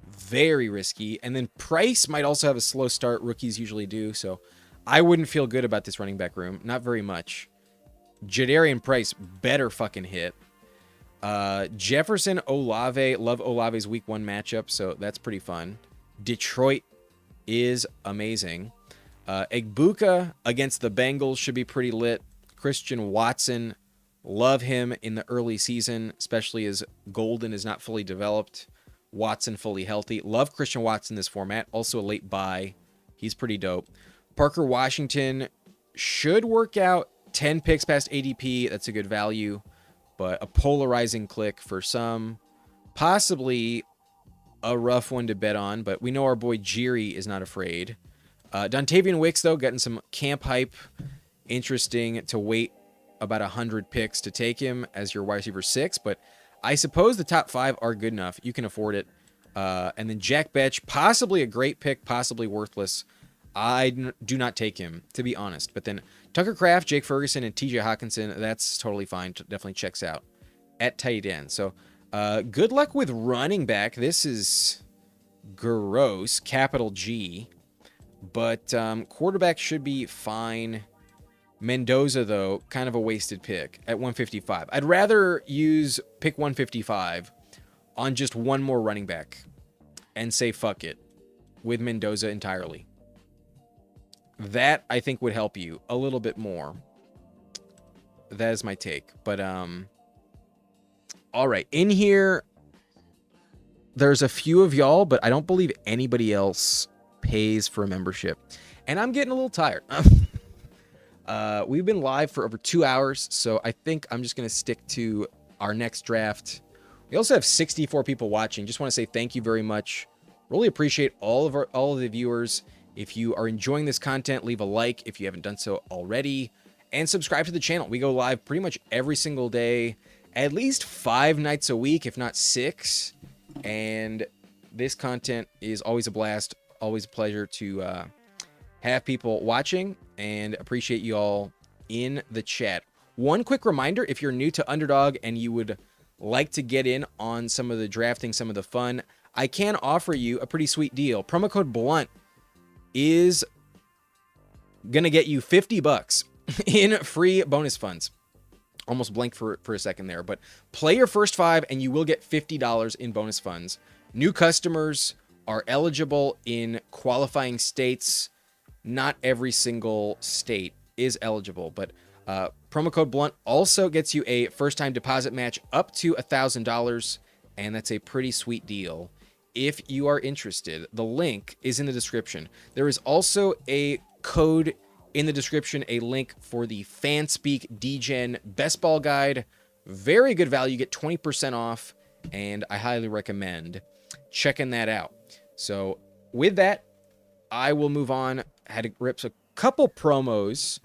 very risky. And then Price might also have a slow start. Rookies usually do. So I wouldn't feel good about this running back room. Not very much. Jadarian Price better fucking hit. Jefferson, Olave. Love Olave's week 1 matchup. So that's pretty fun. Detroit is amazing. Egbuka against the Bengals should be pretty lit. Christian Watson, love him in the early season, especially as Golden is not fully developed. Watson fully healthy. Love Christian Watson in this format. Also a late buy. He's pretty dope. Parker Washington should work out. 10 picks past ADP. That's a good value, but a polarizing click for some. Possibly a rough one to bet on, but we know our boy Jiri is not afraid. Dontavian Wicks, though, getting some camp hype. Interesting to wait about 100 picks to take him as your wide receiver 6, but I suppose the top 5 are good enough. You can afford it. And then Jack Betch, possibly a great pick, possibly worthless. I do not take him, to be honest. But then Tucker Kraft, Jake Ferguson, and TJ Hawkinson, that's totally fine. Definitely checks out at tight end. So good luck with running back. This is gross, capital G. But quarterback should be fine. Mendoza, though, kind of a wasted pick at 155. I'd rather use pick 155 on just one more running back and say fuck it with Mendoza entirely. That, I think, would help you a little bit more. That is my take. But, all right. In here, there's a few of y'all, but I don't believe anybody else pays for a membership. And I'm getting a little tired. We've been live for over 2 hours, so I think I'm just going to stick to our next draft. We also have 64 people watching. Just want to say thank you very much. Really appreciate all of the viewers. If you are enjoying this content, leave a like if you haven't done so already, and subscribe to the channel. We go live pretty much every single day, at least 5 nights a week, if not 6. And this content is always a blast, always a pleasure to have people watching, and appreciate you all in the chat. One quick reminder, if you're new to Underdog and you would like to get in on some of the drafting, some of the fun, I can offer you a pretty sweet deal. Promo code BLUNT is going to get you $50 in free bonus funds. Almost blanked for a second there, but play your first 5 and you will get $50 in bonus funds. New customers are eligible in qualifying states. Not every single state is eligible, but promo code BLUNT also gets you a first-time deposit match up to $1,000, and that's a pretty sweet deal. If you are interested, the link is in the description. There is also a code in the description, a link for the Fanspeak DGen Best Ball Guide. Very good value. You get 20% off, and I highly recommend checking that out. So with that, I will move on. Had to rip a couple promos,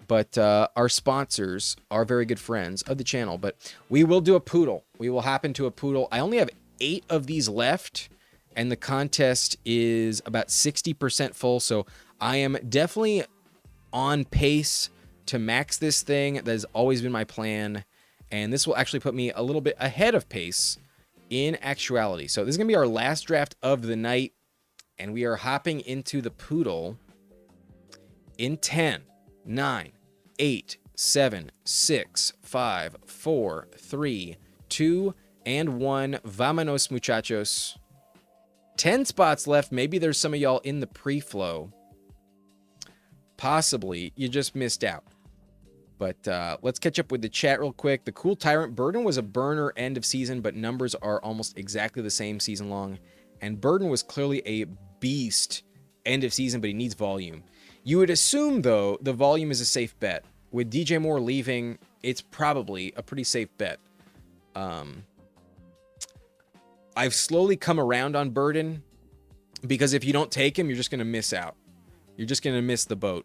but our sponsors are very good friends of the channel. But we will do a poodle. We will hop into a poodle. I only have 8 of these left, and the contest is about 60% full. So I am definitely on pace to max this thing. That has always been my plan, and this will actually put me a little bit ahead of pace in actuality. So this is going to be our last draft of the night, and we are hopping into the poodle in 10, 9, 8, 7, 6, 5, 4, 3, 2, and 1. Vámonos, muchachos. 10 spots left. Maybe there's some of y'all in the pre-flow. Possibly. You just missed out. But let's catch up with the chat real quick. The Cool Tyrant. Burden was a burner end of season, but numbers are almost exactly the same season long. And Burden was clearly a beast end of season, but he needs volume. You would assume, though, the volume is a safe bet. With DJ Moore leaving, it's probably a pretty safe bet. I've slowly come around on Burden, because if you don't take him, you're just going to miss out. You're just going to miss the boat.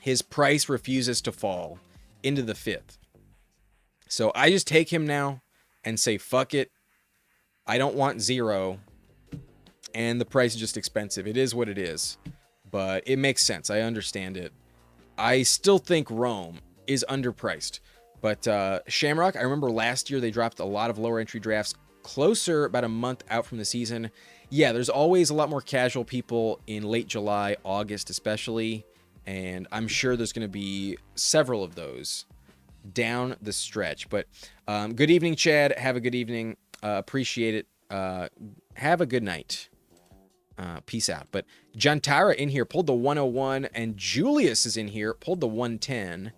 His price refuses to fall into the 5th. So I just take him now and say, fuck it. I don't want 0. And the price is just expensive. It is what it is. But it makes sense. I understand it. I still think Rome is underpriced. But Shamrock, I remember last year they dropped a lot of lower entry drafts closer, about a month out from the season. Yeah, there's always a lot more casual people in late July, August especially. And I'm sure there's going to be several of those down the stretch. But good evening, Chad. Have a good evening. Appreciate it. Have a good night. peace out. But Jantara in here pulled the 101, and Julius is in here, pulled the 110.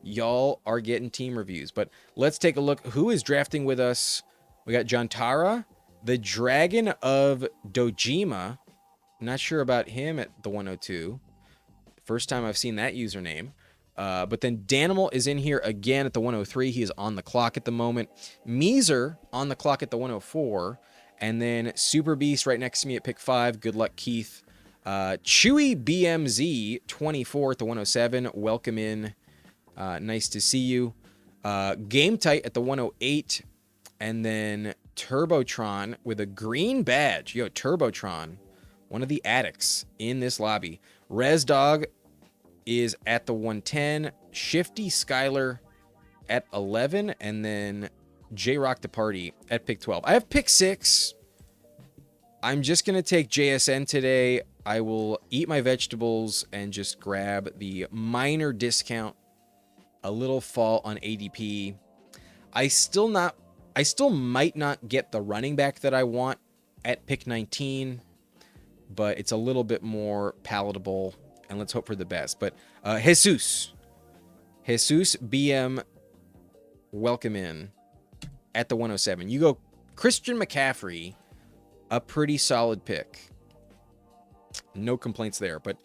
Y'all are getting team reviews. But let's take a look. Who is drafting with us? We got Jantara, the Dragon of Dojima. Not sure about him at the 102. First time I've seen that username. But then Danimal is in here again at the 103. He is on the clock at the moment. Meezer on the clock at the 104. And then Super Beast right next to me at pick 5. Good luck, Keith. Chewy BMZ 24 at the 107. Welcome in. Nice to see you. Game Tight at the 108. And then Turbotron with a green badge. Yo, Turbotron, one of the addicts in this lobby. Rezdog is at the 110. Shifty Skyler at 11. And then J-Rock the Party at pick 12. I have pick 6. I'm just going to take JSN today. I will eat my vegetables and just grab the minor discount. A little fall on ADP. I still might not get the running back that I want at pick 19, but it's a little bit more palatable, and let's hope for the best. But Jesus BM, welcome in at the 107. You go Christian McCaffrey, a pretty solid pick. No complaints there. But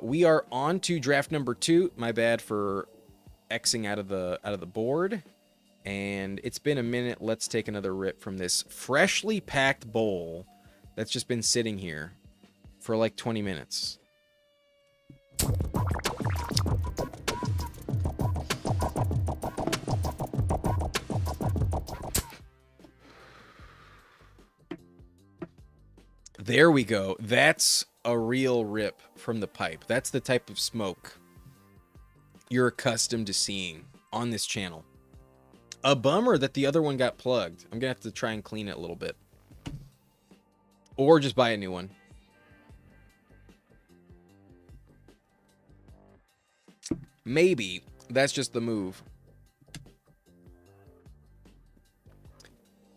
we are on to draft number 2. My bad for Xing out of the board. And it's been a minute. Let's take another rip from this freshly packed bowl that's just been sitting here for like 20 minutes. There we go. That's a real rip from the pipe. That's the type of smoke you're accustomed to seeing on this channel. A bummer that the other one got plugged. I'm gonna have to try and clean it a little bit, or just buy a new one. Maybe that's just the move.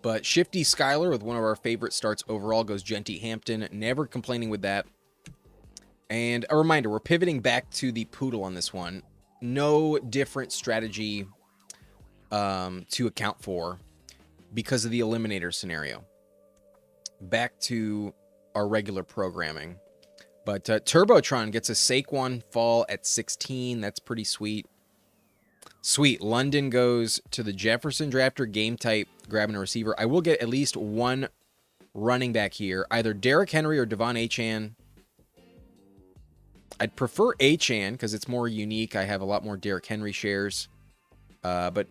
But Shifty Skyler with one of our favorite starts overall goes Genty Hampton. Never complaining with that. And a reminder, we're pivoting back to the Poodle on this one. No different strategy to account for because of the Eliminator scenario. Back to our regular programming. But Turbotron gets a Saquon fall at 16. That's pretty sweet. Sweet. London goes to the Jefferson drafter, game type, grabbing a receiver. I will get at least one running back here. Either Derrick Henry or Devon Achane. I'd prefer Achane because it's more unique. I have a lot more Derrick Henry shares. But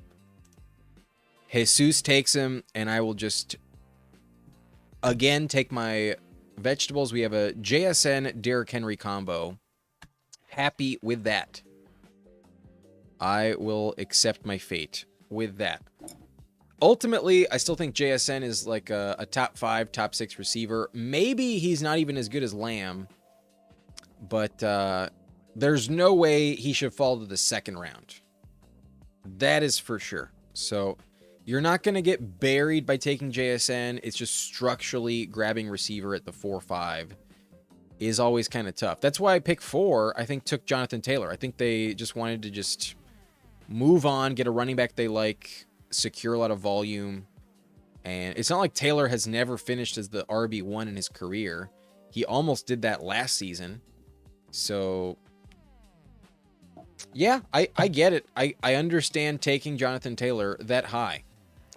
Jesus takes him, and I will just, again, take my vegetables. We have a JSN Derrick Henry combo. Happy with that. I will accept my fate with that. Ultimately, I still think JSN is like a top 5, top 6 receiver. Maybe he's not even as good as Lamb, but there's no way he should fall to the second round. That is for sure. So you're not going to get buried by taking JSN. It's just structurally grabbing receiver at the 4-5 is always kind of tough. That's why I picked 4. I think took Jonathan Taylor. I think they just wanted to just move on, get a running back they like, secure a lot of volume. And it's not like Taylor has never finished as the RB1 in his career. He almost did that last season. So yeah, I get it. I understand taking Jonathan Taylor that high.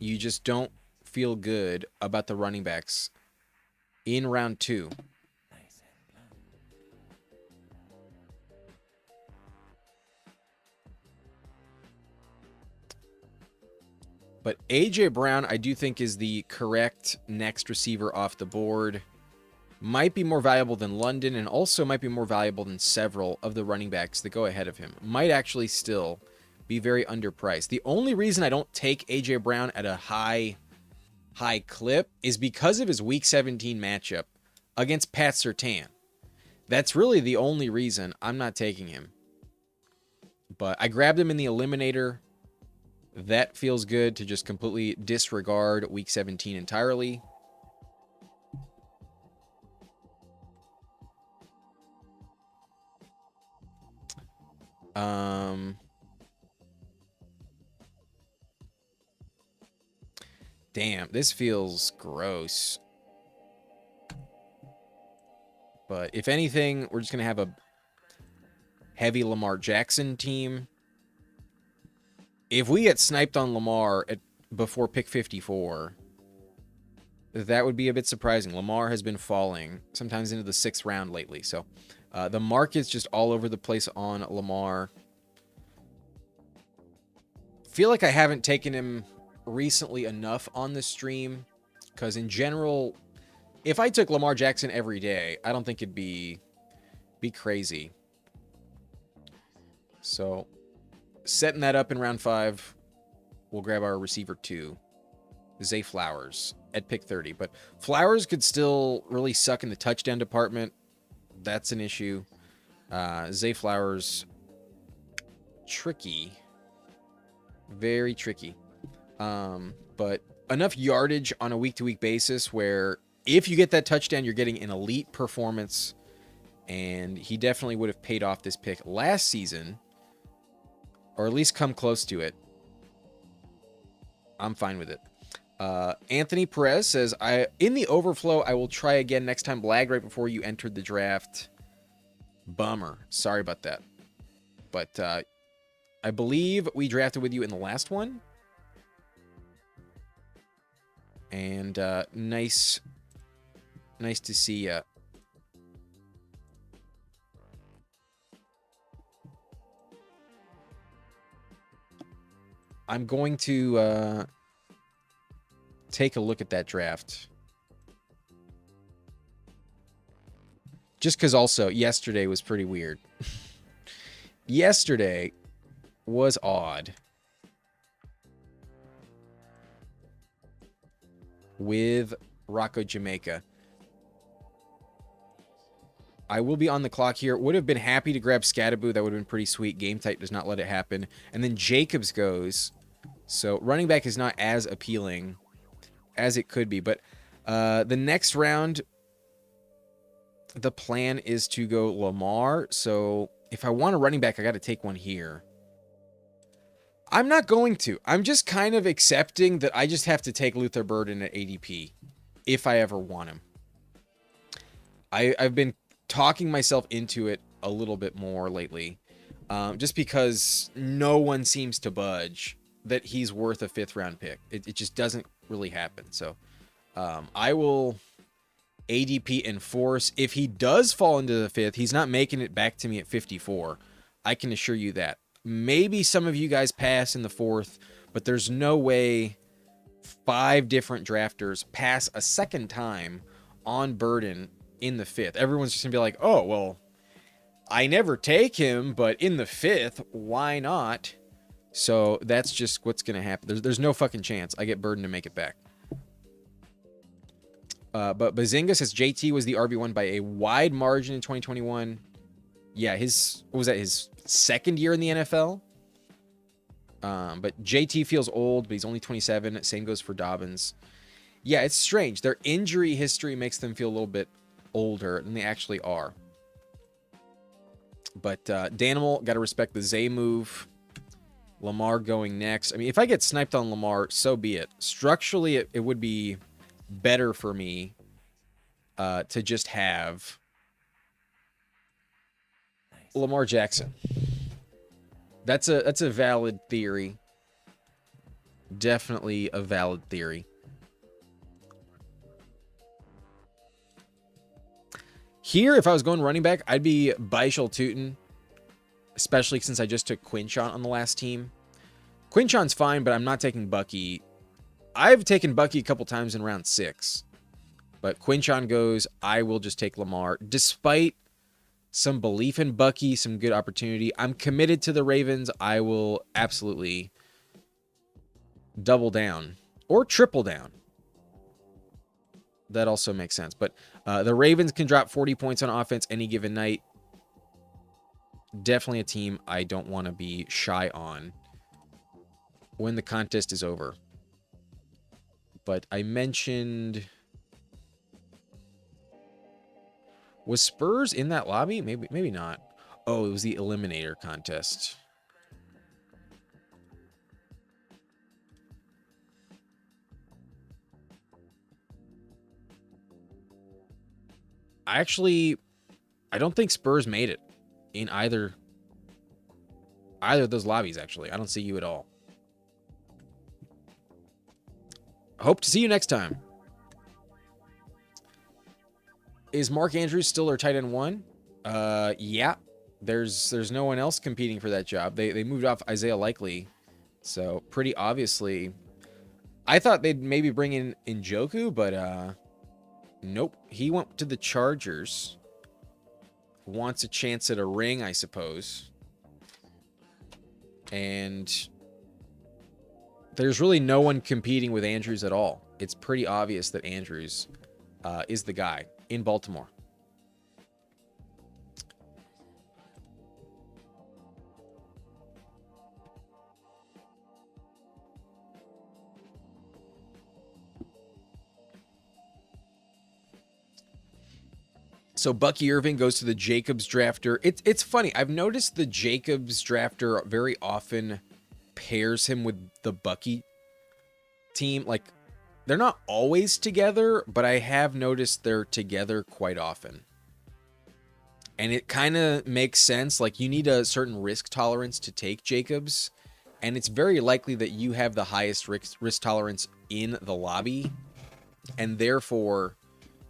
You just don't feel good about the running backs in round 2. But A.J. Brown, I do think, is the correct next receiver off the board. Might be more valuable than London, and also might be more valuable than several of the running backs that go ahead of him. Might actually still be very underpriced. The only reason I don't take A.J. Brown at a high clip is because of his Week 17 matchup against Pat Surtain. That's really the only reason I'm not taking him. But I grabbed him in the Eliminator. That feels good to just completely disregard Week 17 entirely. Um, damn, this feels gross. But if anything, we're just gonna have a heavy Lamar Jackson team. If we get sniped on Lamar before pick 54, that would be a bit surprising. Lamar has been falling sometimes into the 6th round lately. So the market's just all over the place on Lamar. Feel like I haven't taken him recently enough on the stream, because in general, if I took Lamar Jackson every day, I don't think it'd be crazy. So setting that up in round 5, we'll grab our receiver 2, Zay Flowers, at pick 30. But Flowers could still really suck in the touchdown department. That's an issue. Zay Flowers, tricky. Very tricky. But enough yardage on a week-to-week basis where if you get that touchdown, you're getting an elite performance. And he definitely would have paid off this pick last season, or at least come close to it. I'm fine with it. Anthony Perez says, in the overflow, I will try again next time. Lag right before you entered the draft. Bummer. Sorry about that. But I believe we drafted with you in the last one. And nice to see you. I'm going to take a look at that draft. Just because also yesterday was pretty weird. Yesterday was odd. With Rocco Jamaica. I will be on the clock here. Would have been happy to grab Scattaboo. That would have been pretty sweet. Game type does not let it happen. And then Jacobs goes. So running back is not as appealing as it could be. But the next round, the plan is to go Lamar. So if I want a running back, I got to take one here. I'm not going to. I'm just kind of accepting that I just have to take Luther Burden at ADP if I ever want him. I've been talking myself into it a little bit more lately, just because no one seems to budge that he's worth a 5th round pick. It just doesn't really happen. So I will ADP enforce. If he does fall into the 5th, he's not making it back to me at 54. I can assure you that. Maybe some of you guys pass in the 4th, but there's no way 5 different drafters pass a second time on Burden in the 5th. Everyone's just gonna be like, oh, well, I never take him, but in the 5th, why not? So that's just what's gonna happen. There's no fucking chance I get Burden to make it back. But Bazinga says JT was the RB1 by a wide margin in 2021. Yeah, what was that, his 2nd year in the NFL? But JT feels old, but he's only 27. Same goes for Dobbins. Yeah, it's strange. Their injury history makes them feel a little bit older than they actually are. But Danimal, got to respect the Zay move. Lamar going next. I mean, if I get sniped on Lamar, so be it. Structurally, it would be better for me to just have Lamar Jackson. That's a valid theory. Definitely a valid theory. Here, if I was going running back, I'd be Baishal Tootin, especially since I just took Quinchon on the last team. Quinchon's fine, but I'm not taking Bucky. I've taken Bucky a couple times in round 6. But Quinchon goes, I will just take Lamar. Despite some belief in Bucky, some good opportunity, I'm committed to the Ravens. I will absolutely double down or triple down. That also makes sense. But the Ravens can drop 40 points on offense any given night. Definitely a team I don't want to be shy on when the contest is over. But I mentioned... Was Spurs in that lobby? Maybe not. Oh, it was the Eliminator contest. I don't think Spurs made it in either of those lobbies, actually. I don't see you at all. Hope to see you next time. Is Mark Andrews still our tight end one? Yeah. There's no one else competing for that job. They moved off Isaiah Likely. So pretty obviously. I thought they'd maybe bring in Njoku, but nope. He went to the Chargers. Wants a chance at a ring, I suppose. And there's really no one competing with Andrews at all. It's pretty obvious that Andrews is the guy in Baltimore. So Bucky Irving goes to the Jacobs drafter. It's funny. I've noticed the Jacobs drafter very often pairs him with the Bucky team. Like, they're not always together, but I have noticed they're together quite often. And it kind of makes sense. Like, you need a certain risk tolerance to take Jacobs. And it's very likely that you have the highest risk tolerance in the lobby. And therefore,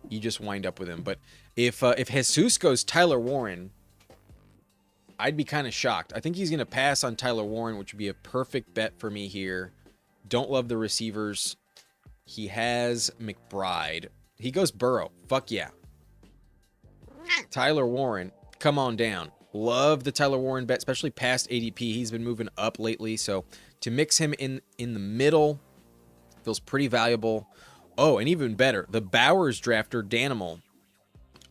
you just wind up with him. But if Jesus goes Tyler Warren, I'd be kind of shocked. I think he's going to pass on Tyler Warren, which would be a perfect bet for me here. Don't love the receivers. He has McBride. He goes Burrow. Fuck yeah. Tyler Warren, come on down. Love the Tyler Warren bet, especially past ADP. He's been moving up lately, so to mix him in the middle feels pretty valuable. Oh, and even better, the Bowers drafter, Danimal,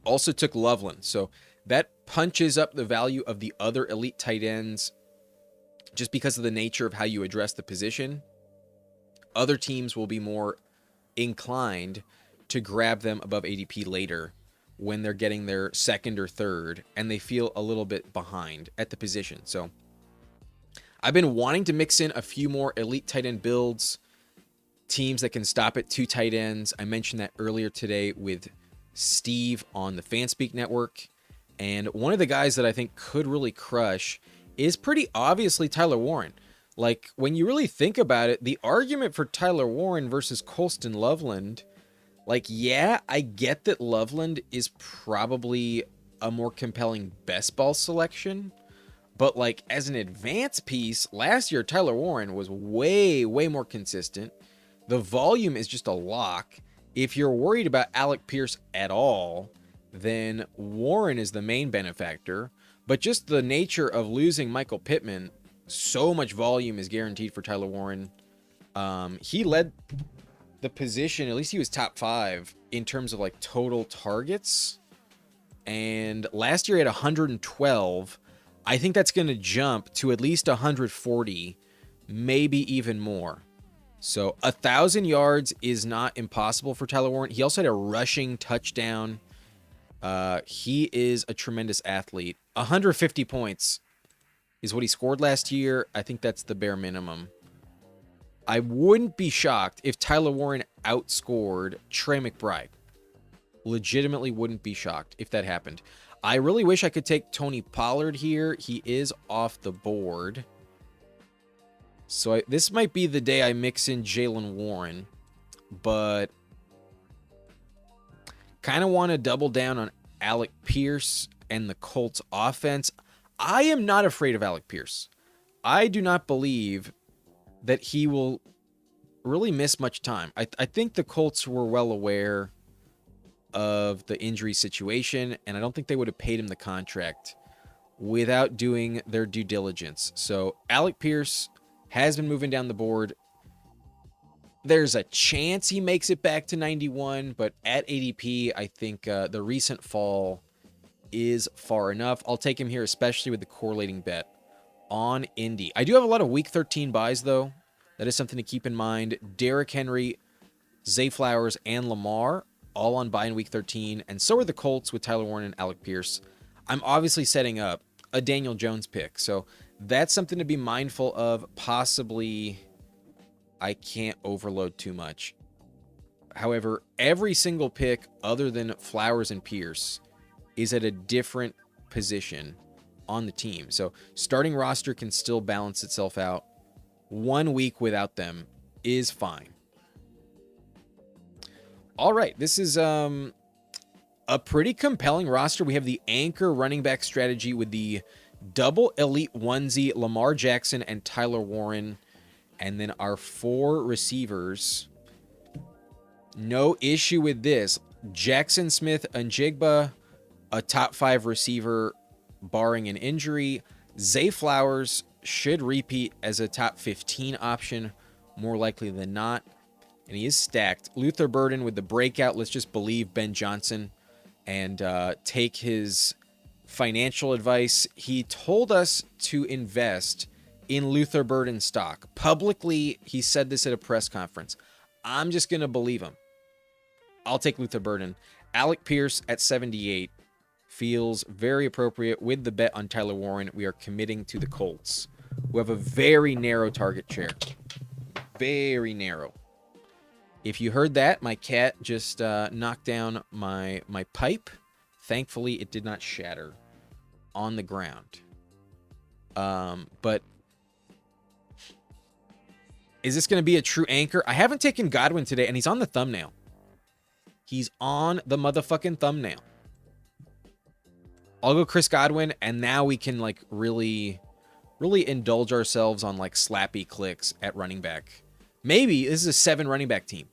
also took Loveland. So that punches up the value of the other elite tight ends just because of the nature of how you address the position. Other teams will be more inclined to grab them above ADP later when they're getting their second or third and they feel a little bit behind at the position. So I've been wanting to mix in a few more elite tight end builds, teams that can stop at 2 tight ends. I mentioned that earlier today with Steve on the Fanspeak Network. And one of the guys that I think could really crush is pretty obviously Tyler Warren. Like, when you really think about it, the argument for Tyler Warren versus Colston Loveland, like, yeah, I get that Loveland is probably a more compelling best ball selection. But, like, as an advance piece, last year Tyler Warren was way, way more consistent. The volume is just a lock. If you're worried about Alec Pierce at all, then Warren is the main benefactor. But just the nature of losing Michael Pittman, so much volume is guaranteed for Tyler Warren. He led the position, at least he was top 5 in terms of like total targets. And last year he had 112. I think that's going to jump to at least 140, maybe even more. So 1,000 yards is not impossible for Tyler Warren. He also had a rushing touchdown. He is a tremendous athlete. 150 points is what he scored last year. I think that's the bare minimum. I wouldn't be shocked if Tyler Warren outscored Trey McBride. Legitimately wouldn't be shocked if that happened. I really wish I could take Tony Pollard here. He is off the board. So this might be the day I mix in Jaylen Warren, but kind of want to double down on Alec Pierce and the Colts offense. I am not afraid of Alec Pierce. I do not believe that he will really miss much time. I think the Colts were well aware of the injury situation, and I don't think they would have paid him the contract without doing their due diligence. So Alec Pierce has been moving down the board. There's a chance he makes it back to 91, but at ADP, I think the recent fall is far enough. I'll take him here, especially with the correlating bet on Indy. I do have a lot of Week 13 buys, though. That is something to keep in mind. Derrick Henry, Zay Flowers, and Lamar, all on buy in Week 13, and so are the Colts with Tyler Warren and Alec Pierce. I'm obviously setting up a Daniel Jones pick. So that's something to be mindful of. Possibly I can't overload too much. However, every single pick other than Flowers and Pierce is at a different position on the team. So starting roster can still balance itself out. 1 week without them is fine. All right, this is a pretty compelling roster. We have the anchor running back strategy with the double elite onesie, Lamar Jackson and Tyler Warren. And then our 4 receivers. No issue with this. Jackson Smith and Jigba, a top 5 receiver, barring an injury. Zay Flowers should repeat as a top 15 option, more likely than not. And he is stacked. Luther Burden with the breakout. Let's just believe Ben Johnson and take his financial advice. He told us to invest in Luther Burden stock. Publicly, he said this at a press conference. I'm just going to believe him. I'll take Luther Burden. Alec Pierce at 78 feels very appropriate with the bet on Tyler Warren. We are committing to the Colts, who have a very narrow target share. Very narrow. If you heard that, my cat just knocked down my pipe. Thankfully, it did not shatter on the ground. But is this going to be a true anchor? I haven't taken Godwin today, and he's on the thumbnail. He's on the motherfucking thumbnail. I'll go Chris Godwin, and now we can like really indulge ourselves on like slappy clicks at running back. Maybe this is a 7 running back team.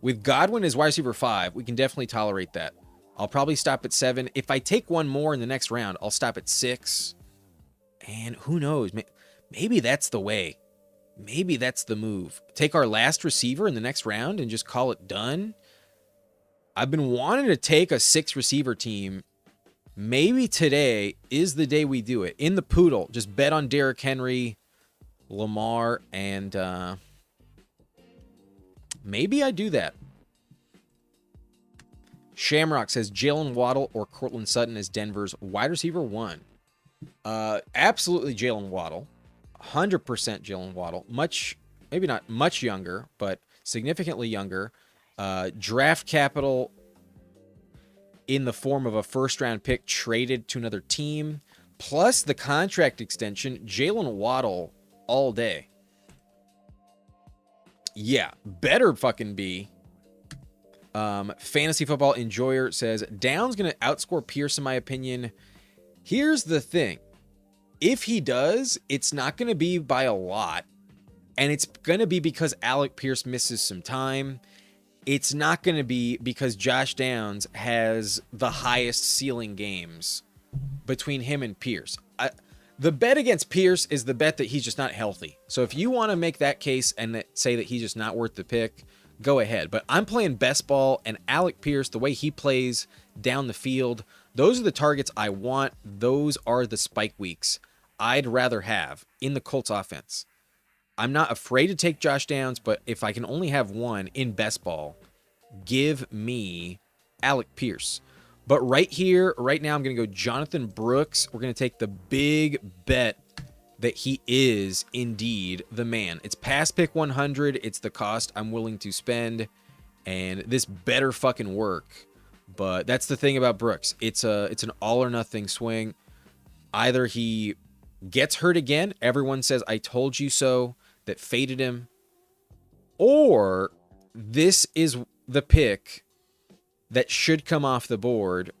With Godwin as wide receiver 5, we can definitely tolerate that. I'll probably stop at 7. If I take one more in the next round, I'll stop at 6. And who knows? Maybe that's the way. Maybe that's the move. Take our last receiver in the next round and just call it done. I've been wanting to take a 6 receiver team. Maybe today is the day we do it. In the Poodle, just bet on Derrick Henry, Lamar, and maybe I do that. Shamrock says Jalen Waddle or Cortland Sutton as Denver's wide receiver 1. Absolutely Jalen Waddle. 100% Jalen Waddle. Maybe not much younger, but significantly younger. Draft capital in the form of a first-round pick traded to another team, plus the contract extension. Jalen Waddle all day. Yeah, better fucking be. Fantasy Football Enjoyer says, Down's going to outscore Pierce in my opinion. Here's the thing. If he does, it's not going to be by a lot. And it's going to be because Alec Pierce misses some time. It's not going to be because Josh Downs has the highest ceiling games between him and Pierce. The bet against Pierce is the bet that he's just not healthy. So if you want to make that case and say that he's just not worth the pick, go ahead. But I'm playing best ball, and Alec Pierce, the way he plays down the field, those are the targets I want. Those are the spike weeks I'd rather have in the Colts offense. I'm not afraid to take Josh Downs, but if I can only have one in best ball, give me Alec Pierce. But right here, right now, I'm going to go Jonathan Brooks. We're going to take the big bet that he is indeed the man. It's past pick 100. It's the cost I'm willing to spend, and this better fucking work. But that's the thing about Brooks. It's an all or nothing swing. Either he gets hurt again, everyone says I told you so, that faded him, or this is the pick that should come off the board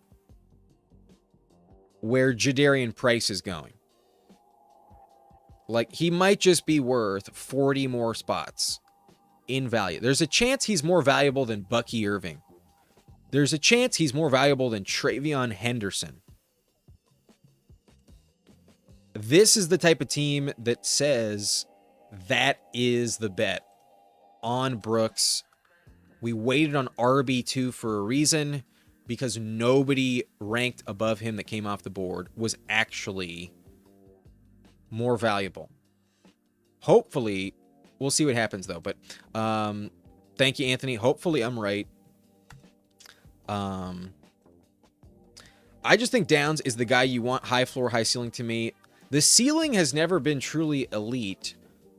where Jadarian Price is going. Like, he might just be worth 40 more spots in value. There's a chance he's more valuable than Bucky Irving. There's a chance he's more valuable than Travion Henderson. This is the type of team that says that is the bet on Brooks. We waited on RB2 for a reason, because nobody ranked above him that came off the board was actually more valuable. Hopefully, we'll see what happens though. But thank you, Anthony. Hopefully, I'm right. I I just think Downs is the guy you want, high floor, high ceiling to me. The ceiling has never been truly elite,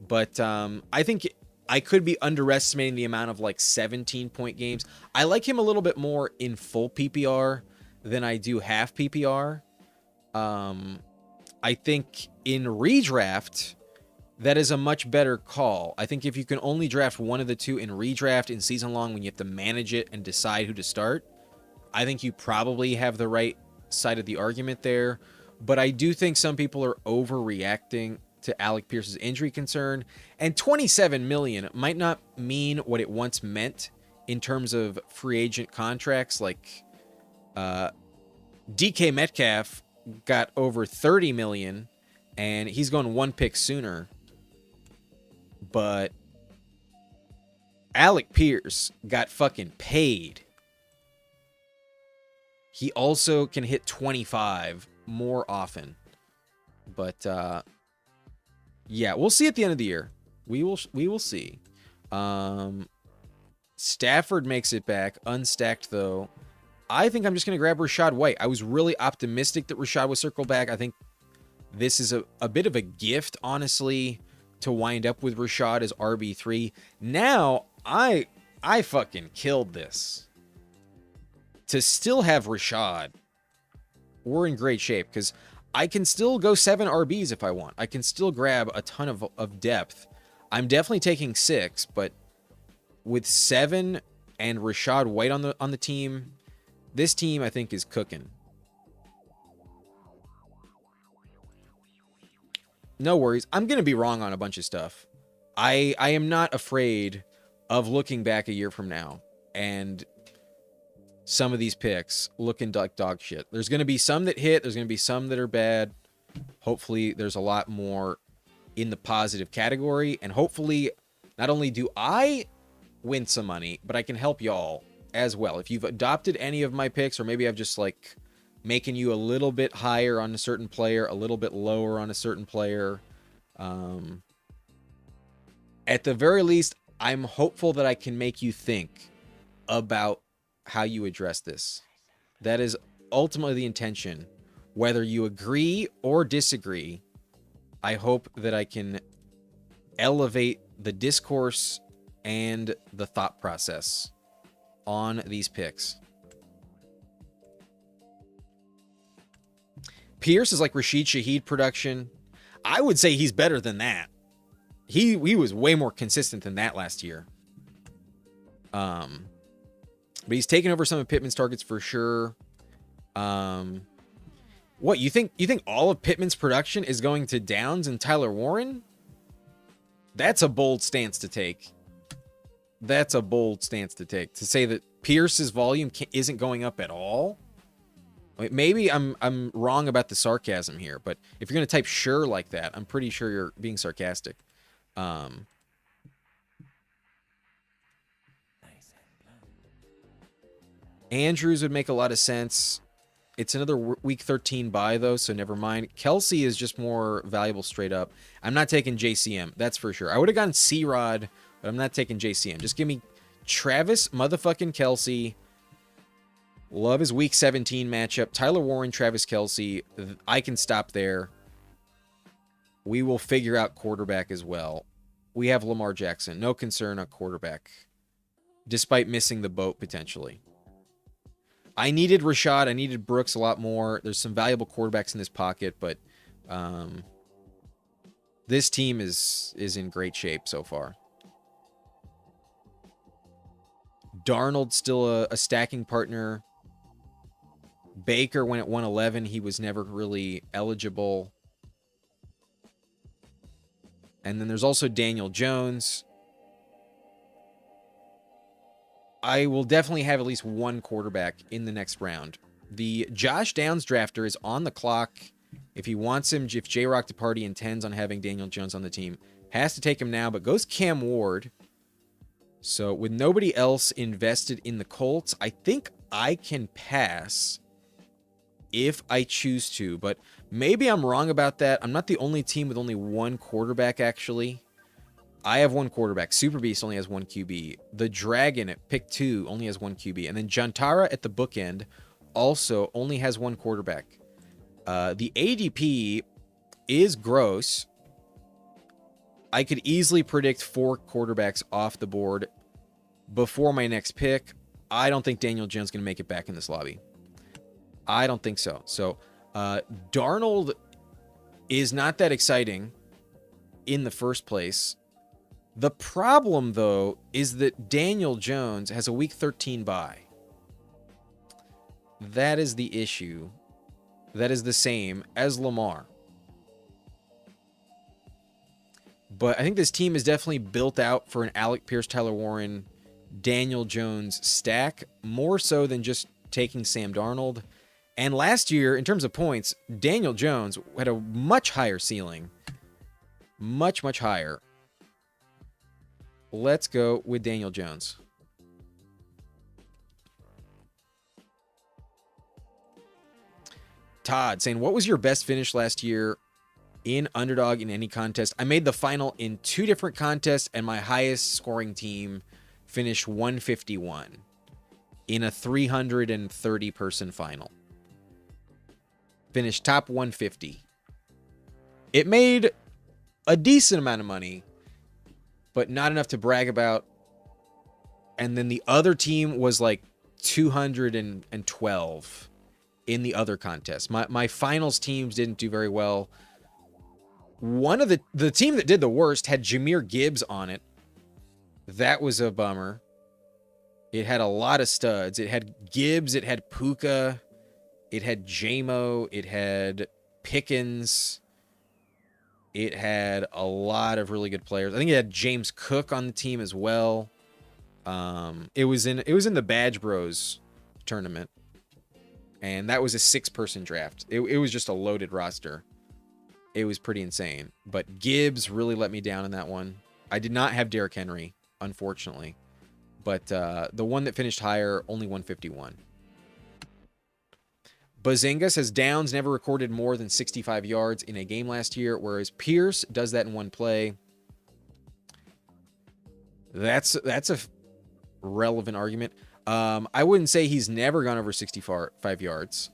but I think I could be underestimating the amount of like 17-point games. I like him a little bit more in full PPR than I do half PPR. I think in redraft, that is a much better call. I think if you can only draft one of the two in redraft in season long when you have to manage it and decide who to start, I think you probably have the right side of the argument there. But I do think some people are overreacting to Alec Pierce's injury concern, and 27 million might not mean what it once meant in terms of free agent contracts. Like DK Metcalf got over 30 million and he's going one pick sooner. But Alec Pierce got fucking paid. He also can hit 25 more often. But yeah, we'll see at the end of the year. We will see. Stafford makes it back, unstacked though. I think I'm just going to grab Rachaad White. I was really optimistic that Rachaad would circle back. I think this is a bit of a gift, honestly, to wind up with Rachaad as RB3. Now, I fucking killed this. To still have Rachaad, we're in great shape because I can still go 7 RBs if I want. I can still grab a ton of depth. I'm definitely taking 6, but with 7 and Rachaad White on the team, this team I think is cooking. No worries. I'm going to be wrong on a bunch of stuff. I am not afraid of looking back a year from now and some of these picks looking like dog shit. There's going to be some that hit. There's going to be some that are bad. Hopefully there's a lot more in the positive category. And hopefully not only do I win some money, but I can help y'all as well. If you've adopted any of my picks, or maybe I've just like making you a little bit higher on a certain player, a little bit lower on a certain player. At the very least, I'm hopeful that I can make you think about how you address this. That is ultimately the intention. Whether you agree or disagree, I hope that I can elevate the discourse and the thought process on these picks. Pierce is like Rashid Shaheed production. I would say he's better than that. He was way more consistent than that last year. But he's taken over some of Pittman's targets for sure. What, you think all of Pittman's production is going to Downs and Tyler Warren? That's a bold stance to take. That's a bold stance to take. To say that Pierce's volume isn't going up at all? Maybe I'm wrong about the sarcasm here, but if you're going to type sure like that, I'm pretty sure you're being sarcastic. Andrews would make a lot of sense. It's another week 13 bye, though, so never mind. Kelsey is just more valuable straight up. I'm not taking JCM, that's for sure. I would have gone C-Rod, but I'm not taking JCM. Just give me Travis motherfucking Kelsey. Love his week 17 matchup. Tyler Warren, Travis Kelsey. I can stop there. We will figure out quarterback as well. We have Lamar Jackson. No concern on quarterback, despite missing the boat potentially. I needed Rachaad. I needed Brooks a lot more. There's some valuable quarterbacks in this pocket, but this team is in great shape so far. Darnold still a stacking partner. Baker went at 111. He was never really eligible. And then there's also Daniel Jones. I will definitely have at least one quarterback in the next round. The Josh Downs drafter is on the clock. If he wants him, if J-Rock Departy intends on having Daniel Jones on the team, has to take him now, but goes Cam Ward. So with nobody else invested in the Colts, I think I can pass if I choose to, but maybe I'm wrong about that. I'm not the only team with only one quarterback, actually. I have one quarterback. Super Beast only has one QB. The Dragon at pick 2 only has one QB. And then Jantara at the bookend also only has one quarterback. The ADP is gross. I could easily predict 4 quarterbacks off the board before my next pick. I don't think Daniel Jones is going to make it back in this lobby. I don't think so. So, Darnold is not that exciting in the first place. The problem, though, is that Daniel Jones has a Week 13 bye. That is the issue. That is the same as Lamar. But I think this team is definitely built out for an Alec Pierce, Tyler Warren, Daniel Jones stack, more so than just taking Sam Darnold. And last year, in terms of points, Daniel Jones had a much higher ceiling. Much, much higher. Let's go with Daniel Jones. Todd saying, what was your best finish last year in Underdog in any contest? I made the final in 2 different contests, and my highest scoring team finished 151 in a 330-person final. Finished top 150. It made a decent amount of money, but not enough to brag about. And then the other team was like 212 in the other contest. My finals teams didn't do very well. One of the team that did the worst had Jahmyr Gibbs on it. That was a bummer. It had a lot of studs. It had Gibbs, it had Puka, it had JMO, it had Pickens. It had a lot of really good players. I think it had James Cook on the team as well. It was in the Badge Bros tournament, and that was a 6-person draft. It was just a loaded roster. It was pretty insane. But Gibbs really let me down in that one. I did not have Derrick Henry, unfortunately. But the one that finished higher, only 151. Bazinga says Downs never recorded more than 65 yards in a game last year, whereas Pierce does that in one play. That's a relevant argument. I wouldn't say he's never gone over 65 yards.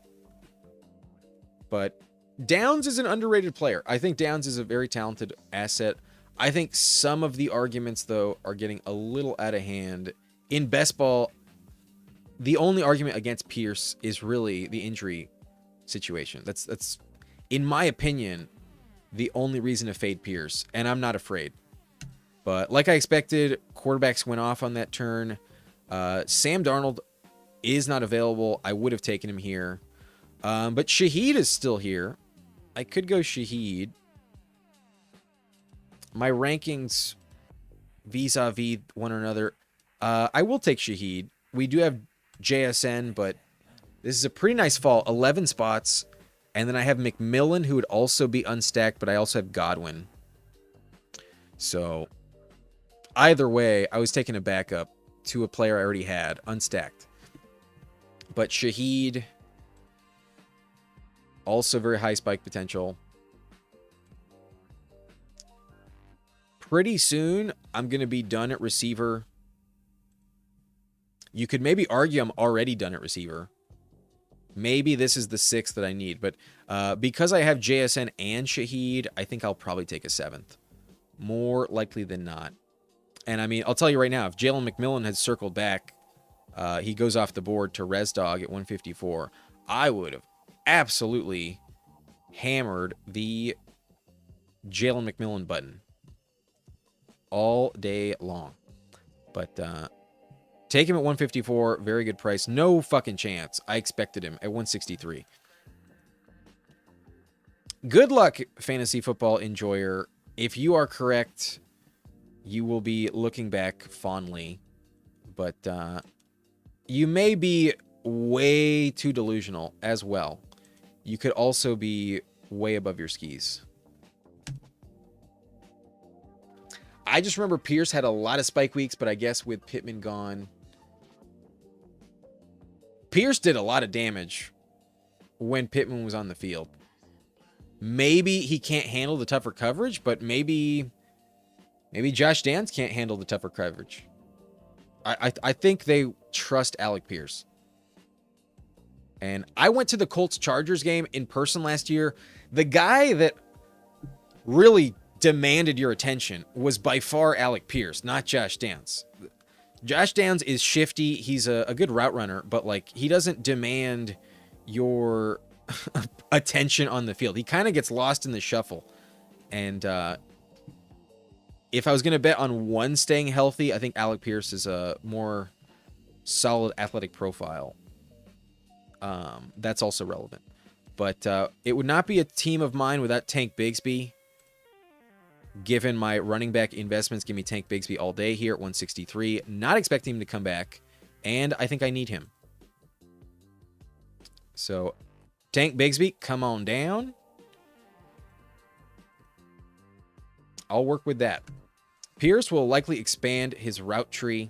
But Downs is an underrated player. I think Downs is a very talented asset. I think some of the arguments, though, are getting a little out of hand. In best ball, the only argument against Pierce is really the injury situation. That's in my opinion, the only reason to fade Pierce, and I'm not afraid. But like I expected, quarterbacks went off on that turn. Sam Darnold is not available. I would have taken him here. But Shaheed is still here. I could go Shaheed. My rankings vis-a-vis one another. I will take Shaheed. We do have JSN, but this is a pretty nice fall. 11 spots. And then I have McMillan, who would also be unstacked, but I also have Godwin. So either way, I was taking a backup to a player I already had, unstacked. But Shaheed, also very high spike potential. Pretty soon, I'm going to be done at receiver. You could maybe argue I'm already done at receiver. Maybe this is the 6th that I need. But because I have JSN and Shaheed, I think I'll probably take a 7th. More likely than not. And I mean, I'll tell you right now, if Jalen McMillan had circled back, he goes off the board to ResDog at 154, I would have absolutely hammered the Jalen McMillan button all day long. But take him at 154, very good price. No fucking chance. I expected him at 163. Good luck, fantasy football enjoyer. If you are correct, you will be looking back fondly. But you may be way too delusional as well. You could also be way above your skis. I just remember Pierce had a lot of spike weeks, but I guess with Pittman gone, Pierce did a lot of damage when Pittman was on the field. Maybe he can't handle the tougher coverage, but maybe Josh Downs can't handle the tougher coverage. I think they trust Alec Pierce. And I went to the Colts-Chargers game in person last year. The guy that really demanded your attention was by far Alec Pierce, not Josh Downs. Josh Downs is shifty. He's a good route runner, but like he doesn't demand your attention on the field. He kind of gets lost in the shuffle. And if I was going to bet on one staying healthy, I think Alec Pierce is a more solid athletic profile. That's also relevant. But it would not be a team of mine without Tank Bigsby. Given my running back investments, give me Tank Bigsby all day here at 163. Not expecting him to come back, and I think I need him. So, Tank Bigsby, come on down. I'll work with that. Pierce will likely expand his route tree.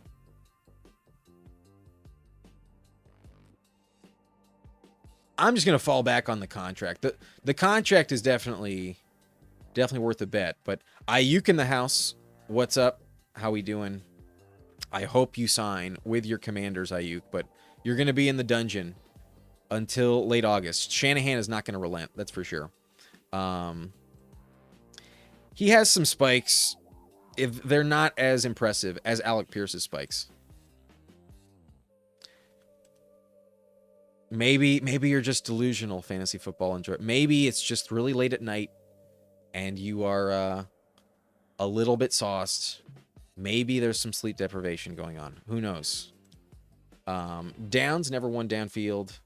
I'm just going to fall back on the contract. The contract is definitely worth a bet. But Ayuk in the house. What's up? How we doing? I hope you sign with your Commanders, Ayuk. But you're going to be in the dungeon until late August. Shanahan is not going to relent. That's for sure. He has some spikes. If they're not as impressive as Alec Pierce's spikes. Maybe you're just delusional, fantasy football enjoyer. Maybe it's just really late at night and you are a little bit sauced. Maybe there's some sleep deprivation going on. Who knows? Downs never won downfield.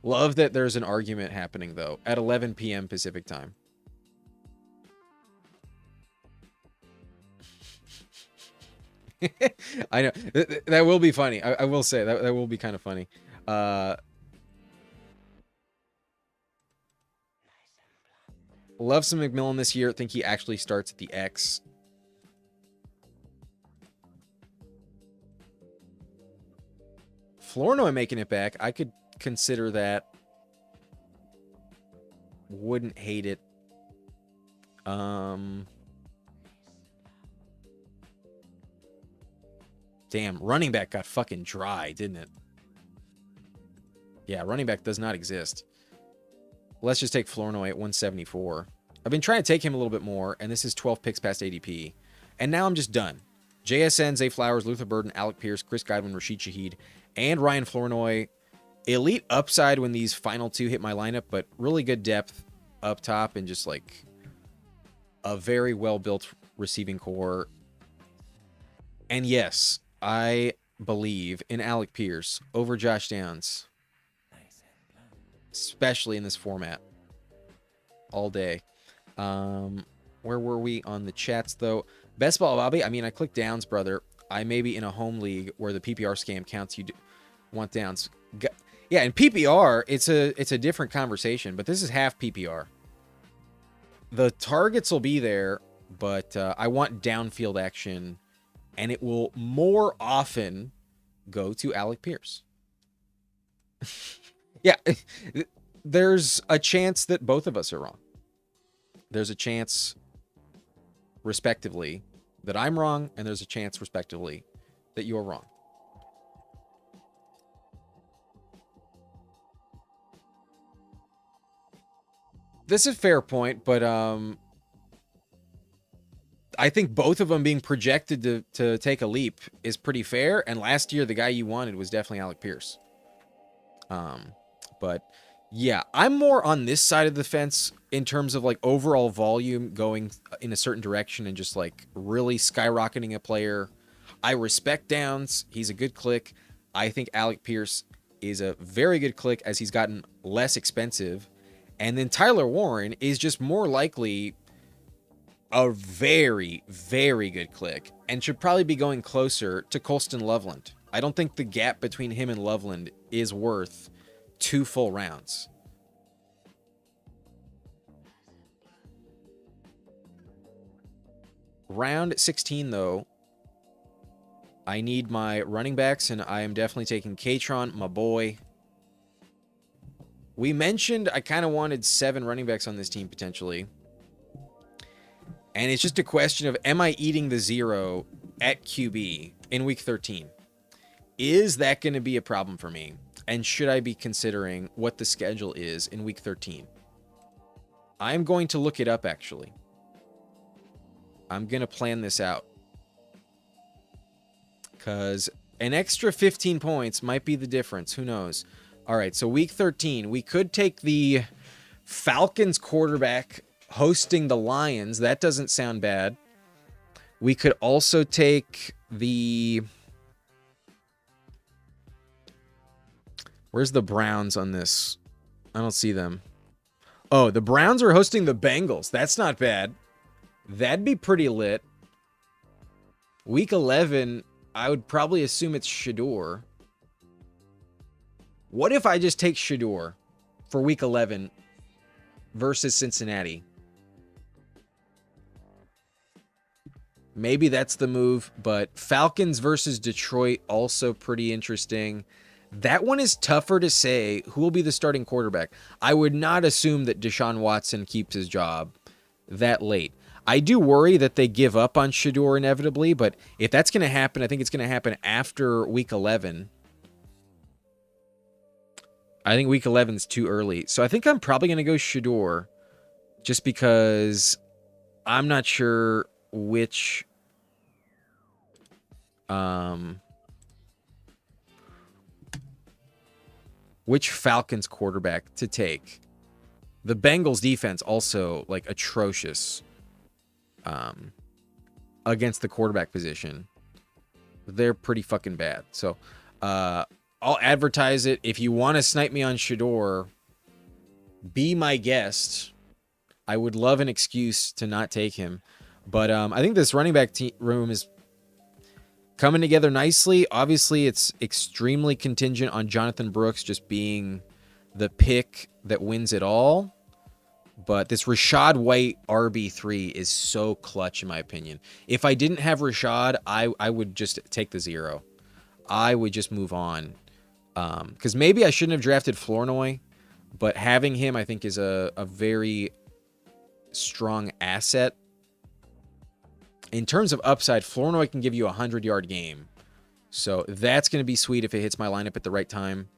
Love that there's an argument happening, though, at 11 p.m. Pacific time. I know. That will be funny. I will say that will be kind of funny. Love some McMillan this year. Think he actually starts at the X. Flournoy making it back. I could consider that. Wouldn't hate it. Damn, running back got fucking dry, didn't it? Yeah, running back does not exist. Let's just take Flournoy at 174. I've been trying to take him a little bit more, and this is 12 picks past ADP. And now I'm just done. JSN, Zay Flowers, Luther Burden, Alec Pierce, Chris Godwin, Rashid Shaheed, and Ryan Flournoy. Elite upside when these final two hit my lineup, but really good depth up top and just like a very well-built receiving core. And yes, I believe in Alec Pierce over Josh Downs, especially in this format, all day. Where were we on the chats, though? Best ball, Bobby. I mean, I clicked Downs, brother. I may be in a home league where the PPR scam counts. You want Downs. Yeah, in PPR, it's a different conversation, but this is half PPR. The targets will be there, but I want downfield action, and it will more often go to Alec Pierce. Yeah, there's a chance that both of us are wrong. There's a chance, respectively, that I'm wrong, and there's a chance, respectively, that you're wrong. This is a fair point, but I think both of them being projected to take a leap is pretty fair. And last year, the guy you wanted was definitely Alec Pierce. But yeah, I'm more on this side of the fence in terms of like overall volume going in a certain direction and just like really skyrocketing a player. I respect Downs. He's a good click. I think Alec Pierce is a very good click as he's gotten less expensive. And then Tyler Warren is just more likely a very, very good click and should probably be going closer to Colston Loveland. I don't think the gap between him and Loveland is worth 2 full rounds. Round 16, though, I need my running backs, and I am definitely taking Katron, my boy. We mentioned I kind of wanted 7 running backs on this team, potentially. And it's just a question of, am I eating the 0 at QB in week 13? Is that going to be a problem for me? And should I be considering what the schedule is in week 13? I'm going to look it up, actually. I'm going to plan this out. Because an extra 15 points might be the difference. Who knows? All right, so week 13, we could take the Falcons quarterback hosting the Lions. That doesn't sound bad. We could also take the... Where's the Browns on this? I don't see them. Oh, the Browns are hosting the Bengals. That's not bad. That'd be pretty lit. Week 11, I would probably assume it's Shador. What if I just take Shador for week 11 versus Cincinnati? Maybe that's the move, but Falcons versus Detroit, also pretty interesting. That one is tougher to say who will be the starting quarterback. I would not assume that Deshaun Watson keeps his job that late. I do worry that they give up on Shador inevitably, but if that's going to happen, I think it's going to happen after week 11. I think week 11 is too early. So I think I'm probably going to go Shador just because I'm not sure which Falcons quarterback to take. The Bengals defense also like atrocious against the quarterback position. They're pretty fucking bad. So I'll advertise it. If you want to snipe me on Shador, be my guest. I would love an excuse to not take him. But I think this running back room is coming together nicely. Obviously, it's extremely contingent on Jonathan Brooks just being the pick that wins it all. But this Rashad White RB3 is so clutch, in my opinion. If I didn't have Rashad, I would just take the 0. I would just move on. Because maybe I shouldn't have drafted Flournoy, but having him, I think, is a very strong asset. In terms of upside, Flournoy can give you a 100-yard game. So that's going to be sweet if it hits my lineup at the right time.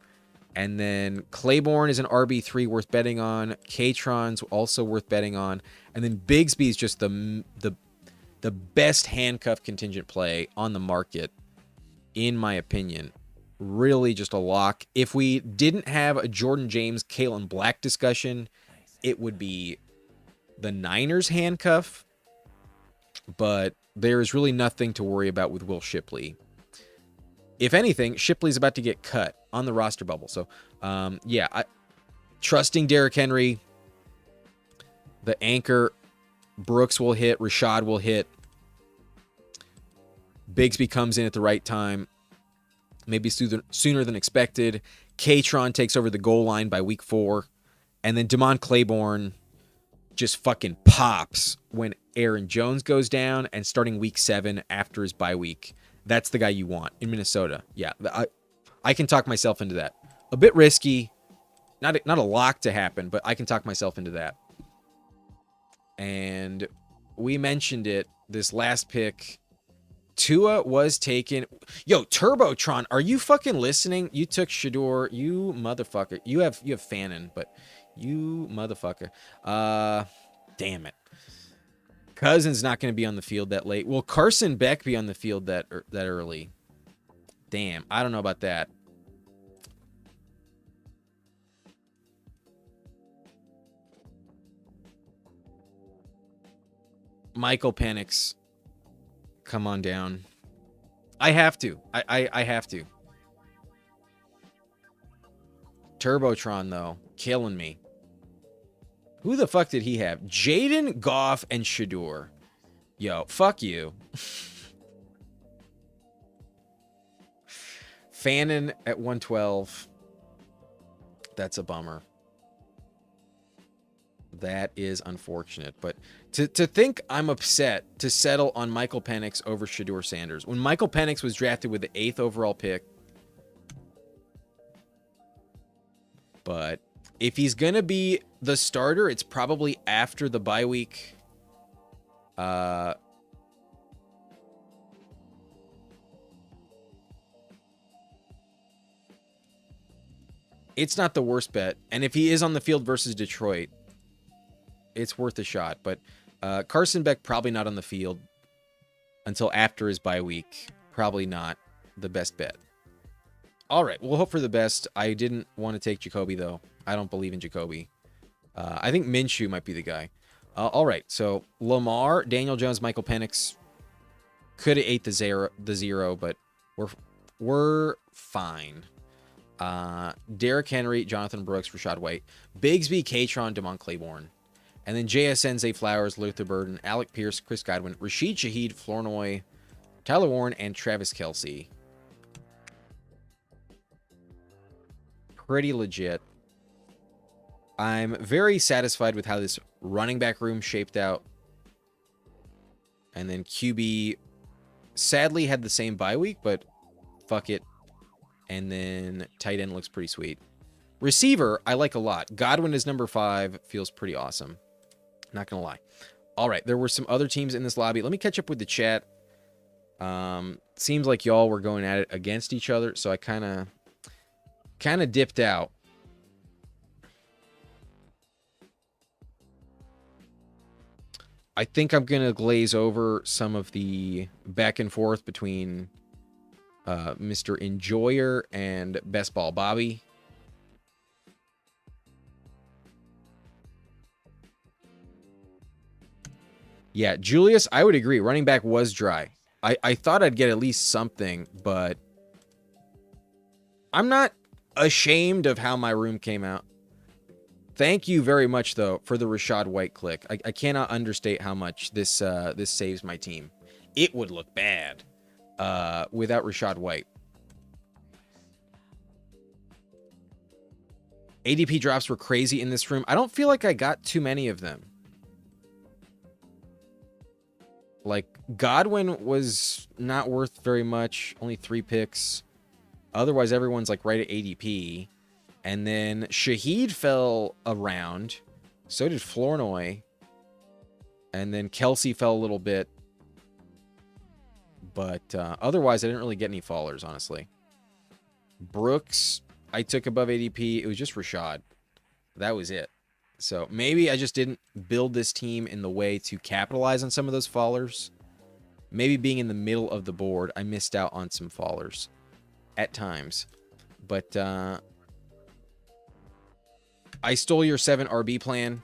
And then Claiborne is an RB3 worth betting on. Katron's also worth betting on. And then Bigsby's just the best handcuff contingent play on the market, in my opinion. Really just a lock. If we didn't have a Jordan James, Kalen Black discussion, it would be the Niners handcuff. But there's really nothing to worry about with Will Shipley. If anything, Shipley's about to get cut on the roster bubble. So, trusting Derrick Henry, the anchor, Brooks will hit, Rashad will hit. Bigsby comes in at the right time, maybe sooner than expected. Katron takes over the goal line by week 4. And then Damon Claiborne just fucking pops when Aaron Jones goes down, and starting week 7 after his bye week. That's the guy you want in Minnesota. Yeah, I can talk myself into that. A bit risky, not a lock to happen, but I can talk myself into that. And we mentioned it, this last pick. Tua was taken. Yo, Turbotron, are you fucking listening? You took Shador, you motherfucker. You have Fannin, but you motherfucker. Damn it. Cousins not going to be on the field that late. Will Carson Beck be on the field that early? Damn, I don't know about that. Michael Penix, come on down. I have to. I have to. Turbotron, though, killing me. Who the fuck did he have? Jaden Goff and Shador. Yo, fuck you. Fannin at 112. That's a bummer. That is unfortunate. But to think I'm upset to settle on Michael Penix over Shador Sanders. When Michael Penix was drafted with the 8th overall pick. But if he's going to be the starter, it's probably after the bye week. It's not the worst bet. And if he is on the field versus Detroit, it's worth a shot. But Carson Beck probably not on the field until after his bye week. Probably not the best bet. All right, we'll hope for the best. I didn't want to take Jacoby, though. I don't believe in Jacoby. I think Minshew might be the guy. All right, so Lamar, Daniel Jones, Michael Penix could have ate the zero, but we're fine. Derrick Henry, Jonathan Brooks, Rashad White, Bigsby, Katron, Damon Claiborne, and then JSN, Zay Flowers, Luther Burden, Alec Pierce, Chris Godwin, Rashid Shaheed, Flournoy, Tyler Warren, and Travis Kelce. Pretty legit. I'm very satisfied with how this running back room shaped out. And then QB sadly had the same bye week, but fuck it. And then tight end looks pretty sweet. Receiver, I like a lot. Godwin is number 5. Feels pretty awesome. Not going to lie. All right, there were some other teams in this lobby. Let me catch up with the chat. Seems like y'all were going at it against each other, so I kind of dipped out. I think I'm going to glaze over some of the back and forth between Mr. Enjoyer and Best Ball Bobby. Yeah, Julius, I would agree. Running back was dry. I thought I'd get at least something, but I'm not ashamed of how my room came out. Thank you very much, though, for the Rashad White click. I cannot understate how much this saves my team. It would look bad without Rashad White. ADP drops were crazy in this room. I don't feel like I got too many of them. Like, Godwin was not worth very much. Only 3 picks. Otherwise, everyone's like right at ADP. And then Shaheed fell around. So did Flournoy. And then Kelce fell a little bit. But otherwise, I didn't really get any fallers, honestly. Brooks, I took above ADP. It was just Rashad. That was it. So maybe I just didn't build this team in the way to capitalize on some of those fallers. Maybe being in the middle of the board, I missed out on some fallers at times. But I stole your 7 RB plan.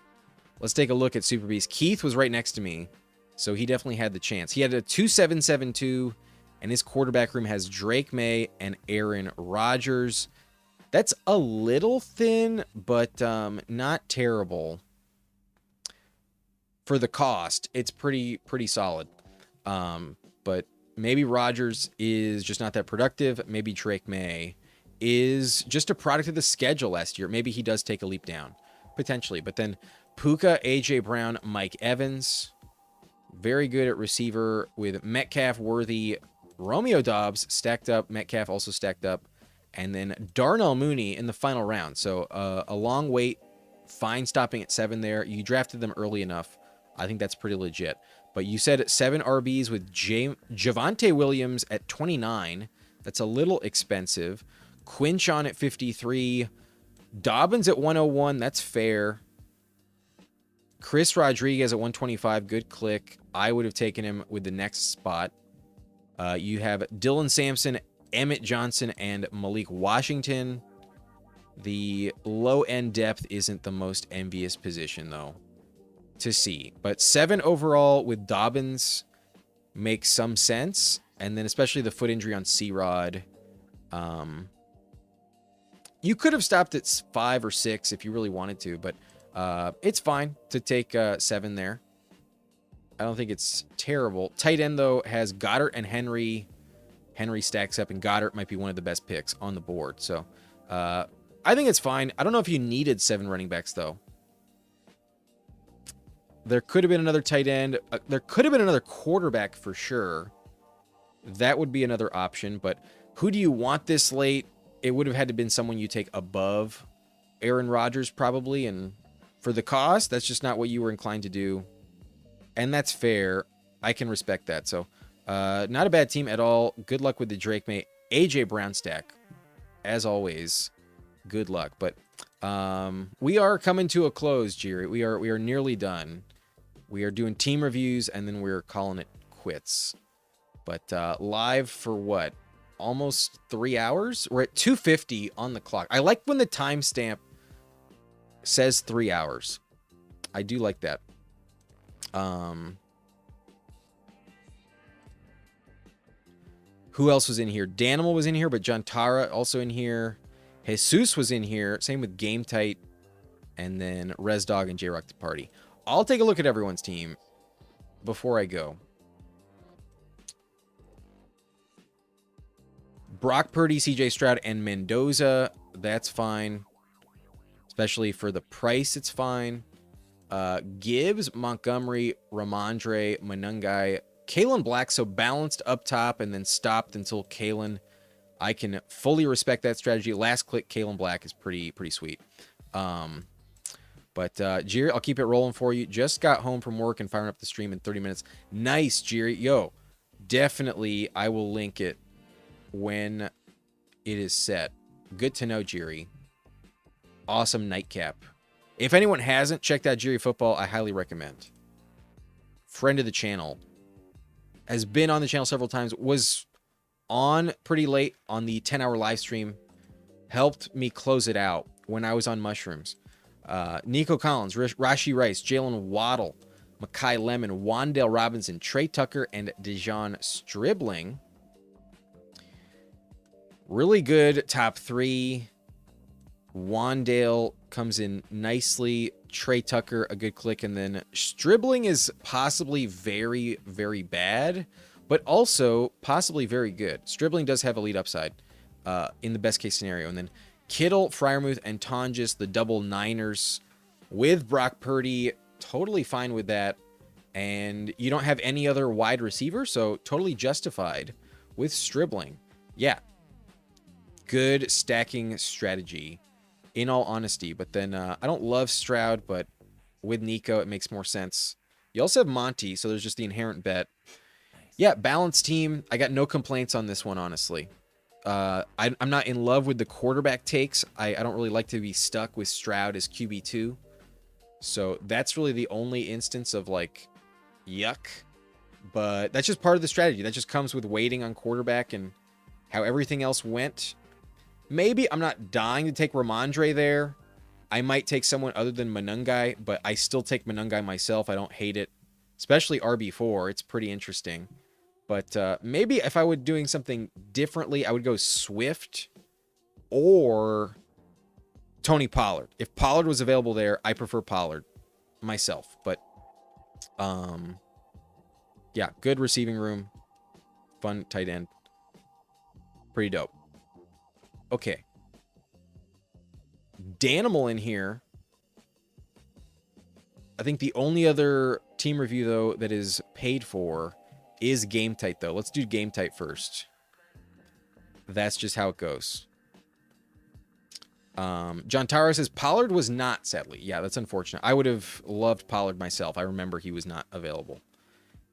Let's take a look at Super Beast. Keith was right next to me, so he definitely had the chance. He had a 2-7-7-2, and his quarterback room has Drake May and Aaron Rodgers. That's a little thin, but not terrible. For the cost, it's pretty solid. But maybe Rodgers is just not that productive. Maybe Drake May is just a product of the schedule last year. Maybe he does take a leap down, potentially. But then Puka, AJ Brown, Mike Evans, very good at receiver with Metcalf, Worthy, Romeo Dobbs stacked up. Metcalf also stacked up. And then Darnell Mooney in the final round. So a long wait, fine stopping at 7 there. You drafted them early enough. I think that's pretty legit. But you said 7 RBs with Javonte Williams at 29. That's a little expensive. Quinchon at 53. Dobbins at 101. That's fair. Chris Rodriguez at 125. Good click. I would have taken him with the next spot. You have Dylan Sampson, Emmett Johnson, and Malik Washington. The low-end depth isn't the most envious position, though, to see. But 7 overall with Dobbins makes some sense. And then especially the foot injury on C-Rod. You could have stopped at 5 or 6 if you really wanted to, but it's fine to take 7 there. I don't think it's terrible. Tight end, though, has Goddard and Henry. Henry stacks up, and Goddard might be one of the best picks on the board. So I think it's fine. I don't know if you needed 7 running backs, though. There could have been another tight end. There could have been another quarterback for sure. That would be another option. But who do you want this late? It would have had to been someone you take above Aaron Rodgers, probably. And for the cost, that's just not what you were inclined to do. And that's fair. I can respect that. So not a bad team at all. Good luck with the Drake May. AJ Brown stack, as always. good luck. But we are coming to a close, Jerry. We are nearly done. We are doing team reviews, and then we're calling it quits. But live for what? Almost 3 hours? We're at 2:50 on the clock. I like when the timestamp says 3 hours. I do like that. Who else was in here? Danimal was in here, but Jantara also in here. Jesus was in here. Same with Game Tight. And then Resdog and J-Rock the Party. I'll take a look at everyone's team before I go. Brock Purdy, CJ Stroud, and Mendoza. That's fine. Especially for the price, it's fine. Gibbs, Montgomery, Ramondre, Manungai, Kalen Black, so balanced up top and then stopped until Kalen. I can fully respect that strategy. Last click, Kalen Black is pretty sweet. But Jerry, I'll keep it rolling for you. Just got home from work and firing up the stream in 30 minutes. Nice, Jerry. Yo, definitely I will link it when it is set. Good to know, Jerry. Awesome nightcap. If anyone hasn't checked out Jerry Football, I highly recommend. Friend of the channel. Has been on the channel several times. Was on pretty late on the 10-hour live stream. Helped me close it out when I was on mushrooms. Nico Collins, Rashi Rice, Jalen Waddle, Makai Lemon, Wandale Robinson, Trey Tucker, and Dejon Stribling. Really good top three. Wandale comes in nicely. Trey Tucker, a good click. And then Stribling is possibly very, very bad, but also possibly very good. Stribling does have elite upside in the best case scenario. And then Kittle, Freiermuth, and Tonjes, the double Niners with Brock Purdy. Totally fine with that. And you don't have any other wide receiver, so totally justified with Stribling. Yeah. Good stacking strategy, in all honesty. But then I don't love Stroud, but with Nico, it makes more sense. You also have Monty, so there's just the inherent bet. Yeah, balanced team. I got no complaints on this one, honestly. I'm not in love with the quarterback takes. I don't really like to be stuck with Stroud as QB2. So that's really the only instance of, like, yuck. But that's just part of the strategy. That just comes with waiting on quarterback and how everything else went. Maybe I'm not dying to take Ramondre there. I might take someone other than Manungai, but I still take Manungai myself. I don't hate it, especially RB4. It's pretty interesting. But maybe if I were doing something differently, I would go Swift or Tony Pollard. If Pollard was available there, I prefer Pollard myself. But yeah, good receiving room. Fun tight end. Pretty dope. Okay. Danimal in here. I think the only other team review, though, that is paid for is Game Tight, though. Let's do Game Tight first. That's just how it goes. John Tara says Pollard was not, sadly. Yeah, that's unfortunate. I would have loved Pollard myself. I remember he was not available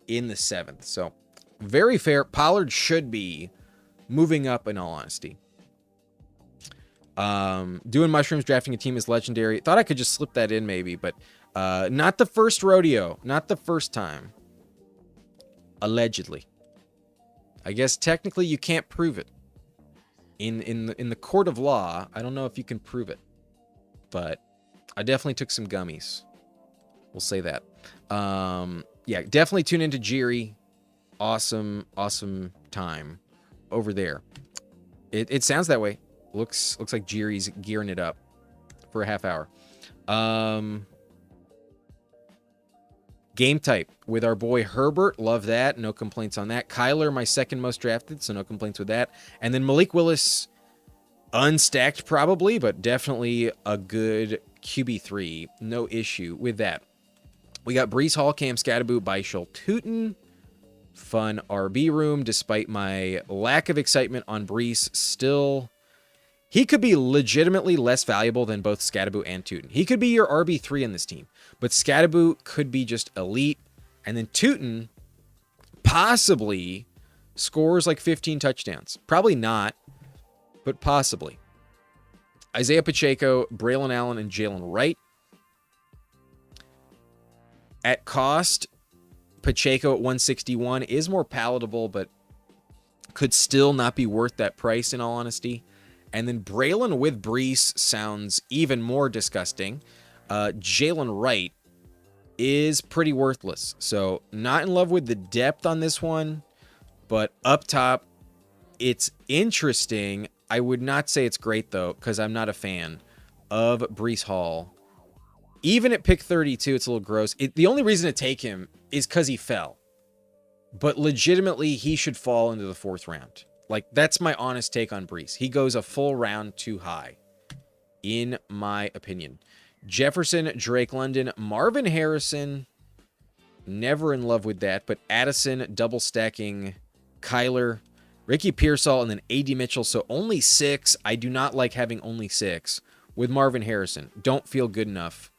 in the 7th. So, very fair. Pollard should be moving up, in all honesty. Doing mushrooms, drafting a team is legendary. Thought I could just slip that in maybe, but not the first rodeo. Not the first time. Allegedly. I guess technically you can't prove it. In the court of law, I don't know if you can prove it. But I definitely took some gummies. We'll say that. Yeah, definitely tune into Jiri. Awesome time over there. It sounds that way. Looks like Jiri's gearing it up for a half hour. Game type with our boy Herbert. Love that. No complaints on that. Kyler, my second most drafted, so no complaints with that. And then Malik Willis, unstacked probably, but definitely a good QB3. No issue with that. We got Breece Hall, Cam Scatterboot, Baishal Tootin. Fun RB room, despite my lack of excitement on Breece. Still, he could be legitimately less valuable than both Scatterboot and Tootin. He could be your RB3 in this team, but Scatterboot could be just elite. And then Tootin possibly scores like 15 touchdowns. Probably not, but possibly. Isaiah Pacheco, Braylon Allen, and Jalen Wright. At cost, Pacheco at 161 is more palatable, but could still not be worth that price in all honesty. And then Braylon with Brees sounds even more disgusting. Jalen Wright is pretty worthless. So not in love with the depth on this one, but up top, it's interesting. I would not say it's great though, because I'm not a fan of Brees Hall. Even at pick 32, it's a little gross. The only reason to take him is because he fell. But legitimately, he should fall into the 4th round. Like, that's my honest take on Brees. He goes a full round too high, in my opinion. Jefferson, Drake London, Marvin Harrison, never in love with that. But Addison, double stacking Kyler, Ricky Pearsall, and then A.D. Mitchell. So only 6. I do not like having only 6 with Marvin Harrison. Don't feel good enough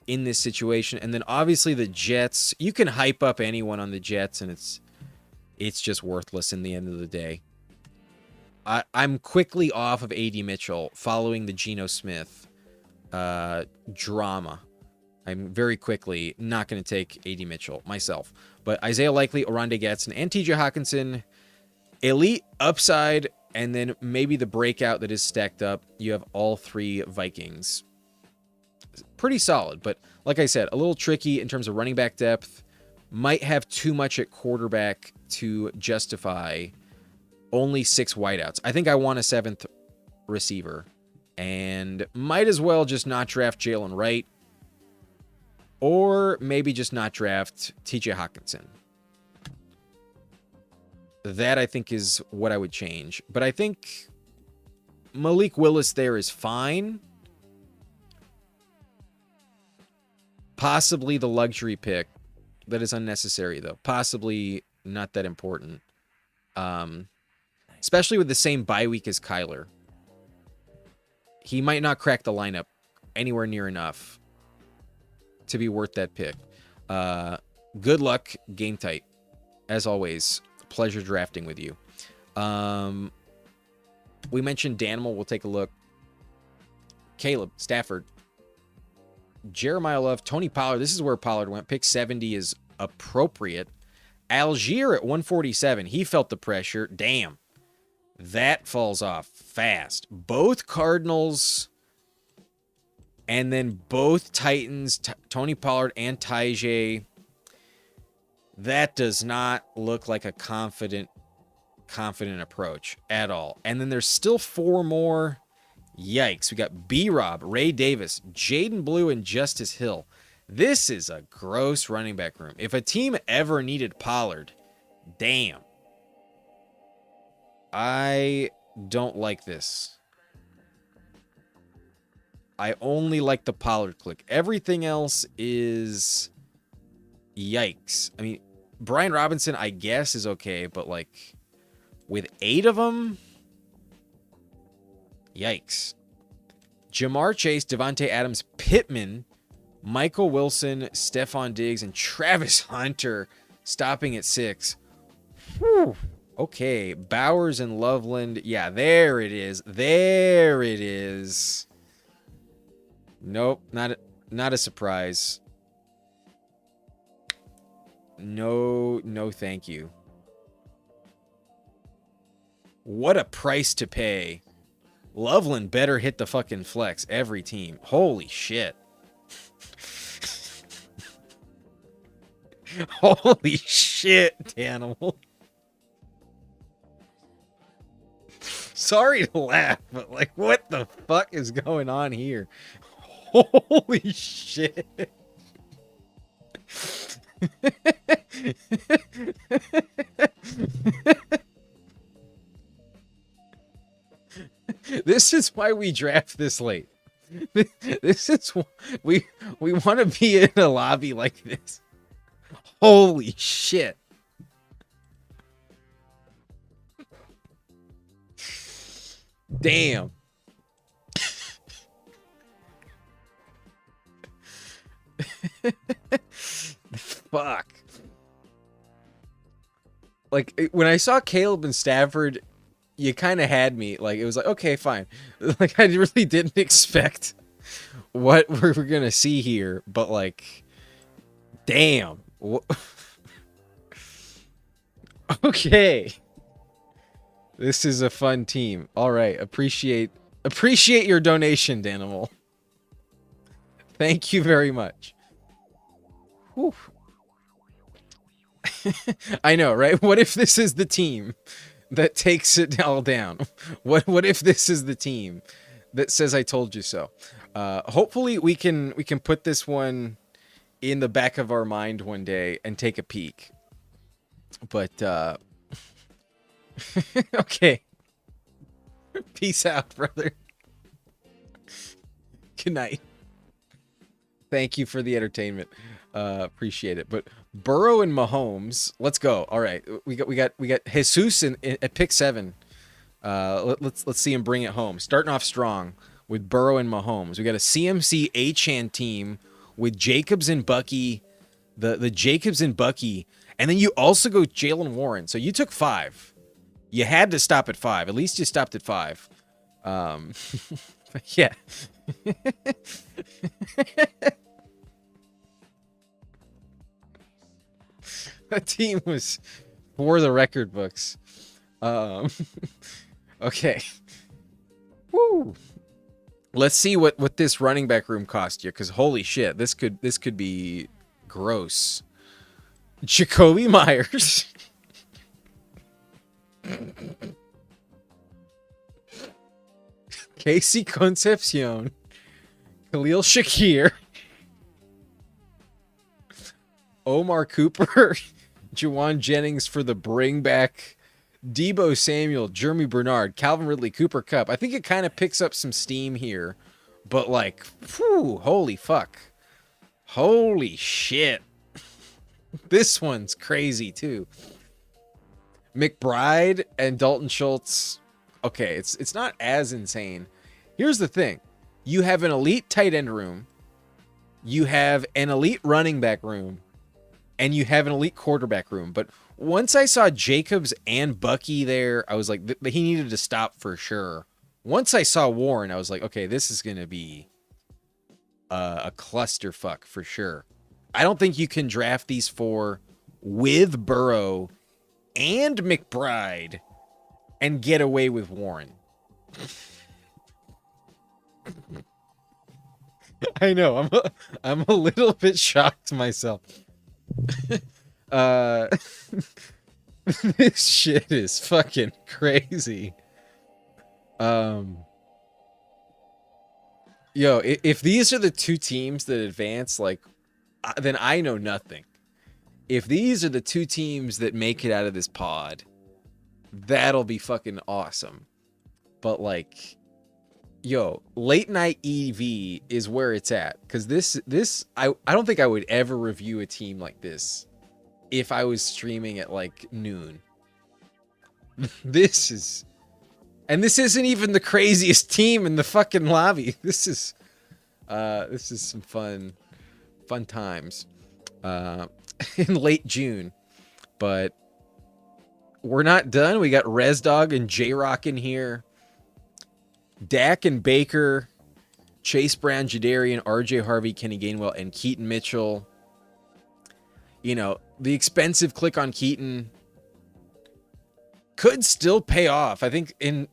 in this situation. And then obviously the Jets, you can hype up anyone on the Jets and it's just worthless in the end of the day. I'm quickly off of A.D. Mitchell following the Geno Smith drama. I'm very quickly not going to take A.D. Mitchell myself. But Isaiah Likely, Oronde Gadsden, and T.J. Hawkinson, elite upside, and then maybe the breakout that is stacked up. You have all 3 Vikings. Pretty solid, but like I said, a little tricky in terms of running back depth. Might have too much at quarterback to justify only 6 wideouts. I think I want a 7th receiver, and might as well just not draft Jalen Wright, or maybe just not draft TJ Hawkinson. That I think is what I would change. But I think Malik Willis there is fine. Possibly the luxury pick. That is unnecessary, though. Possibly not that important. Especially with the same bye week as Kyler. He might not crack the lineup anywhere near enough to be worth that pick. Good luck, game tight. As always, pleasure drafting with you. We mentioned Danimal. We'll take a look. Caleb, Stafford, Jeremiah Love, Tony Pollard. This is where Pollard went. Pick 70 is appropriate. Algier at 147. He felt the pressure. Damn. That falls off fast. Both Cardinals and then both Titans, Tony Pollard and Tajay. That does not look like a confident approach at all. And then there's still 4 more. Yikes. We got B-Rob, Ray Davis, Jaden Blue, and Justice Hill. This is a gross running back room. If a team ever needed Pollard, damn. I don't like this. I only like the Pollard click. Everything else is yikes. I mean, Brian Robinson, I guess, is okay, but like with 8 of them, yikes. Jamar Chase, Devontae Adams, Pittman, Michael Wilson, Stephon Diggs, and Travis Hunter stopping at 6. Whew. Okay, Bowers and Loveland. Yeah, there it is. There it is. Nope, not a surprise. No, thank you. What a price to pay. Loveland better hit the fucking flex every team. Holy shit. Holy shit, Danimal. Sorry to laugh, but like, what the fuck is going on here? Holy shit. This is why we draft this late. This is we want to be in a lobby like this. Holy shit. Damn. Fuck. Like, when I saw Caleb and Stafford you kind of had me. Like, it was like, okay, fine. Like, I really didn't expect what we're gonna see here, but like, damn. Okay. This is a fun team. All right, appreciate your donation, Danimal. Thank you very much. Whew. I know, right? What if this is the team that takes it all down? What if this is the team that says I told you so? Hopefully we can put this one in the back of our mind one day and take a peek. But okay. Peace out, brother. Good night. Thank you for the entertainment. Appreciate it. But Burrow and Mahomes, let's go. All right, we got Jesus at pick 7. Let's see him bring it home. Starting off strong with Burrow and Mahomes. We got a CMC Achane team with Jacobs and Bucky, the Jacobs and Bucky, and then you also go Jalen Warren. So you took 5. You had to stop at 5. At least you stopped at 5. Yeah. That team was for the record books. Okay. Woo. Let's see what this running back room cost you, because holy shit, this could be gross. Jacoby Myers. Casey Concepcion. Khalil Shakir. Omar Cooper. Juwan Jennings for the bring back. Debo Samuel, Jeremy Bernard, Calvin Ridley, Cooper Kupp. I think it kind of picks up some steam here. But like, whew, holy fuck. Holy shit. This one's crazy too. McBride and Dalton Schultz. Okay, it's not as insane. Here's the thing. You have an elite tight end room. You have an elite running back room. And you have an elite quarterback room. But once I saw Jacobs and Bucky there, I was like, he needed to stop for sure. Once I saw Warren, I was like, okay, this is going to be a clusterfuck for sure. I don't think you can draft these 4 with Burrow and McBride and get away with Warren. I know. I'm a little bit shocked myself. This shit is fucking crazy. Yo, if these are the 2 teams that advance, like, then I know nothing. If these are the 2 teams that make it out of this pod, that'll be fucking awesome. But like, yo, late night EV is where it's at. Because this I don't think I would ever review a team like this if I was streaming at like noon. This isn't even the craziest team in the fucking lobby. This is some fun times in late June. But we're not done. We got Rezdog and J-Rock in here. Dak and Baker, Chase Brown, Jadarian, RJ Harvey, Kenny Gainwell, and Keaton Mitchell. You know, the expensive click on Keaton could still pay off. I think in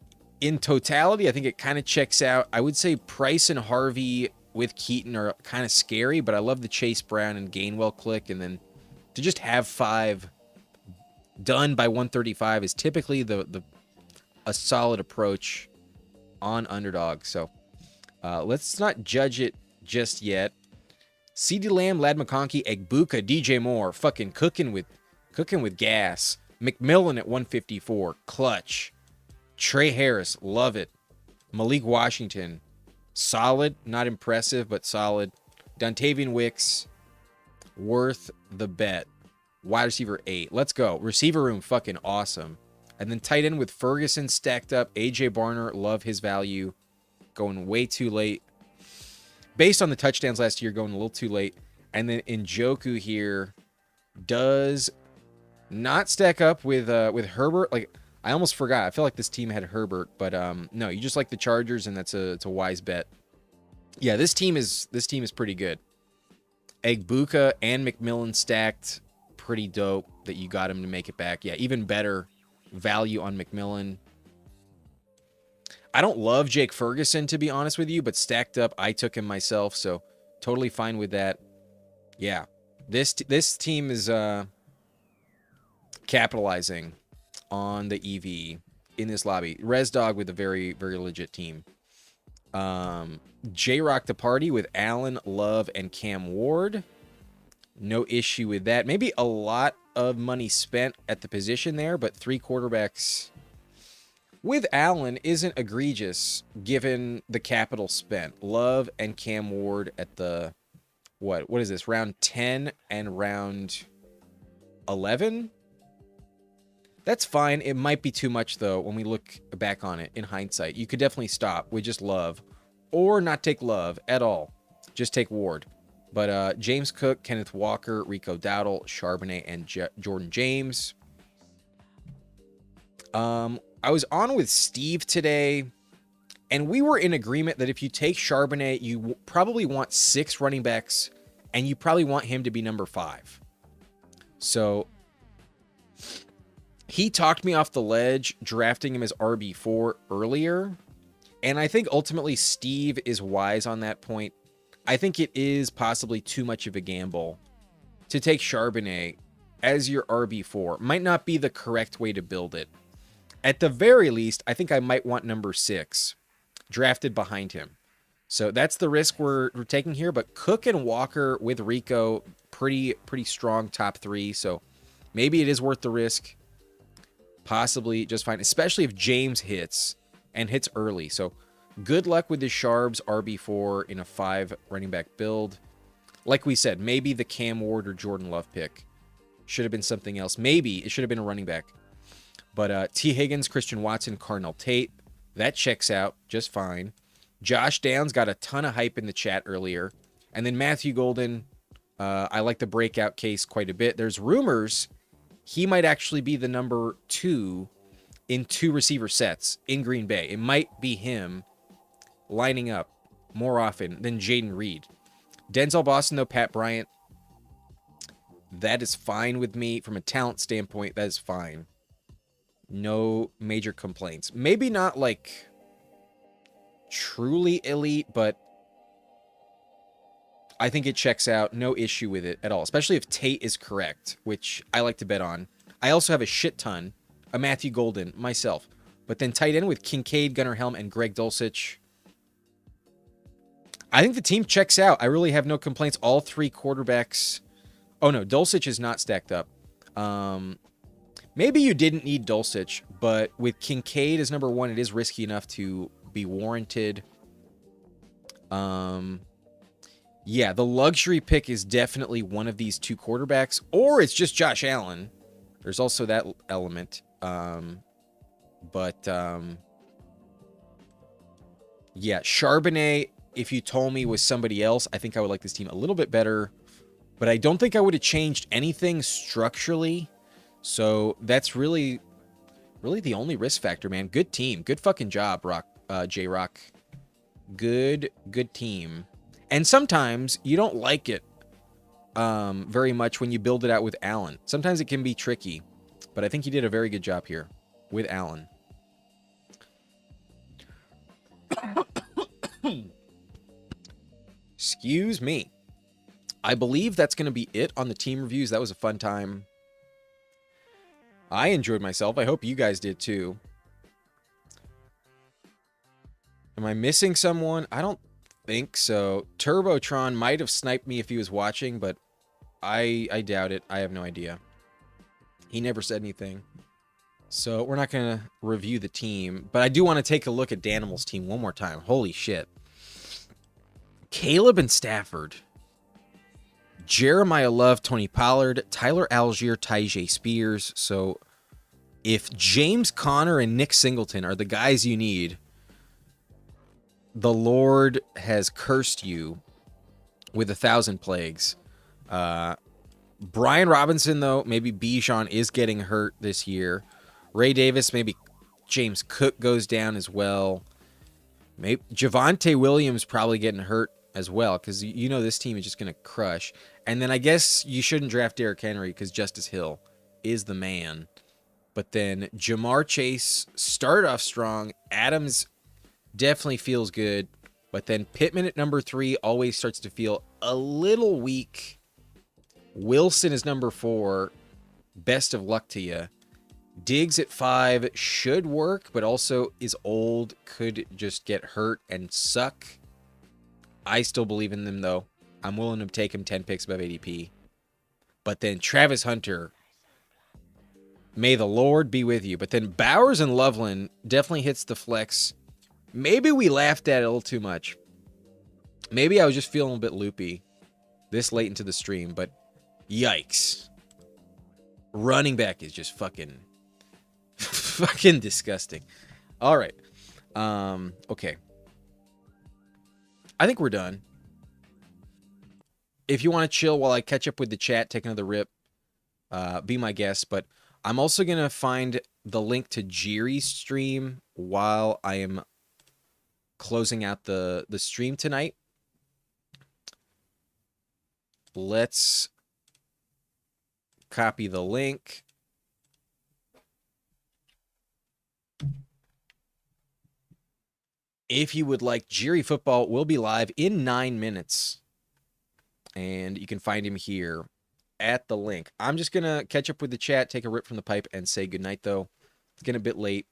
totality, I think it kind of checks out. I would say Price and Harvey with Keaton are kind of scary, but I love the Chase Brown and Gainwell click. And then to just have 5 done by 135 is typically a solid approach on Underdog. So let's not judge it just yet. CeeDee Lamb, Lad McConkey, Egbuka, DJ Moore, fucking cooking with gas. McMillan at 154, clutch. Trey Harris, love it. Malik Washington, solid, not impressive, but solid. Dontavian Wicks, worth the bet. Wide receiver 8. Let's go. Receiver room, fucking awesome. And then tight end with Ferguson stacked up. AJ Barner, love his value. Going way too late. Based on the touchdowns last year, going a little too late. And then Njoku here does not stack up with Herbert. Like, I almost forgot. I feel like this team had Herbert, but no, you just like the Chargers, and it's a wise bet. Yeah, this team is pretty good. Egbuka and McMillan stacked, pretty dope that you got him to make it back. Yeah, even better value on McMillan. I don't love Jake Ferguson, to be honest with you, but stacked up, I took him myself, so totally fine with that. Yeah, this team is capitalizing on the EV in this lobby. ResDog with a very, very legit team. J-Rock the party with Allen, Love, and Cam Ward. No issue with that. Maybe a lot of money spent at the position there, but 3 quarterbacks with Allen isn't egregious given the capital spent. Love and Cam Ward at the, what is this, round 10 and round 11? That's fine. It might be too much, though, when we look back on it in hindsight. You could definitely stop with just Love, or not take Love at all. Just take Ward. But James Cook, Kenneth Walker, Rico Dowdle, Charbonnet, and Jordan James. I was on with Steve today, and we were in agreement that if you take Charbonnet, you probably want 6 running backs, and you probably want him to be number 5. So he talked me off the ledge, drafting him as RB4 earlier, and I think ultimately Steve is wise on that point. I think it is possibly too much of a gamble to take Charbonnet as your RB4. Might not be the correct way to build it. At the very least, I think I might want number 6 drafted behind him. So that's the risk we're taking here. But Cook and Walker with Rico, pretty strong top 3. So maybe it is worth the risk. Possibly just fine, especially if James hits and hits early. So good luck with the Sharbs RB4 in a 5 running back build. Like we said, maybe the Cam Ward or Jordan Love pick should have been something else. Maybe it should have been a running back. But T. Higgins, Christian Watson, Cardinal Tate, that checks out just fine. Josh Downs got a ton of hype in the chat earlier. And then Matthew Golden, I like the breakout case quite a bit. There's rumors he might actually be the number 2 in 2 receiver sets in Green Bay. It might be him lining up more often than Jaden Reed. Denzel Boston, though, Pat Bryant, that is fine with me. From a talent standpoint, that is fine. No major complaints. Maybe not like truly elite, but I think it checks out. No issue with it at all, especially if Tate is correct, which I like to bet on. I also have a shit ton of Matthew Golden myself, but then tight end with Kincaid, Gunnar Helm, and Greg Dulcich. I think the team checks out. I really have no complaints. All 3 quarterbacks. Oh no, Dulcich is not stacked up. Maybe you didn't need Dulcich, but with Kincaid as number 1, it is risky enough to be warranted. Yeah, the luxury pick is definitely one of these 2 quarterbacks, or it's just Josh Allen. There's also that element. Yeah, Charbonnet, if you told me was somebody else, I think I would like this team a little bit better, but I don't think I would have changed anything structurally. So that's really the only risk factor, man. Good team. Good fucking job, J-Rock. Good team. And sometimes you don't like it very much when you build it out with Allen. Sometimes it can be tricky, but I think you did a very good job here with Allen. Excuse me. I believe that's going to be it on the team reviews. That was a fun time. I enjoyed myself. I hope you guys did too. Am I missing someone? I don't think so. Turbotron might have sniped me if he was watching, but I doubt it. I have no idea. He never said anything. So we're not going to review the team, but I do want to take a look at Danimal's team one more time. Holy shit. Caleb and Stafford. Jeremiah Love, Tony Pollard, Tyler Algier, Tyjae Spears. So if James Conner and Nick Singleton are the guys you need, the Lord has cursed you with 1,000 plagues. Brian Robinson, though, maybe Bijan is getting hurt this year. Ray Davis, maybe James Cook goes down as well. Maybe Javonte Williams probably getting hurt as well because you know this team is just going to crush. And then I guess you shouldn't draft Derrick Henry because Justice Hill is the man. But then Jamar Chase started off strong. Adams definitely feels good. But then Pittman at number 3 always starts to feel a little weak. Wilson is number 4. Best of luck to you. Diggs at 5 should work, but also is old, could just get hurt and suck. I still believe in them, though. I'm willing to take him 10 picks above ADP. But then Travis Hunter, may the Lord be with you. But then Bowers and Loveland definitely hits the flex. Maybe we laughed at it a little too much. Maybe I was just feeling a bit loopy this late into the stream, but yikes. Running back is just fucking disgusting. All right. Okay. I think we're done. If you want to chill while I catch up with the chat, take another rip, be my guest. But I'm also going to find the link to Jiri's stream while I am closing out the stream tonight. Let's copy the link. If you would like, Jiri Football will be live in 9 minutes. And you can find him here at the link. I'm just going to catch up with the chat, take a rip from the pipe, and say goodnight, though. It's getting a bit late.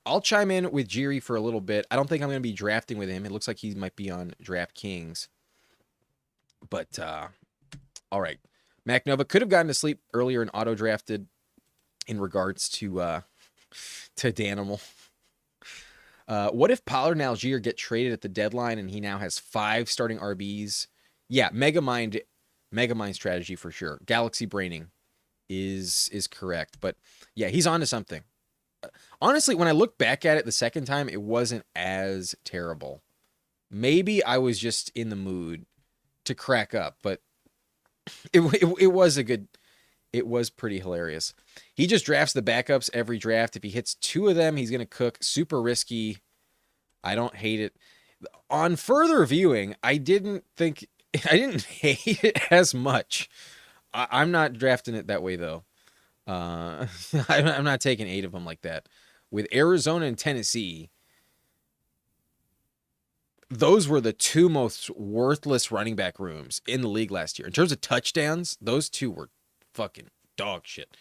I'll chime in with Jiri for a little bit. I don't think I'm going to be drafting with him. It looks like he might be on DraftKings. But, all right. Mac Nova could have gotten to sleep earlier and auto-drafted in regards to Danimal. What if Pollard and Algier get traded at the deadline and he now has 5 starting RBs? Yeah, Megamind strategy for sure. Galaxy braining is correct. But yeah, he's onto something. Honestly, when I look back at it the second time, it wasn't as terrible. Maybe I was just in the mood to crack up, but it was a good. It was pretty hilarious. He just drafts the backups every draft. If he hits 2 of them, he's going to cook. Super risky. I don't hate it. On further viewing, I didn't hate it as much. I'm not drafting it that way, though. I'm not taking 8 of them like that. With Arizona and Tennessee, those were the 2 most worthless running back rooms in the league last year. In terms of touchdowns, those 2 were fucking dog shit.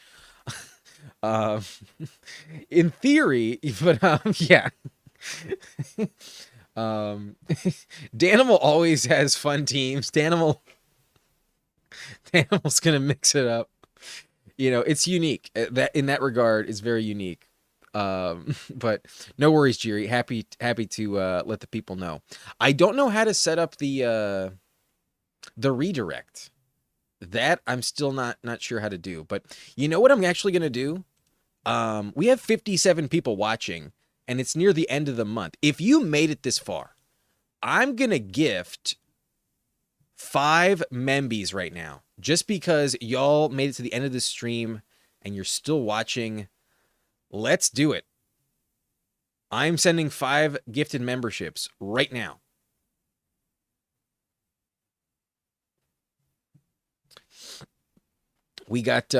In theory, but yeah. Danimal always has fun teams. Danimal's gonna mix it up. You know, it's unique. That in that regard is very unique. But no worries, Jiri. Happy to let the people know. I don't know how to set up the redirect. That I'm still not sure how to do. But you know what I'm actually gonna do? We have 57 people watching, and it's near the end of the month. If you made it this far, I'm gonna gift 5 Membies right now, just because y'all made it to the end of the stream and you're still watching. Let's do it. I'm sending 5 gifted memberships right now. We got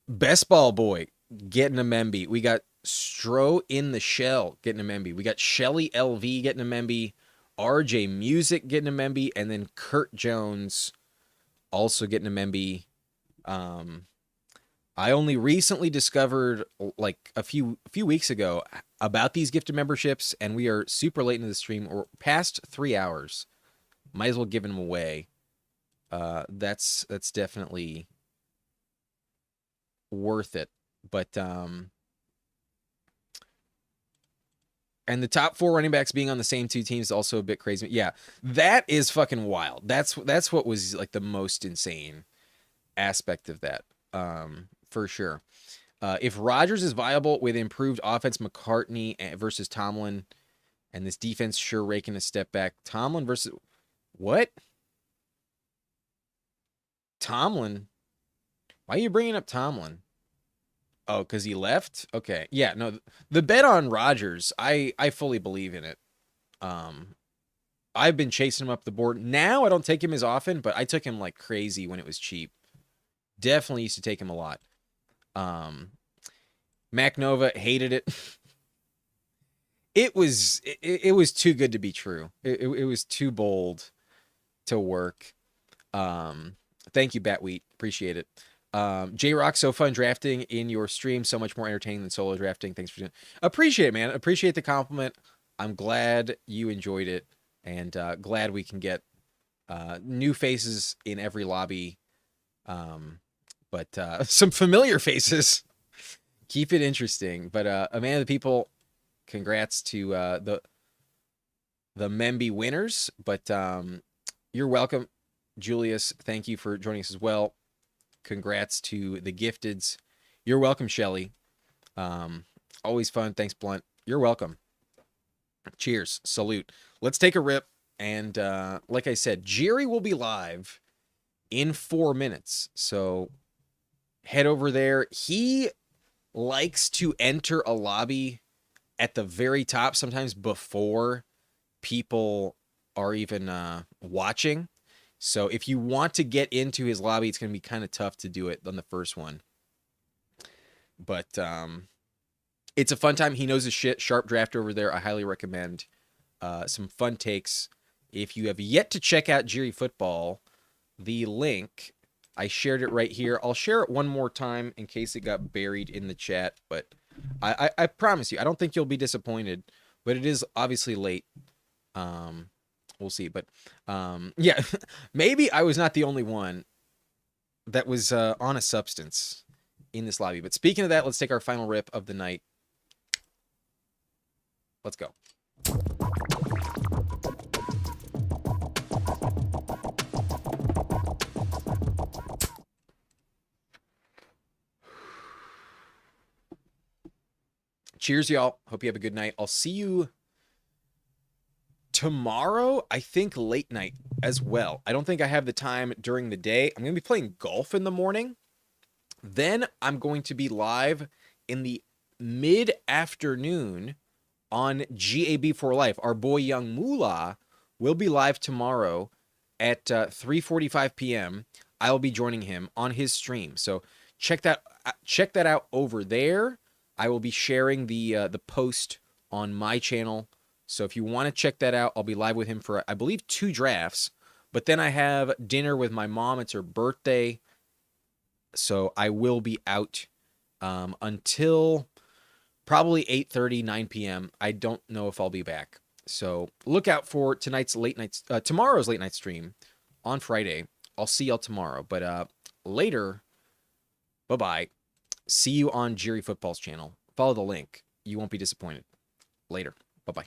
Best Ball Boy getting a Memby. We got Stro in the Shell getting a Memby. We got Shelly LV getting a Memby. RJ Music getting a Memby. And then Kurt Jones also getting a Memby. I only recently discovered, like a few weeks ago, about these gifted memberships, and we are super late into the stream, or past 3 hours. Might as well give them away. That's definitely worth it. But and the top 4 running backs being on the same 2 teams is also a bit crazy. Yeah, that is fucking wild. That's what was like the most insane aspect of that. For sure. If Rodgers is viable with improved offense, McCartney versus Tomlin, and this defense sure raking a step back. Tomlin versus what? Tomlin? Why are you bringing up Tomlin? Oh, because he left? Okay. Yeah, no, the bet on Rodgers, I fully believe in it. Um, I've been chasing him up the board. Now I don't take him as often, but I took him like crazy when it was cheap. Definitely used to take him a lot. Um, Mac Nova hated it. It was too good to be true. It was too bold to work. Um, Thank you, Batwheat. Appreciate it. J Rock, so fun drafting in your stream. So much more entertaining than solo drafting. Thanks for doing. Appreciate it, man. Appreciate the compliment. I'm glad you enjoyed it, and glad we can get new faces in every lobby. But some familiar faces. Keep it interesting. But a man of the people. Congrats to the Memby winners. But you're welcome, Julius. Thank you for joining us as well. Congrats to the gifteds. You're welcome, Shelly. Always fun. Thanks, Blunt. You're welcome. Cheers. Salute. Let's take a rip. And like I said, Jerry will be live in 4 minutes. So head over there. He likes to enter a lobby at the very top, sometimes before people are even watching. So if you want to get into his lobby, it's going to be kind of tough to do it on the first one. But it's a fun time. He knows his shit. Sharp draft over there. I highly recommend some fun takes. If you have yet to check out Jerry Football, the link, I shared it right here. I'll share it one more time in case it got buried in the chat. But I promise you, I don't think you'll be disappointed. But it is obviously late. We'll see. But yeah, maybe I was not the only one that was on a substance in this lobby. But speaking of that, let's take our final rip of the night. Let's go. Cheers, y'all. Hope you have a good night. I'll see you tomorrow, I think late night as well. I don't think I have the time during the day. I'm going to be playing golf in the morning. Then I'm going to be live in the mid-afternoon on GAB for Life. Our boy Young Moolah will be live tomorrow at 3:45 p.m. I'll be joining him on his stream. So check that out over there. I will be sharing the post on my channel. So if you want to check that out, I'll be live with him for, I believe, 2 drafts. But then I have dinner with my mom. It's her birthday. So I will be out until probably 8:30, 9 p.m. I don't know if I'll be back. So look out for tomorrow's late night stream on Friday. I'll see y'all tomorrow. But later, bye-bye. See you on Jerry Football's channel. Follow the link. You won't be disappointed. Later. Bye-bye.